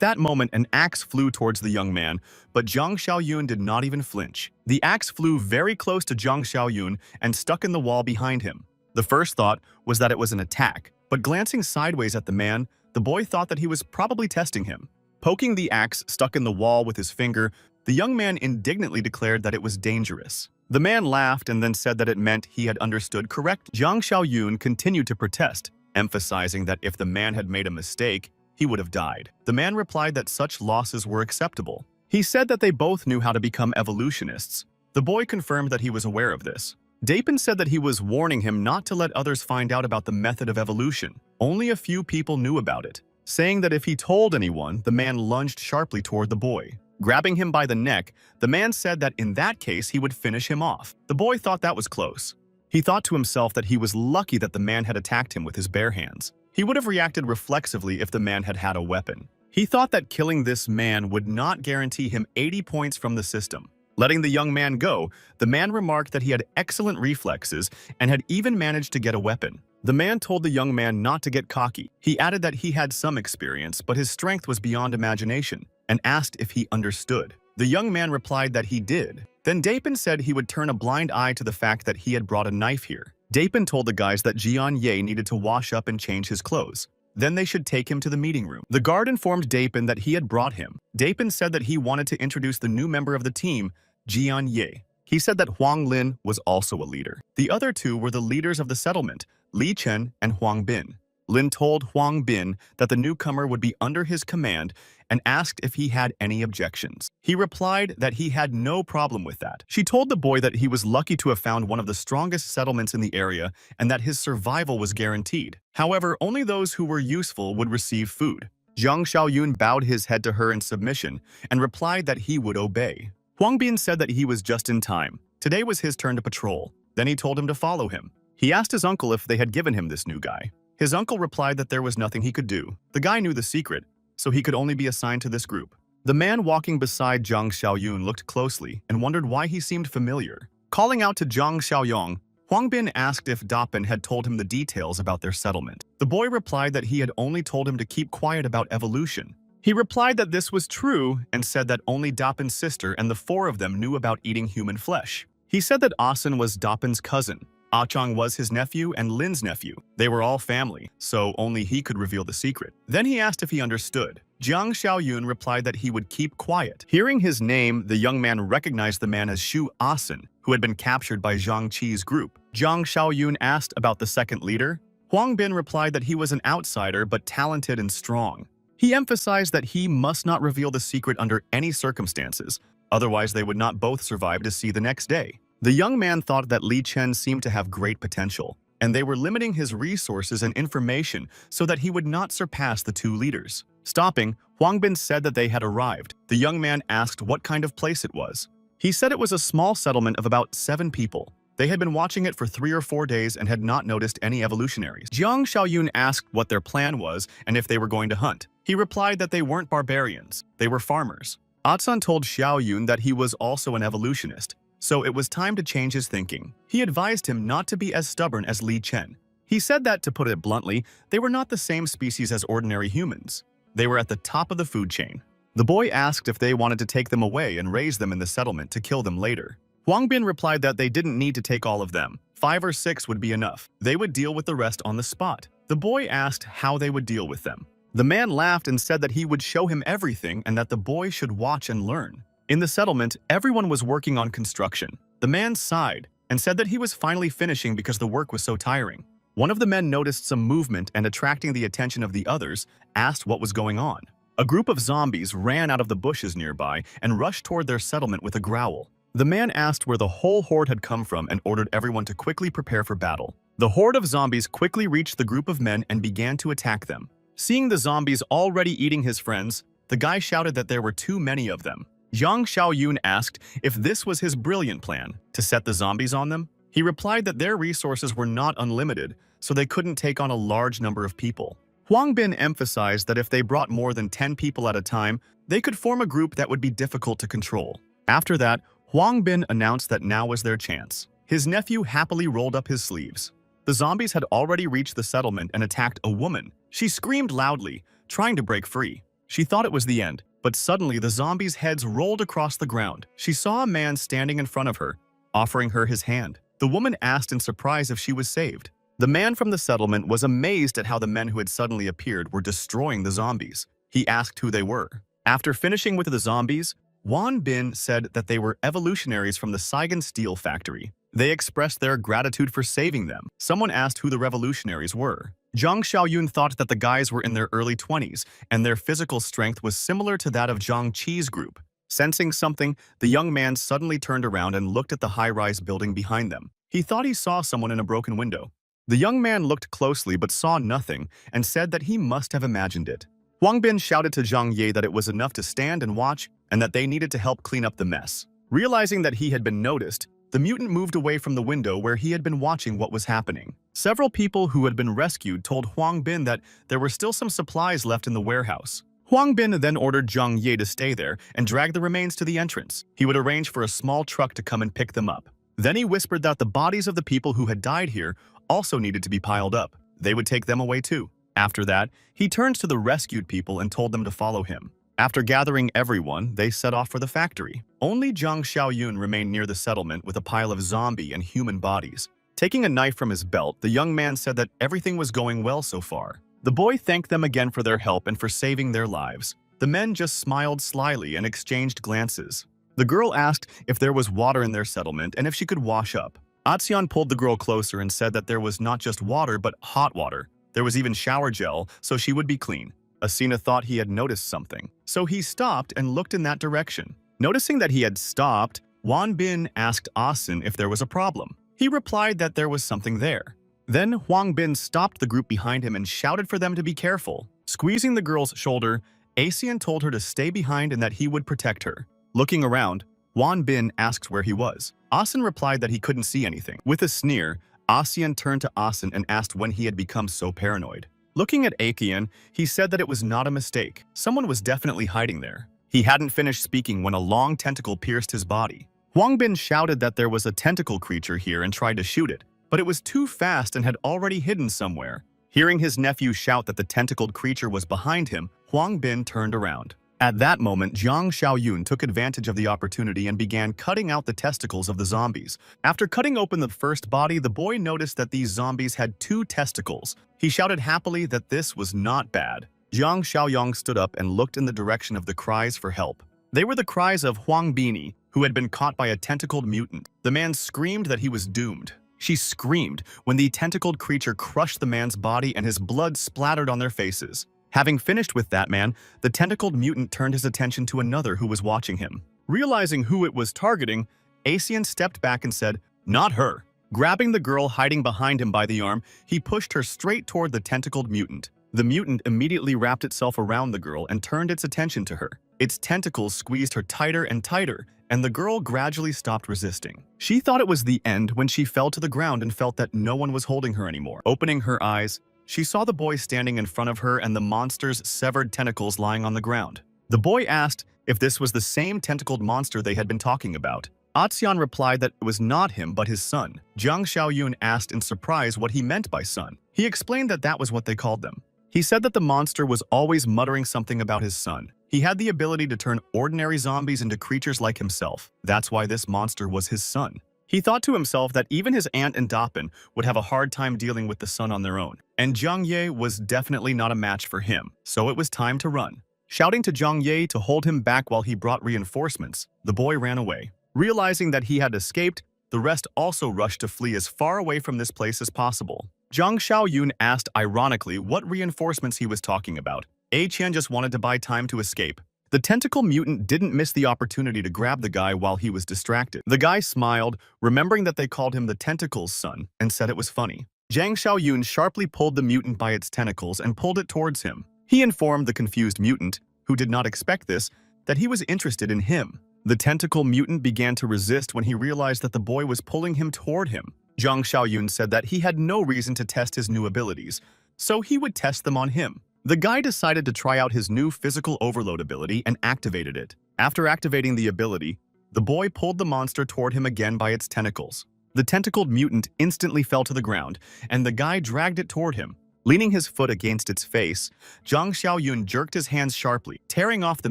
that moment, an axe flew towards the young man, but Zhang Xiaoyun did not even flinch. The axe flew very close to Zhang Xiaoyun and stuck in the wall behind him. The first thought was that it was an attack, but glancing sideways at the man, the boy thought that he was probably testing him. Poking the axe stuck in the wall with his finger, the young man indignantly declared that it was dangerous. The man laughed and then said that it meant he had understood correctly. Zhang Xiaoyun continued to protest, emphasizing that if the man had made a mistake, he would have died. The man replied that such losses were acceptable. He said that they both knew how to become evolutionists. The boy confirmed that he was aware of this. Dapin said that he was warning him not to let others find out about the method of evolution. Only a few people knew about it, saying that if he told anyone, the man lunged sharply toward the boy. Grabbing him by the neck, the man said that in that case he would finish him off. The boy thought that was close. He thought to himself that he was lucky that the man had attacked him with his bare hands. He would have reacted reflexively if the man had had a weapon. He thought that killing this man would not guarantee him 80 points from the system. Letting the young man go, the man remarked that he had excellent reflexes and had even managed to get a weapon. The man told the young man not to get cocky. He added that he had some experience, but his strength was beyond imagination, and asked if he understood. The young man replied that he did. Then Dapin said he would turn a blind eye to the fact that he had brought a knife here. Dapin told the guys that Jian Ye needed to wash up and change his clothes. Then they should take him to the meeting room. The guard informed Dapin that he had brought him. Dapin said that he wanted to introduce the new member of the team, Jian Ye. He said that Huang Lin was also a leader. The other two were the leaders of the settlement, Li Chen and Huang Bin. Lin told Huang Bin that the newcomer would be under his command and asked if he had any objections. He replied that he had no problem with that. She told the boy that he was lucky to have found one of the strongest settlements in the area and that his survival was guaranteed. However, only those who were useful would receive food. Zhang Xiaoyun bowed his head to her in submission and replied that he would obey. Huang Bin said that he was just in time. Today was his turn to patrol. Then he told him to follow him. He asked his uncle if they had given him this new guy. His uncle replied that there was nothing he could do. The guy knew the secret, so he could only be assigned to this group. The man walking beside Zhang Xiaoyun looked closely and wondered why he seemed familiar. Calling out to Zhang Xiaoyong, Huang Bin asked if Dapin had told him the details about their settlement. The boy replied that he had only told him to keep quiet about evolution. He replied that this was true and said that only Dapin's sister and the four of them knew about eating human flesh. He said that Asen was Dapin's cousin. Achang was his nephew and Lin's nephew. They were all family, so only he could reveal the secret. Then he asked if he understood. Jiang Xiaoyun replied that he would keep quiet. Hearing his name, the young man recognized the man as Shu Asen, who had been captured by Zhang Qi's group. Jiang Xiaoyun asked about the second leader. Huang Bin replied that he was an outsider but talented and strong. He emphasized that he must not reveal the secret under any circumstances, otherwise they would not both survive to see the next day. The young man thought that Li Chen seemed to have great potential, and they were limiting his resources and information so that he would not surpass the two leaders. Stopping, Huang Bin said that they had arrived. The young man asked what kind of place it was. He said it was a small settlement of about 7 people. They had been watching it for 3 or 4 days and had not noticed any evolutionaries. Jiang Xiaoyun asked what their plan was and if they were going to hunt. He replied that they weren't barbarians, they were farmers. Atsun told Xiaoyun that he was also an evolutionist, so it was time to change his thinking. He advised him not to be as stubborn as Li Chen. He said that, to put it bluntly, they were not the same species as ordinary humans. They were at the top of the food chain. The boy asked if they wanted to take them away and raise them in the settlement to kill them later. Huang Bin replied that they didn't need to take all of them. 5 or 6 would be enough. They would deal with the rest on the spot. The boy asked how they would deal with them. The man laughed and said that he would show him everything and that the boy should watch and learn. In the settlement, everyone was working on construction. The man sighed and said that he was finally finishing because the work was so tiring. One of the men noticed some movement and, attracting the attention of the others, asked what was going on. A group of zombies ran out of the bushes nearby and rushed toward their settlement with a growl. The man asked where the whole horde had come from and ordered everyone to quickly prepare for battle. The horde of zombies quickly reached the group of men and began to attack them. Seeing the zombies already eating his friends, the guy shouted that there were too many of them. Jiang Xiaoyun asked if this was his brilliant plan, to set the zombies on them. He replied that their resources were not unlimited, so they couldn't take on a large number of people. Huang Bin emphasized that if they brought more than 10 people at a time, they could form a group that would be difficult to control. After that, Huang Bin announced that now was their chance. His nephew happily rolled up his sleeves. The zombies had already reached the settlement and attacked a woman. She screamed loudly, trying to break free. She thought it was the end, but suddenly the zombies' heads rolled across the ground. She saw a man standing in front of her, offering her his hand. The woman asked in surprise if she was saved. The man from the settlement was amazed at how the men who had suddenly appeared were destroying the zombies. He asked who they were. After finishing with the zombies, Huang Bin said that they were evolutionaries from the Saigon Steel Factory. They expressed their gratitude for saving them. Someone asked who the revolutionaries were. Jiang Xiaoyun thought that the guys were in their early 20s, and their physical strength was similar to that of Zhang Qi's group. Sensing something, the young man suddenly turned around and looked at the high-rise building behind them. He thought he saw someone in a broken window. The young man looked closely but saw nothing and said that he must have imagined it. Huang Bin shouted to Zhang Ye that it was enough to stand and watch and that they needed to help clean up the mess. Realizing that he had been noticed, the mutant moved away from the window where he had been watching what was happening. Several people who had been rescued told Huang Bin that there were still some supplies left in the warehouse. Huang Bin then ordered Zhang Ye to stay there and drag the remains to the entrance. He would arrange for a small truck to come and pick them up. Then he whispered that the bodies of the people who had died here also needed to be piled up. They would take them away too. After that, he turned to the rescued people and told them to follow him. After gathering everyone, they set off for the factory. Only Jiang Xiaoyun remained near the settlement with a pile of zombie and human bodies. Taking a knife from his belt, the young man said that everything was going well so far. The boy thanked them again for their help and for saving their lives. The men just smiled slyly and exchanged glances. The girl asked if there was water in their settlement and if she could wash up. Atsun pulled the girl closer and said that there was not just water but hot water. There was even shower gel, so she would be clean. Asina thought he had noticed something, so he stopped and looked in that direction. Noticing that he had stopped, Huang Bin asked Asin if there was a problem. He replied that there was something there. Then Huang Bin stopped the group behind him and shouted for them to be careful. Squeezing the girl's shoulder, Asian told her to stay behind and that he would protect her. Looking around, Huang Bin asked where he was. Asin replied that he couldn't see anything. With a sneer, Asian turned to Asin and asked when he had become so paranoid. Looking at Akian, he said that it was not a mistake. Someone was definitely hiding there. He hadn't finished speaking when a long tentacle pierced his body. Huang Bin shouted that there was a tentacle creature here and tried to shoot it, but it was too fast and had already hidden somewhere. Hearing his nephew shout that the tentacled creature was behind him, Huang Bin turned around. At that moment, Jiang Xiaoyun took advantage of the opportunity and began cutting out the testicles of the zombies. After cutting open the first body, the boy noticed that these zombies had 2 testicles. He shouted happily that this was not bad. Jiang Xiaoyong stood up and looked in the direction of the cries for help. They were the cries of Huang Bini, who had been caught by a tentacled mutant. The man screamed that he was doomed. She screamed when the tentacled creature crushed the man's body and his blood splattered on their faces. Having finished with that man, the tentacled mutant turned his attention to another who was watching him. Realizing who it was targeting, Asian stepped back and said, "Not her." Grabbing the girl hiding behind him by the arm, he pushed her straight toward the tentacled mutant. The mutant immediately wrapped itself around the girl and turned its attention to her. Its tentacles squeezed her tighter and tighter. and the girl gradually stopped resisting. She thought it was the end when she fell to the ground and felt that no one was holding her anymore. Opening her eyes, she saw the boy standing in front of her and the monster's severed tentacles lying on the ground. The boy asked if this was the same tentacled monster they had been talking about. Atsuan replied that it was not him but his son. Jiang Xiaoyun asked in surprise what he meant by son. He explained that that was what they called them. He said that the monster was always muttering something about his son. He had the ability to turn ordinary zombies into creatures like himself. That's why this monster was his son. He thought to himself that even his aunt and Dapin would have a hard time dealing with the son on their own. And Zhang Ye was definitely not a match for him, so it was time to run. Shouting to Zhang Ye to hold him back while he brought reinforcements, the boy ran away. Realizing that he had escaped, the rest also rushed to flee as far away from this place as possible. Jiang Xiaoyun asked ironically what reinforcements he was talking about. A Qian just wanted to buy time to escape. The tentacle mutant didn't miss the opportunity to grab the guy while he was distracted. The guy smiled, remembering that they called him the tentacles son, and said it was funny. Jiang Xiaoyun sharply pulled the mutant by its tentacles and pulled it towards him. He informed the confused mutant, who did not expect this, that he was interested in him. The tentacle mutant began to resist when he realized that the boy was pulling him toward him. Jiang Xiaoyun said that he had no reason to test his new abilities, so he would test them on him. The guy decided to try out his new physical overload ability and activated it. After activating the ability, the boy pulled the monster toward him again by its tentacles. The tentacled mutant instantly fell to the ground, and the guy dragged it toward him. Leaning his foot against its face, Jiang Xiaoyun jerked his hands sharply, tearing off the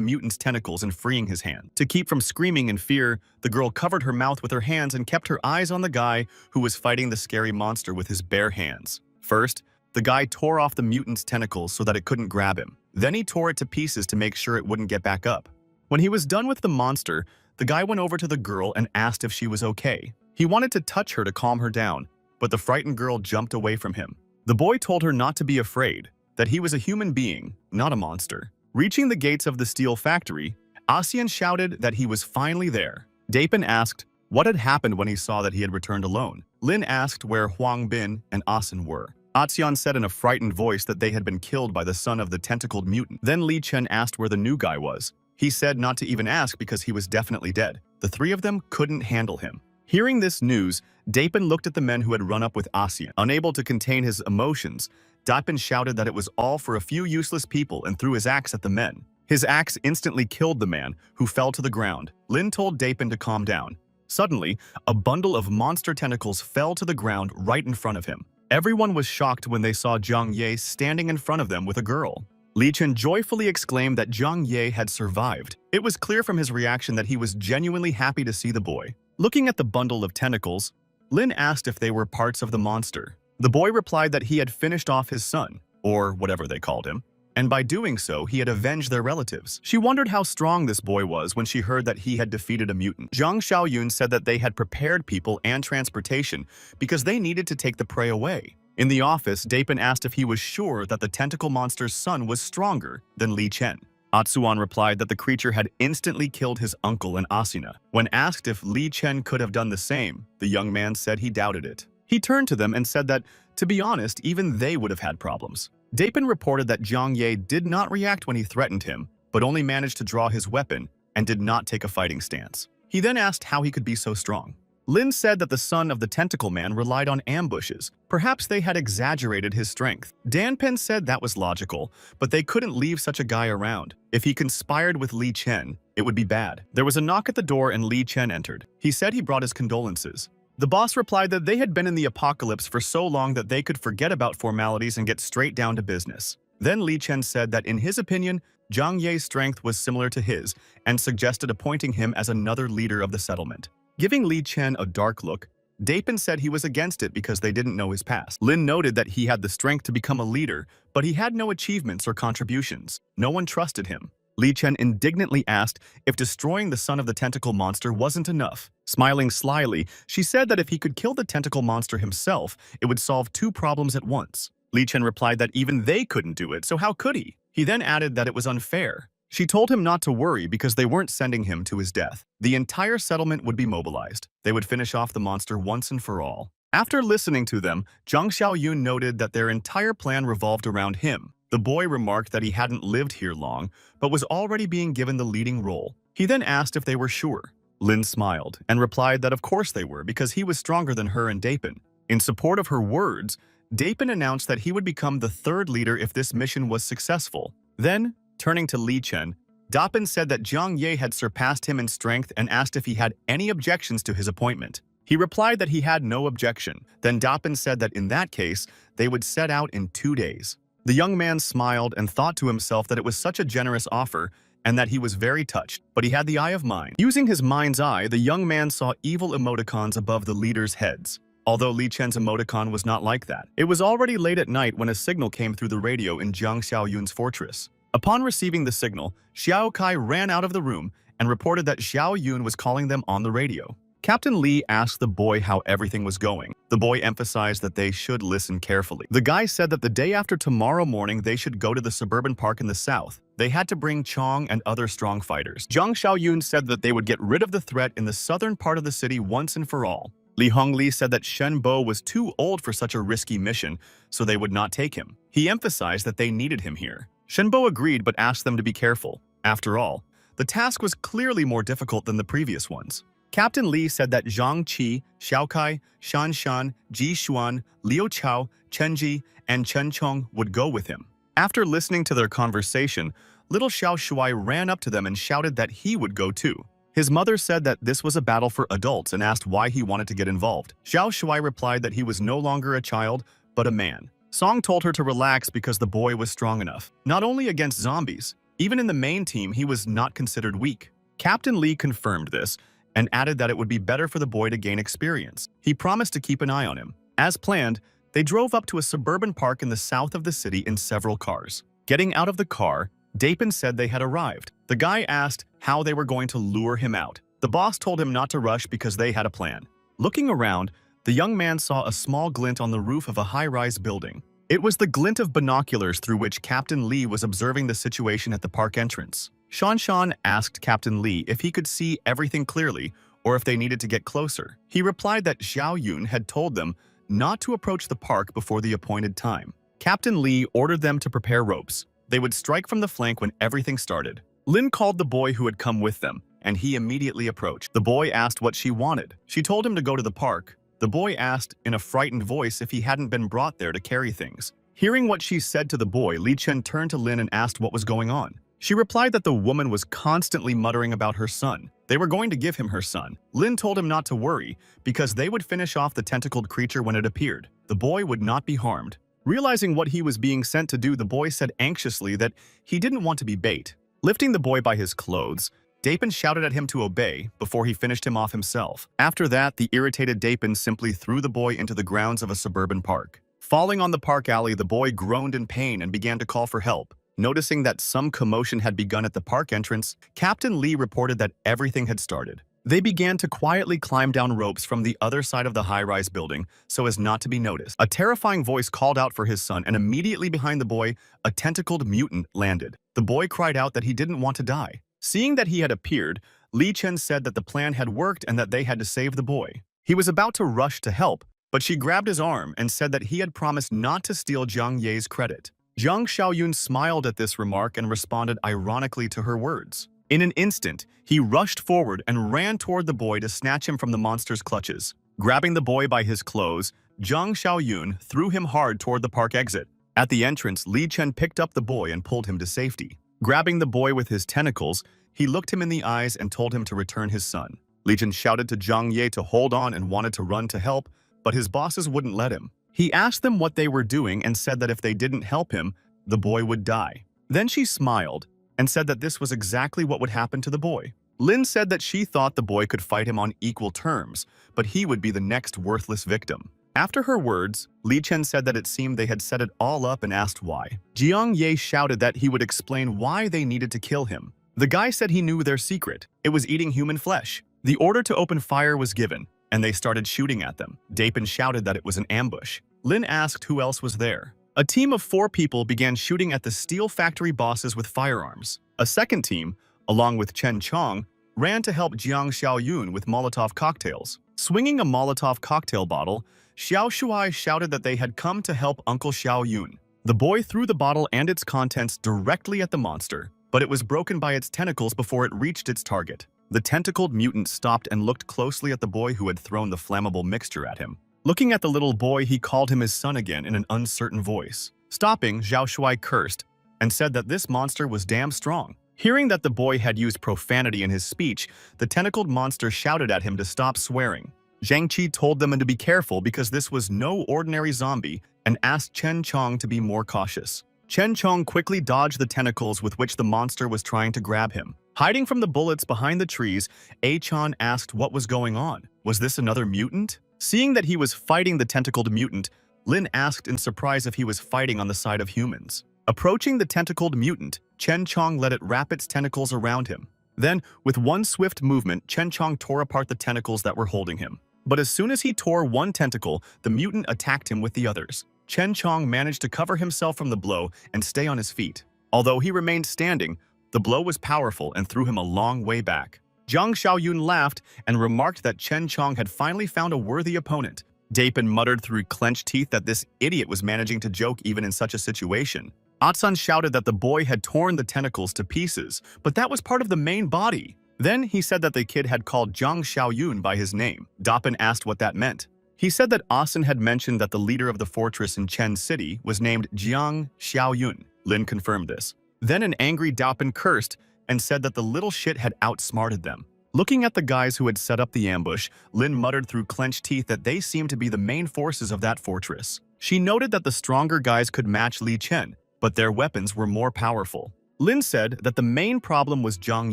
mutant's tentacles and freeing his hand. To keep from screaming in fear, the girl covered her mouth with her hands and kept her eyes on the guy who was fighting the scary monster with his bare hands. First, the guy tore off the mutant's tentacles so that it couldn't grab him. Then he tore it to pieces to make sure it wouldn't get back up. When he was done with the monster, the guy went over to the girl and asked if she was okay. He wanted to touch her to calm her down, but the frightened girl jumped away from him. The boy told her not to be afraid, that he was a human being, not a monster. Reaching the gates of the steel factory, Asian shouted that he was finally there. Dapin asked what had happened when he saw that he had returned alone. Lin asked where Huang Bin and Asen were. Atsuan said in a frightened voice that they had been killed by the son of the tentacled mutant. Then Li Chen asked where the new guy was. He said not to even ask because he was definitely dead. The three of them couldn't handle him. Hearing this news, Dapin looked at the men who had run up with Asian. Unable to contain his emotions, Dapin shouted that it was all for a few useless people and threw his axe at the men. His axe instantly killed the man, who fell to the ground. Lin told Dapin to calm down. Suddenly, a bundle of monster tentacles fell to the ground right in front of him. Everyone was shocked when they saw Zhang Ye standing in front of them with a girl. Li Chen joyfully exclaimed that Zhang Ye had survived. It was clear from his reaction that he was genuinely happy to see the boy. Looking at the bundle of tentacles, Lin asked if they were parts of the monster. The boy replied that he had finished off his son, or whatever they called him, and by doing so, he had avenged their relatives. She wondered how strong this boy was when she heard that he had defeated a mutant. Jiang Xiaoyun said that they had prepared people and transportation because they needed to take the prey away. In the office, Dapin asked if he was sure that the tentacle monster's son was stronger than Li Chen. Atsuan replied that the creature had instantly killed his uncle and Asuna. When asked if Li Chen could have done the same, the young man said he doubted it. He turned to them and said that, to be honest, even they would have had problems. Dapin reported that Zhang Ye did not react when he threatened him, but only managed to draw his weapon and did not take a fighting stance. He then asked how he could be so strong. Lin said that the son of the tentacle man relied on ambushes. Perhaps they had exaggerated his strength. Danpen said that was logical, but they couldn't leave such a guy around. If he conspired with Li Chen, it would be bad. There was a knock at the door and Li Chen entered. He said he brought his condolences. The boss replied that they had been in the apocalypse for so long that they could forget about formalities and get straight down to business. Then Li Chen said that in his opinion, Zhang Ye's strength was similar to his and suggested appointing him as another leader of the settlement. Giving Li Chen a dark look, Dapin said he was against it because they didn't know his past. Lin noted that he had the strength to become a leader, but he had no achievements or contributions. No one trusted him. Li Chen indignantly asked if destroying the son of the tentacle monster wasn't enough. Smiling slyly, she said that if he could kill the tentacle monster himself, it would solve two problems at once. Li Chen replied that even they couldn't do it, so how could he? He then added that it was unfair. She told him not to worry because they weren't sending him to his death. The entire settlement would be mobilized. They would finish off the monster once and for all. After listening to them, Jiang Xiaoyun noted that their entire plan revolved around him. The boy remarked that he hadn't lived here long, but was already being given the leading role. He then asked if they were sure. Lin smiled and replied that of course they were because he was stronger than her and Dapin. In support of her words, Dapin announced that he would become the third leader if this mission was successful. Then, turning to Li Chen, Dapin said that Jiang Ye had surpassed him in strength and asked if he had any objections to his appointment. He replied that he had no objection. Then Dapin said that in that case, they would set out in 2 days. The young man smiled and thought to himself that it was such a generous offer and that he was very touched, but he had the eye of mind. Using his mind's eye, the young man saw evil emoticons above the leaders' heads. Although Li Chen's emoticon was not like that. It was already late at night when a signal came through the radio in Jiang Xiaoyun's fortress. Upon receiving the signal, Xiao Kai ran out of the room and reported that Xiao Yun was calling them on the radio. Captain Li asked the boy how everything was going. The boy emphasized that they should listen carefully. The guy said that the day after tomorrow morning they should go to the suburban park in the south. They had to bring Chong and other strong fighters. Jiang Xiaoyun said that they would get rid of the threat in the southern part of the city once and for all. Li Hongli said that Shen Bo was too old for such a risky mission, so they would not take him. He emphasized that they needed him here. Shen Bo agreed but asked them to be careful. After all, the task was clearly more difficult than the previous ones. Captain Li said that Zhang Qi, Xiao Kai, Shan Shan, Ji Xuan, Liu Chao, Chen Ji, and Chen Chong would go with him. After listening to their conversation, little Xiao Shuai ran up to them and shouted that he would go too. His mother said that this was a battle for adults and asked why he wanted to get involved. Xiao Shuai replied that he was no longer a child, but a man. Song told her to relax because the boy was strong enough. Not only against zombies, even in the main team he was not considered weak. Captain Li confirmed this and added that it would be better for the boy to gain experience. He promised to keep an eye on him. As planned, they drove up to a suburban park in the south of the city in several cars. Getting out of the car, Dapin said they had arrived. The guy asked how they were going to lure him out. The boss told him not to rush because they had a plan. Looking around, the young man saw a small glint on the roof of a high-rise building. It was the glint of binoculars through which Captain Li was observing the situation at the park entrance. Shan Shan asked Captain Li if he could see everything clearly or if they needed to get closer. He replied that Xiao Yun had told them not to approach the park before the appointed time. Captain Li ordered them to prepare ropes. They would strike from the flank when everything started. Lin called the boy who had come with them, and he immediately approached. The boy asked what she wanted. She told him to go to the park. The boy asked in a frightened voice if he hadn't been brought there to carry things. Hearing what she said to the boy, Li Chen turned to Lin and asked what was going on. She replied that the woman was constantly muttering about her son. They were going to give him her son. Lin told him not to worry, because they would finish off the tentacled creature when it appeared. The boy would not be harmed. Realizing what he was being sent to do, the boy said anxiously that he didn't want to be bait. Lifting the boy by his clothes, Dapin shouted at him to obey before he finished him off himself. After that, the irritated Dapin simply threw the boy into the grounds of a suburban park. Falling on the park alley, the boy groaned in pain and began to call for help. Noticing that some commotion had begun at the park entrance, Captain Li reported that everything had started. They began to quietly climb down ropes from the other side of the high-rise building so as not to be noticed. A terrifying voice called out for his son, and immediately behind the boy, a tentacled mutant landed. The boy cried out that he didn't want to die. Seeing that he had appeared, Li Chen said that the plan had worked and that they had to save the boy. He was about to rush to help, but she grabbed his arm and said that he had promised not to steal Jiang Ye's credit. Jiang Xiaoyun smiled at this remark and responded ironically to her words. In an instant, he rushed forward and ran toward the boy to snatch him from the monster's clutches. Grabbing the boy by his clothes, Jiang Xiaoyun threw him hard toward the park exit. At the entrance, Li Chen picked up the boy and pulled him to safety. Grabbing the boy with his tentacles, he looked him in the eyes and told him to return his son. Li Chen shouted to Jiang Ye to hold on and wanted to run to help, but his bosses wouldn't let him. He asked them what they were doing and said that if they didn't help him, the boy would die. Then she smiled and said that this was exactly what would happen to the boy. Lin said that she thought the boy could fight him on equal terms, but he would be the next worthless victim. After her words, Li Chen said that it seemed they had set it all up and asked why. Jiang Ye shouted that he would explain why they needed to kill him. The guy said he knew their secret. It was eating human flesh. The order to open fire was given, and they started shooting at them. Dapin shouted that it was an ambush. Lin asked who else was there. A team of 4 people began shooting at the steel factory bosses with firearms. A second team, along with Chen Chong, ran to help Jiang Xiaoyun with Molotov cocktails. Swinging a Molotov cocktail bottle, Xiao Shuai shouted that they had come to help Uncle Xiaoyun. The boy threw the bottle and its contents directly at the monster, but it was broken by its tentacles before it reached its target. The tentacled mutant stopped and looked closely at the boy who had thrown the flammable mixture at him. Looking at the little boy, he called him his son again in an uncertain voice. Stopping, Zhao Shuai cursed and said that this monster was damn strong. Hearing that the boy had used profanity in his speech, the tentacled monster shouted at him to stop swearing. Zhang Qi told them to be careful because this was no ordinary zombie and asked Chen Chong to be more cautious. Chen Chong quickly dodged the tentacles with which the monster was trying to grab him. Hiding from the bullets behind the trees, A-chan asked what was going on. Was this another mutant? Seeing that he was fighting the tentacled mutant, Lin asked in surprise if he was fighting on the side of humans. Approaching the tentacled mutant, Chen Chong let it wrap its tentacles around him. Then, with one swift movement, Chen Chong tore apart the tentacles that were holding him. But as soon as he tore one tentacle, the mutant attacked him with the others. Chen Chong managed to cover himself from the blow and stay on his feet. Although he remained standing, the blow was powerful and threw him a long way back. Zhang Xiaoyun laughed and remarked that Chen Chong had finally found a worthy opponent. Dapin muttered through clenched teeth that this idiot was managing to joke even in such a situation. Atsan shouted that the boy had torn the tentacles to pieces, but that was part of the main body. Then he said that the kid had called Zhang Xiaoyun by his name. Dapin asked what that meant. He said that Asen had mentioned that the leader of the fortress in Chen City was named Jiang Xiaoyun. Lin confirmed this. Then an angry Dapin cursed and said that the little shit had outsmarted them. Looking at the guys who had set up the ambush, Lin muttered through clenched teeth that they seemed to be the main forces of that fortress. She noted that the stronger guys could match Li Chen, but their weapons were more powerful. Lin said that the main problem was Zhang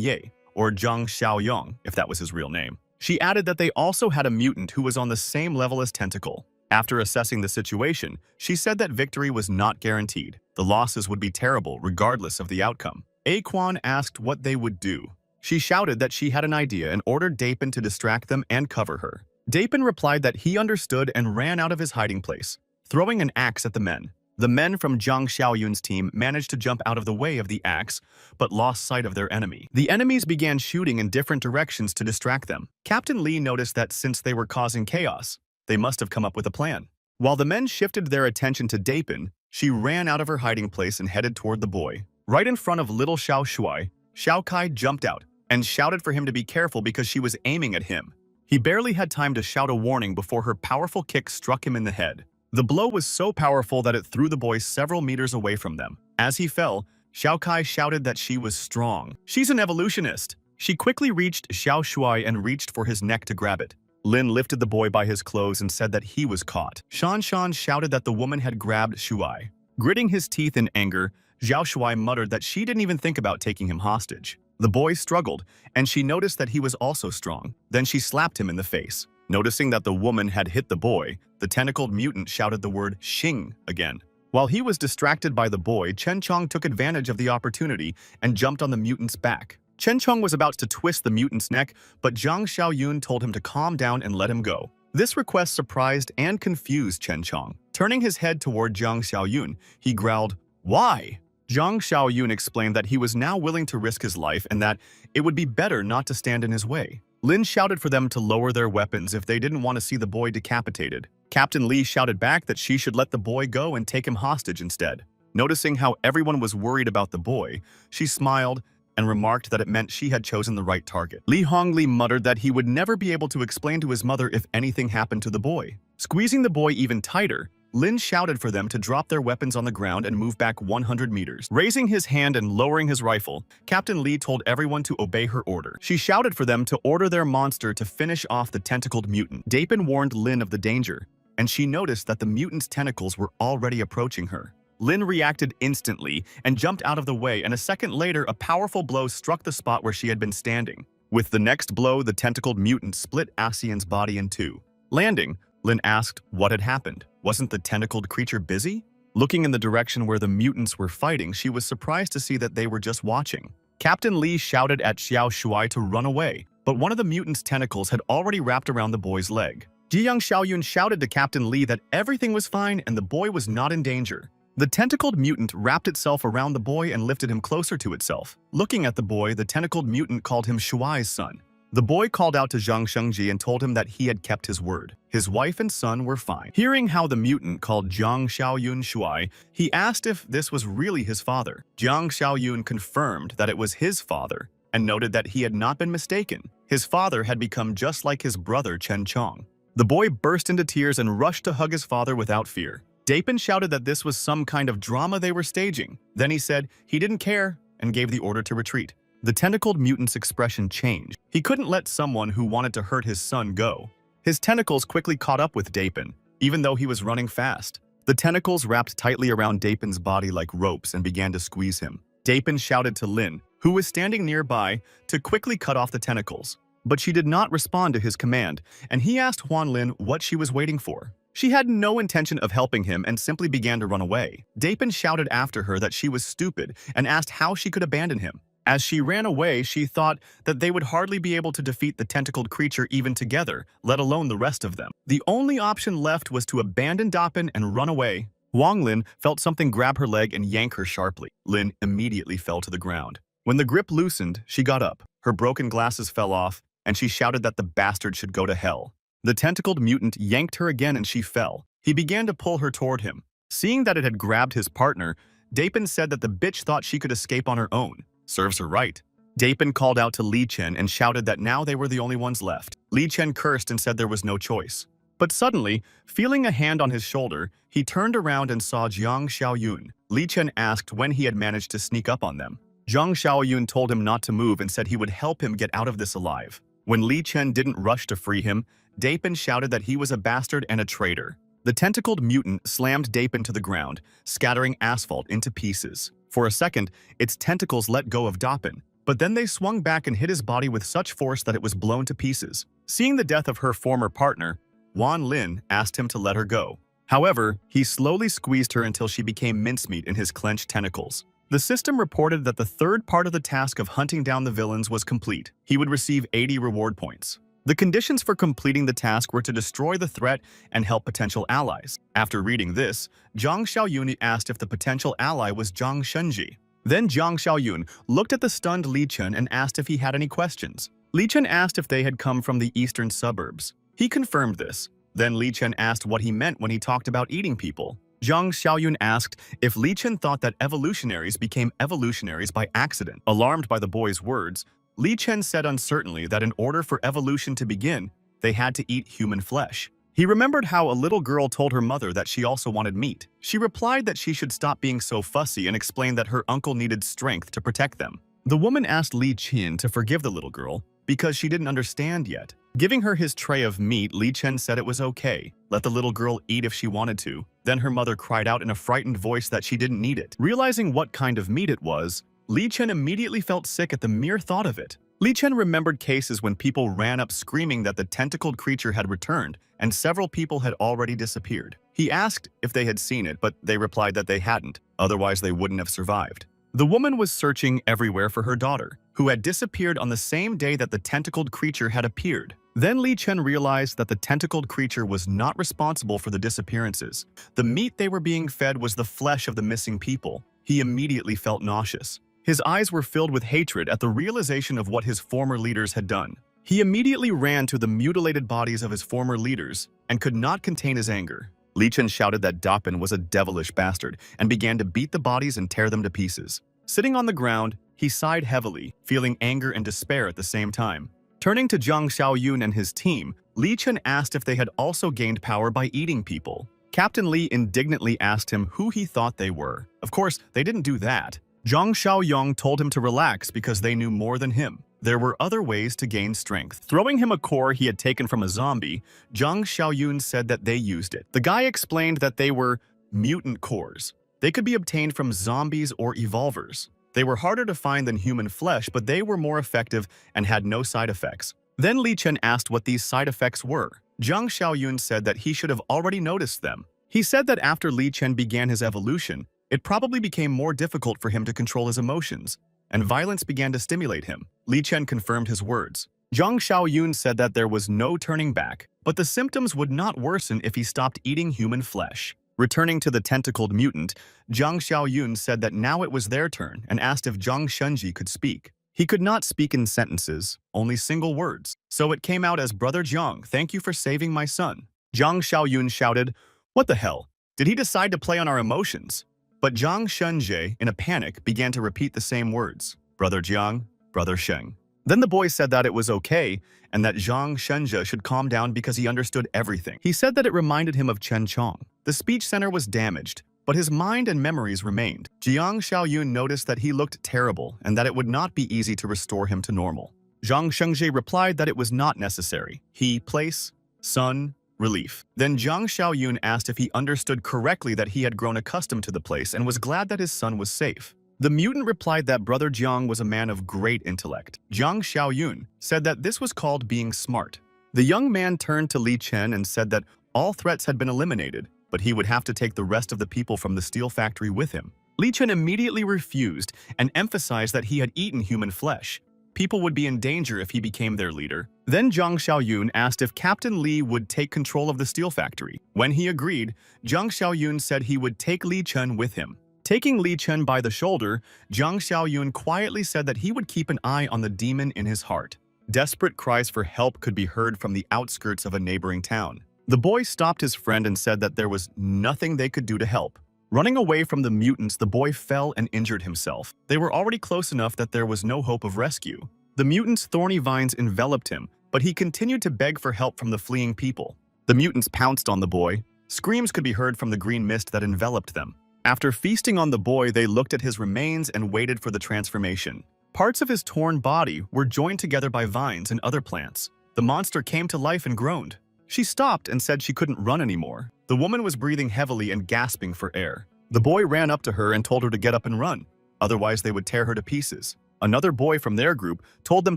Ye, or Zhang Xiaoyong, if that was his real name. She added that they also had a mutant who was on the same level as Tentacle. After assessing the situation, she said that victory was not guaranteed. The losses would be terrible regardless of the outcome. Aquan asked what they would do. She shouted that she had an idea and ordered Dapin to distract them and cover her. Dapin replied that he understood and ran out of his hiding place, throwing an axe at the men. The men from Zhang Xiaoyun's team managed to jump out of the way of the axe, but lost sight of their enemy. The enemies began shooting in different directions to distract them. Captain Li noticed that since they were causing chaos, they must have come up with a plan. While the men shifted their attention to Dapin, she ran out of her hiding place and headed toward the boy. Right in front of little Xiao Shuai, Xiao Kai jumped out and shouted for him to be careful because she was aiming at him. He barely had time to shout a warning before her powerful kick struck him in the head. The blow was so powerful that it threw the boy several meters away from them. As he fell, Xiao Kai shouted that she was strong. She's an evolutionist. She quickly reached Xiao Shuai and reached for his neck to grab it. Lin lifted the boy by his clothes and said that he was caught. Shan Shan shouted that the woman had grabbed Shuai. Gritting his teeth in anger, Xiao Shuai muttered that she didn't even think about taking him hostage. The boy struggled, and she noticed that he was also strong. Then she slapped him in the face. Noticing that the woman had hit the boy, the tentacled mutant shouted the word Xing again. While he was distracted by the boy, Chen Chong took advantage of the opportunity and jumped on the mutant's back. Chen Chong was about to twist the mutant's neck, but Zhang Xiaoyun told him to calm down and let him go. This request surprised and confused Chen Chong. Turning his head toward Zhang Xiaoyun, he growled, "Why?" Zhang Xiaoyun explained that he was now willing to risk his life and that it would be better not to stand in his way. Lin shouted for them to lower their weapons if they didn't want to see the boy decapitated. Captain Li shouted back that she should let the boy go and take him hostage instead. Noticing how everyone was worried about the boy, she smiled and remarked that it meant she had chosen the right target. Li Hongli muttered that he would never be able to explain to his mother if anything happened to the boy. Squeezing the boy even tighter, Lin shouted for them to drop their weapons on the ground and move back 100 meters. Raising his hand and lowering his rifle, Captain Li told everyone to obey her order. She shouted for them to order their monster to finish off the tentacled mutant. Dapin warned Lin of the danger, and she noticed that the mutant's tentacles were already approaching her. Lin reacted instantly and jumped out of the way, and a second later, a powerful blow struck the spot where she had been standing. With the next blow, the tentacled mutant split Asian's body in two. Landing, Lin asked what had happened. Wasn't the tentacled creature busy? Looking in the direction where the mutants were fighting, she was surprised to see that they were just watching. Captain Li shouted at Xiao Shuai to run away, but one of the mutant's tentacles had already wrapped around the boy's leg. Jiang Xiaoyun shouted to Captain Li that everything was fine and the boy was not in danger. The tentacled mutant wrapped itself around the boy and lifted him closer to itself. Looking at the boy, the tentacled mutant called him Shuai's son. The boy called out to Zhang Shengji and told him that he had kept his word. His wife and son were fine. Hearing how the mutant called Zhang Xiaoyun Shuai, he asked if this was really his father. Zhang Xiaoyun confirmed that it was his father. and noted that he had not been mistaken. His father had become just like his brother Chen Chong. The boy burst into tears and rushed to hug his father without fear. Dapin shouted that this was some kind of drama they were staging. Then he said he didn't care and gave the order to retreat. The tentacled mutant's expression changed. He couldn't let someone who wanted to hurt his son go. His tentacles quickly caught up with Dapin, even though he was running fast. The tentacles wrapped tightly around Dapin's body like ropes and began to squeeze him. Dapin shouted to Lin, who was standing nearby, to quickly cut off the tentacles. But she did not respond to his command, and he asked Huan Lin what she was waiting for. She had no intention of helping him and simply began to run away. Dapin shouted after her that she was stupid and asked how she could abandon him. As she ran away, she thought that they would hardly be able to defeat the tentacled creature even together, let alone the rest of them. The only option left was to abandon Dapin and run away. Wang Lin felt something grab her leg and yank her sharply. Lin immediately fell to the ground. When the grip loosened, she got up. Her broken glasses fell off, and she shouted that the bastard should go to hell. The tentacled mutant yanked her again and she fell. He began to pull her toward him. Seeing that it had grabbed his partner, Dapin said that the bitch thought she could escape on her own. Serves her right. Dapin called out to Li Chen and shouted that now they were the only ones left. Li Chen cursed and said there was no choice. But suddenly, feeling a hand on his shoulder, he turned around and saw Jiang Xiaoyun. Li Chen asked when he had managed to sneak up on them. Jiang Xiaoyun told him not to move and said he would help him get out of this alive. When Li Chen didn't rush to free him, Dapin shouted that he was a bastard and a traitor. The tentacled mutant slammed Dapin to the ground, scattering asphalt into pieces. For a second, its tentacles let go of Dapin, but then they swung back and hit his body with such force that it was blown to pieces. Seeing the death of her former partner, Wan Lin asked him to let her go. However, he slowly squeezed her until she became mincemeat in his clenched tentacles. The system reported that the third part of the task of hunting down the villains was complete. He would receive 80 reward points. The conditions for completing the task were to destroy the threat and help potential allies. After reading this, Jiang Xiaoyun asked if the potential ally was Zhang Shenji. Then Jiang Xiaoyun looked at the stunned Li Chen and asked if he had any questions. Li Chen asked if they had come from the eastern suburbs. He confirmed this. Then Li Chen asked what he meant when he talked about eating people. Jiang Xiaoyun asked if Li Chen thought that evolutionaries became evolutionaries by accident. Alarmed by the boy's words, Li Chen said uncertainly that in order for evolution to begin, they had to eat human flesh. He remembered how a little girl told her mother that she also wanted meat. She replied that she should stop being so fussy and explained that her uncle needed strength to protect them. The woman asked Li Chen to forgive the little girl because she didn't understand yet. Giving her his tray of meat, Li Chen said it was okay. Let the little girl eat if she wanted to. Then her mother cried out in a frightened voice that she didn't need it. Realizing what kind of meat it was, Li Chen immediately felt sick at the mere thought of it. Li Chen remembered cases when people ran up screaming that the tentacled creature had returned, and several people had already disappeared. He asked if they had seen it, but they replied that they hadn't, otherwise they wouldn't have survived. The woman was searching everywhere for her daughter, who had disappeared on the same day that the tentacled creature had appeared. Then Li Chen realized that the tentacled creature was not responsible for the disappearances. The meat they were being fed was the flesh of the missing people. He immediately felt nauseous. His eyes were filled with hatred at the realization of what his former leaders had done. He immediately ran to the mutilated bodies of his former leaders and could not contain his anger. Li Chen shouted that Dapin was a devilish bastard and began to beat the bodies and tear them to pieces. Sitting on the ground, he sighed heavily, feeling anger and despair at the same time. Turning to Jiang Xiaoyun and his team, Li Chen asked if they had also gained power by eating people. Captain Li indignantly asked him who he thought they were. Of course, they didn't do that. Zhang Xiaoyong told him to relax because they knew more than him. There were other ways to gain strength. Throwing him a core he had taken from a zombie, Zhang Xiaoyun said that they used it. The guy explained that they were mutant cores. They could be obtained from zombies or evolvers. They were harder to find than human flesh, but they were more effective and had no side effects. Then Li Chen asked what these side effects were. Zhang Xiaoyun said that he should have already noticed them. He said that after Li Chen began his evolution, it probably became more difficult for him to control his emotions, and violence began to stimulate him. Li Chen confirmed his words. Zhang Xiaoyun said that there was no turning back, but the symptoms would not worsen if he stopped eating human flesh. Returning to the tentacled mutant, Zhang Xiaoyun said that now it was their turn and asked if Zhang Shenji could speak. He could not speak in sentences, only single words, so it came out as Brother Jiang, thank you for saving my son. Zhang Xiaoyun shouted, what the hell? Did he decide to play on our emotions? But Zhang Shenji, in a panic, began to repeat the same words. Brother Jiang, brother Sheng. Then the boy said that it was okay and that Zhang Shenjia should calm down because he understood everything. He said that it reminded him of Chen Chong. The speech center was damaged, but his mind and memories remained. Jiang Xiaoyun noticed that he looked terrible and that it would not be easy to restore him to normal. Zhang Shengji replied that it was not necessary. He, place, sun, relief. Then Jiang Xiaoyun asked if he understood correctly that he had grown accustomed to the place and was glad that his son was safe. The mutant replied that Brother Jiang was a man of great intellect. Jiang Xiaoyun said that this was called being smart. The young man turned to Li Chen and said that all threats had been eliminated, but he would have to take the rest of the people from the steel factory with him. Li Chen immediately refused and emphasized that he had eaten human flesh. People would be in danger if he became their leader. Then Jiang Xiaoyun asked if Captain Li would take control of the steel factory. When he agreed, Jiang Xiaoyun said he would take Li Chen with him. Taking Li Chen by the shoulder, Jiang Xiaoyun quietly said that he would keep an eye on the demon in his heart. Desperate cries for help could be heard from the outskirts of a neighboring town. The boy stopped his friend and said that there was nothing they could do to help. Running away from the mutants, the boy fell and injured himself. They were already close enough that there was no hope of rescue. The mutants' thorny vines enveloped him, but he continued to beg for help from the fleeing people. The mutants pounced on the boy. Screams could be heard from the green mist that enveloped them. After feasting on the boy, they looked at his remains and waited for the transformation. Parts of his torn body were joined together by vines and other plants. The monster came to life and groaned. She stopped and said she couldn't run anymore. The woman was breathing heavily and gasping for air. The boy ran up to her and told her to get up and run, otherwise they would tear her to pieces. Another boy from their group told them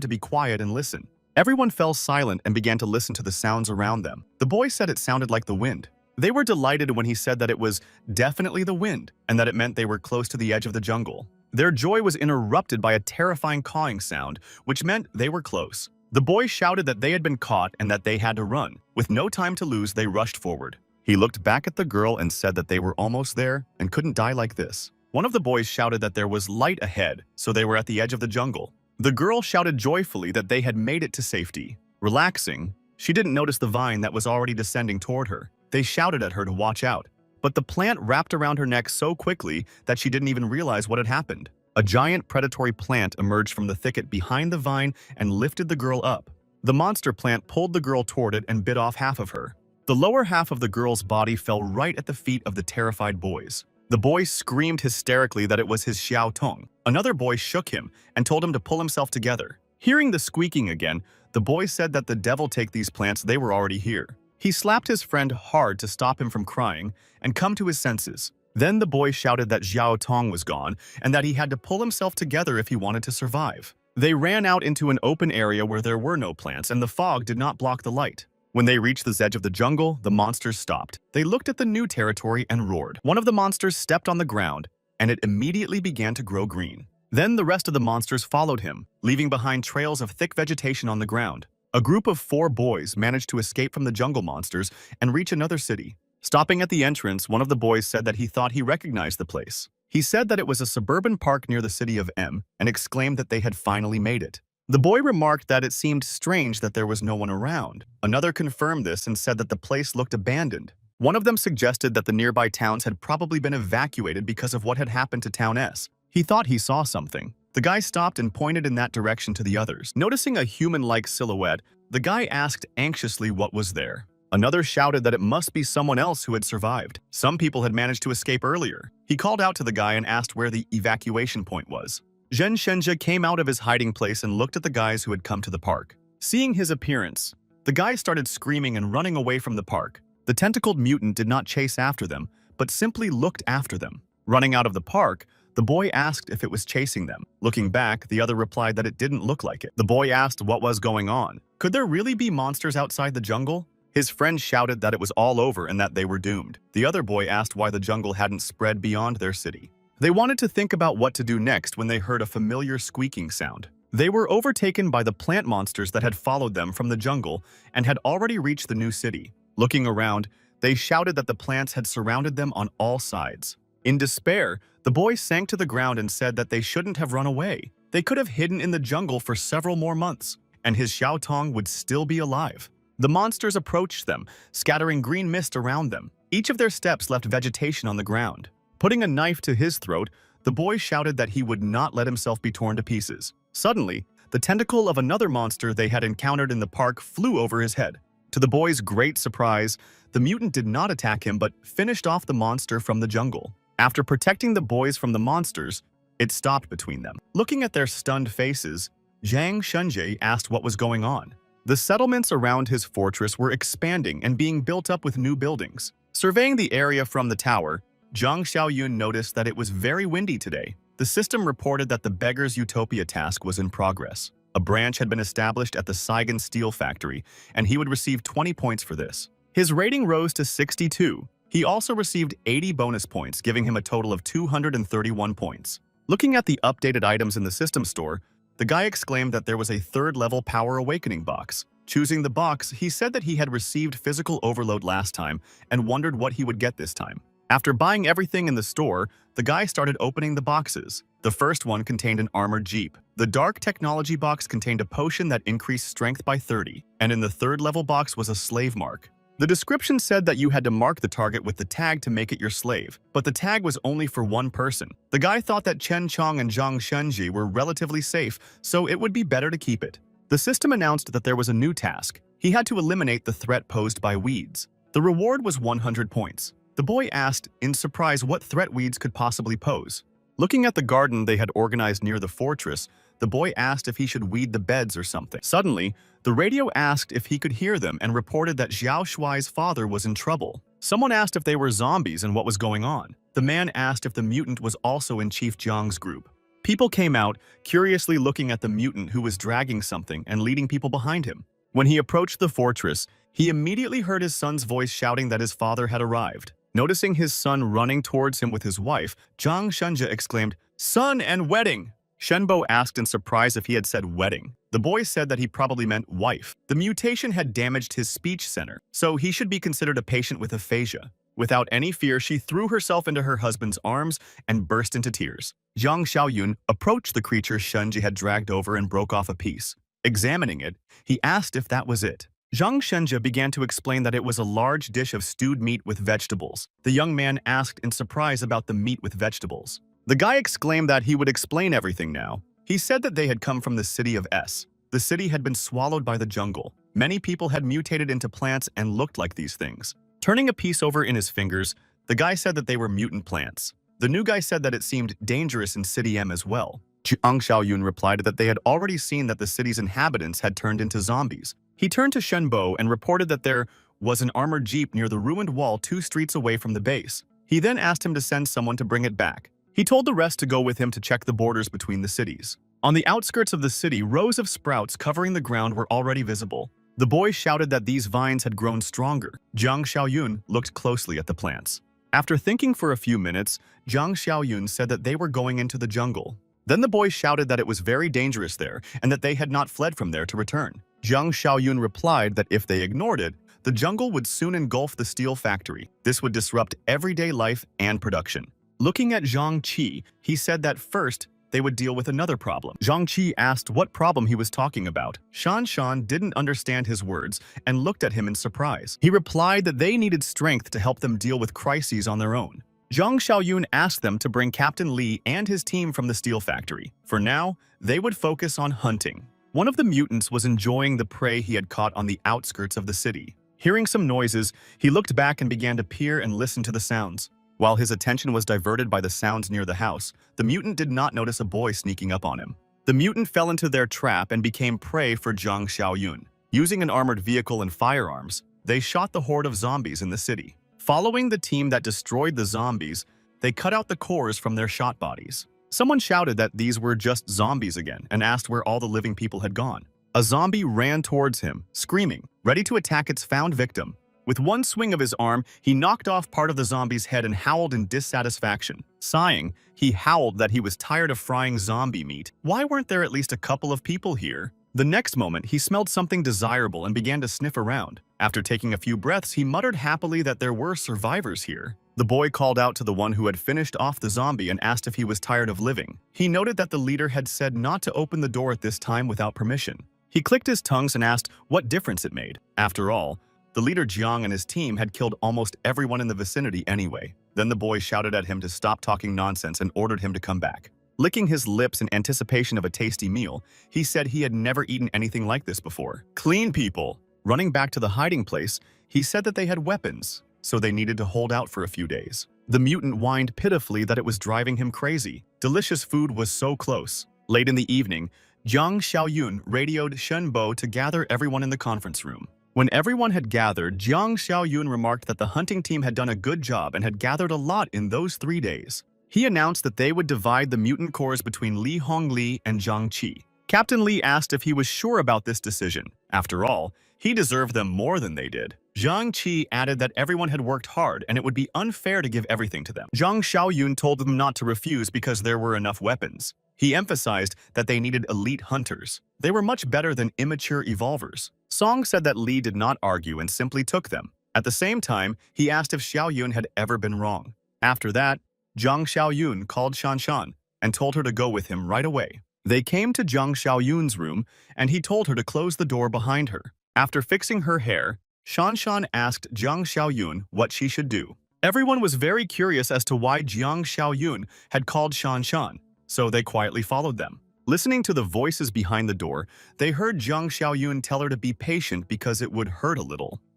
to be quiet and listen. Everyone fell silent and began to listen to the sounds around them. The boy said it sounded like the wind. They were delighted when he said that it was definitely the wind and that it meant they were close to the edge of the jungle. Their joy was interrupted by a terrifying cawing sound, which meant they were close. The boy shouted that they had been caught and that they had to run. With no time to lose, they rushed forward. He looked back at the girl and said that they were almost there and couldn't die like this. One of the boys shouted that there was light ahead, so they were at the edge of the jungle. The girl shouted joyfully that they had made it to safety. Relaxing, she didn't notice the vine that was already descending toward her. They shouted at her to watch out, but the plant wrapped around her neck so quickly that she didn't even realize what had happened. A giant predatory plant emerged from the thicket behind the vine and lifted the girl up. The monster plant pulled the girl toward it and bit off half of her. The lower half of the girl's body fell right at the feet of the terrified boys. The boy screamed hysterically that it was his Xiao Tong. Another boy shook him and told him to pull himself together. Hearing the squeaking again, the boy said that the devil take these plants, they were already here. He slapped his friend hard to stop him from crying and come to his senses. Then the boy shouted that Xiao Tong was gone and that he had to pull himself together if he wanted to survive. They ran out into an open area where there were no plants and the fog did not block the light. When they reached the edge of the jungle, the monsters stopped. They looked at the new territory and roared. One of the monsters stepped on the ground and it immediately began to grow green. Then the rest of the monsters followed him, leaving behind trails of thick vegetation on the ground. A group of 4 boys managed to escape from the jungle monsters and reach another city. Stopping at the entrance, one of the boys said that he thought he recognized the place. He said that it was a suburban park near the city of M and exclaimed that they had finally made it. The boy remarked that it seemed strange that there was no one around. Another confirmed this and said that the place looked abandoned. One of them suggested that the nearby towns had probably been evacuated because of what had happened to Town S. He thought he saw something. The guy stopped and pointed in that direction to the others. Noticing a human-like silhouette, the guy asked anxiously what was there. Another shouted that it must be someone else who had survived. Some people had managed to escape earlier. He called out to the guy and asked where the evacuation point was. Zhen Shenjia came out of his hiding place and looked at the guys who had come to the park. Seeing his appearance, the guy started screaming and running away from the park. The tentacled mutant did not chase after them, but simply looked after them. Running out of the park, the boy asked if it was chasing them. Looking back, the other replied that it didn't look like it. The boy asked what was going on. Could there really be monsters outside the jungle? His friend shouted that it was all over and that they were doomed. The other boy asked why the jungle hadn't spread beyond their city. They wanted to think about what to do next when they heard a familiar squeaking sound. They were overtaken by the plant monsters that had followed them from the jungle and had already reached the new city. Looking around, they shouted that the plants had surrounded them on all sides. In despair, the boy sank to the ground and said that they shouldn't have run away. They could have hidden in the jungle for several more months, and his Xiao Tong would still be alive. The monsters approached them, scattering green mist around them. Each of their steps left vegetation on the ground. Putting a knife to his throat, the boy shouted that he would not let himself be torn to pieces. Suddenly, the tentacle of another monster they had encountered in the park flew over his head. To the boy's great surprise, the mutant did not attack him but finished off the monster from the jungle. After protecting the boys from the monsters, it stopped between them. Looking at their stunned faces, Zhang Shunjie asked what was going on. The settlements around his fortress were expanding and being built up with new buildings. Surveying the area from the tower, Zhang Xiaoyun noticed that it was very windy today. The system reported that the Beggar's Utopia task was in progress. A branch had been established at the Saigon Steel Factory, and he would receive 20 points for this. His rating rose to 62. He also received 80 bonus points, giving him a total of 231 points. Looking at the updated items in the system store, the guy exclaimed that there was a third-level Power Awakening box. Choosing the box, he said that he had received physical overload last time and wondered what he would get this time. After buying everything in the store, the guy started opening the boxes. The first one contained an armored jeep. The Dark Technology box contained a potion that increased strength by 30, and in the third-level box was a slave mark. The description said that you had to mark the target with the tag to make it your slave, but the tag was only for one person. The guy thought that Chen Chong and Zhang Shunji were relatively safe, so it would be better to keep it. The system announced that there was a new task. He had to eliminate the threat posed by weeds. The reward was 100 points. The boy asked, in surprise, what threat weeds could possibly pose. Looking at the garden they had organized near the fortress, the boy asked if he should weed the beds or something. Suddenly, the radio asked if he could hear them and reported that Xiao Shuai's father was in trouble. Someone asked if they were zombies and what was going on. The man asked if the mutant was also in Chief Jiang's group. People came out, curiously looking at the mutant who was dragging something and leading people behind him. When he approached the fortress, he immediately heard his son's voice shouting that his father had arrived. Noticing his son running towards him with his wife, Zhang Shunjie exclaimed, "Son and wedding!" Shenbo asked in surprise if he had said wedding. The boy said that he probably meant wife. The mutation had damaged his speech center, so he should be considered a patient with aphasia. Without any fear, she threw herself into her husband's arms and burst into tears. Zhang Xiaoyun approached the creature Shunji had dragged over and broke off a piece. Examining it, he asked if that was it. Zhang Shenzhe began to explain that it was a large dish of stewed meat with vegetables. The young man asked in surprise about the meat with vegetables. The guy exclaimed that he would explain everything now. He said that they had come from the city of S. The city had been swallowed by the jungle. Many people had mutated into plants and looked like these things. Turning a piece over in his fingers, the guy said that they were mutant plants. The new guy said that it seemed dangerous in City M as well. Zhang Xiaoyun replied that they had already seen that the city's inhabitants had turned into zombies. He turned to Shenbo and reported that there was an armored jeep near the ruined wall 2 streets away from the base. He then asked him to send someone to bring it back. He told the rest to go with him to check the borders between the cities. On the outskirts of the city, rows of sprouts covering the ground were already visible. The boy shouted that these vines had grown stronger. Zhang Xiaoyun looked closely at the plants. After thinking for a few minutes, Zhang Xiaoyun said that they were going into the jungle. Then the boy shouted that it was very dangerous there and that they had not fled from there to return. Zhang Xiaoyun replied that if they ignored it, the jungle would soon engulf the steel factory. This would disrupt everyday life and production. Looking at Zhang Qi, he said that first, they would deal with another problem. Zhang Qi asked what problem he was talking about. Shan Shan didn't understand his words and looked at him in surprise. He replied that they needed strength to help them deal with crises on their own. Zhang Xiaoyun asked them to bring Captain Li and his team from the steel factory. For now, they would focus on hunting. One of the mutants was enjoying the prey he had caught on the outskirts of the city. Hearing some noises, he looked back and began to peer and listen to the sounds. While his attention was diverted by the sounds near the house, the mutant did not notice a boy sneaking up on him. The mutant fell into their trap and became prey for Zhang Xiaoyun. Using an armored vehicle and firearms, they shot the horde of zombies in the city. Following the team that destroyed the zombies, they cut out the cores from their shot bodies. Someone shouted that these were just zombies again and asked where all the living people had gone. A zombie ran towards him, screaming, ready to attack its found victim. With one swing of his arm, he knocked off part of the zombie's head and howled in dissatisfaction. Sighing, he howled that he was tired of frying zombie meat. Why weren't there at least a couple of people here? The next moment, he smelled something desirable and began to sniff around. After taking a few breaths, he muttered happily that there were survivors here. The boy called out to the one who had finished off the zombie and asked if he was tired of living. He noted that the leader had said not to open the door at this time without permission. He clicked his tongues and asked what difference it made. After all, the leader Jiang and his team had killed almost everyone in the vicinity anyway. Then the boy shouted at him to stop talking nonsense and ordered him to come back. Licking his lips in anticipation of a tasty meal, he said he had never eaten anything like this before. Clean people! Running back to the hiding place, he said that they had weapons, so they needed to hold out for a few days. The mutant whined pitifully that it was driving him crazy. Delicious food was so close. Late in the evening, Jiang Xiaoyun radioed Shenbo to gather everyone in the conference room. When everyone had gathered, Jiang Xiaoyun remarked that the hunting team had done a good job and had gathered a lot in those 3 days. He announced that they would divide the mutant corps between Li Hongli and Zhang Qi. Captain Li asked if he was sure about this decision. After all, he deserved them more than they did. Zhang Qi added that everyone had worked hard and it would be unfair to give everything to them. Jiang Xiaoyun told them not to refuse because there were enough weapons. He emphasized that they needed elite hunters. They were much better than immature evolvers. Song said that Li did not argue and simply took them. At the same time, he asked if Xiaoyun had ever been wrong. After that, Jiang Xiaoyun called Shanshan and told her to go with him right away. They came to Jiang Xiaoyun's room and he told her to close the door behind her. After fixing her hair, Shanshan asked Jiang Xiaoyun what she should do. Everyone was very curious as to why Jiang Xiaoyun had called Shanshan, so they quietly followed them. Listening to the voices behind the door, they heard Jiang Xiaoyun tell her to be patient because it would hurt a little.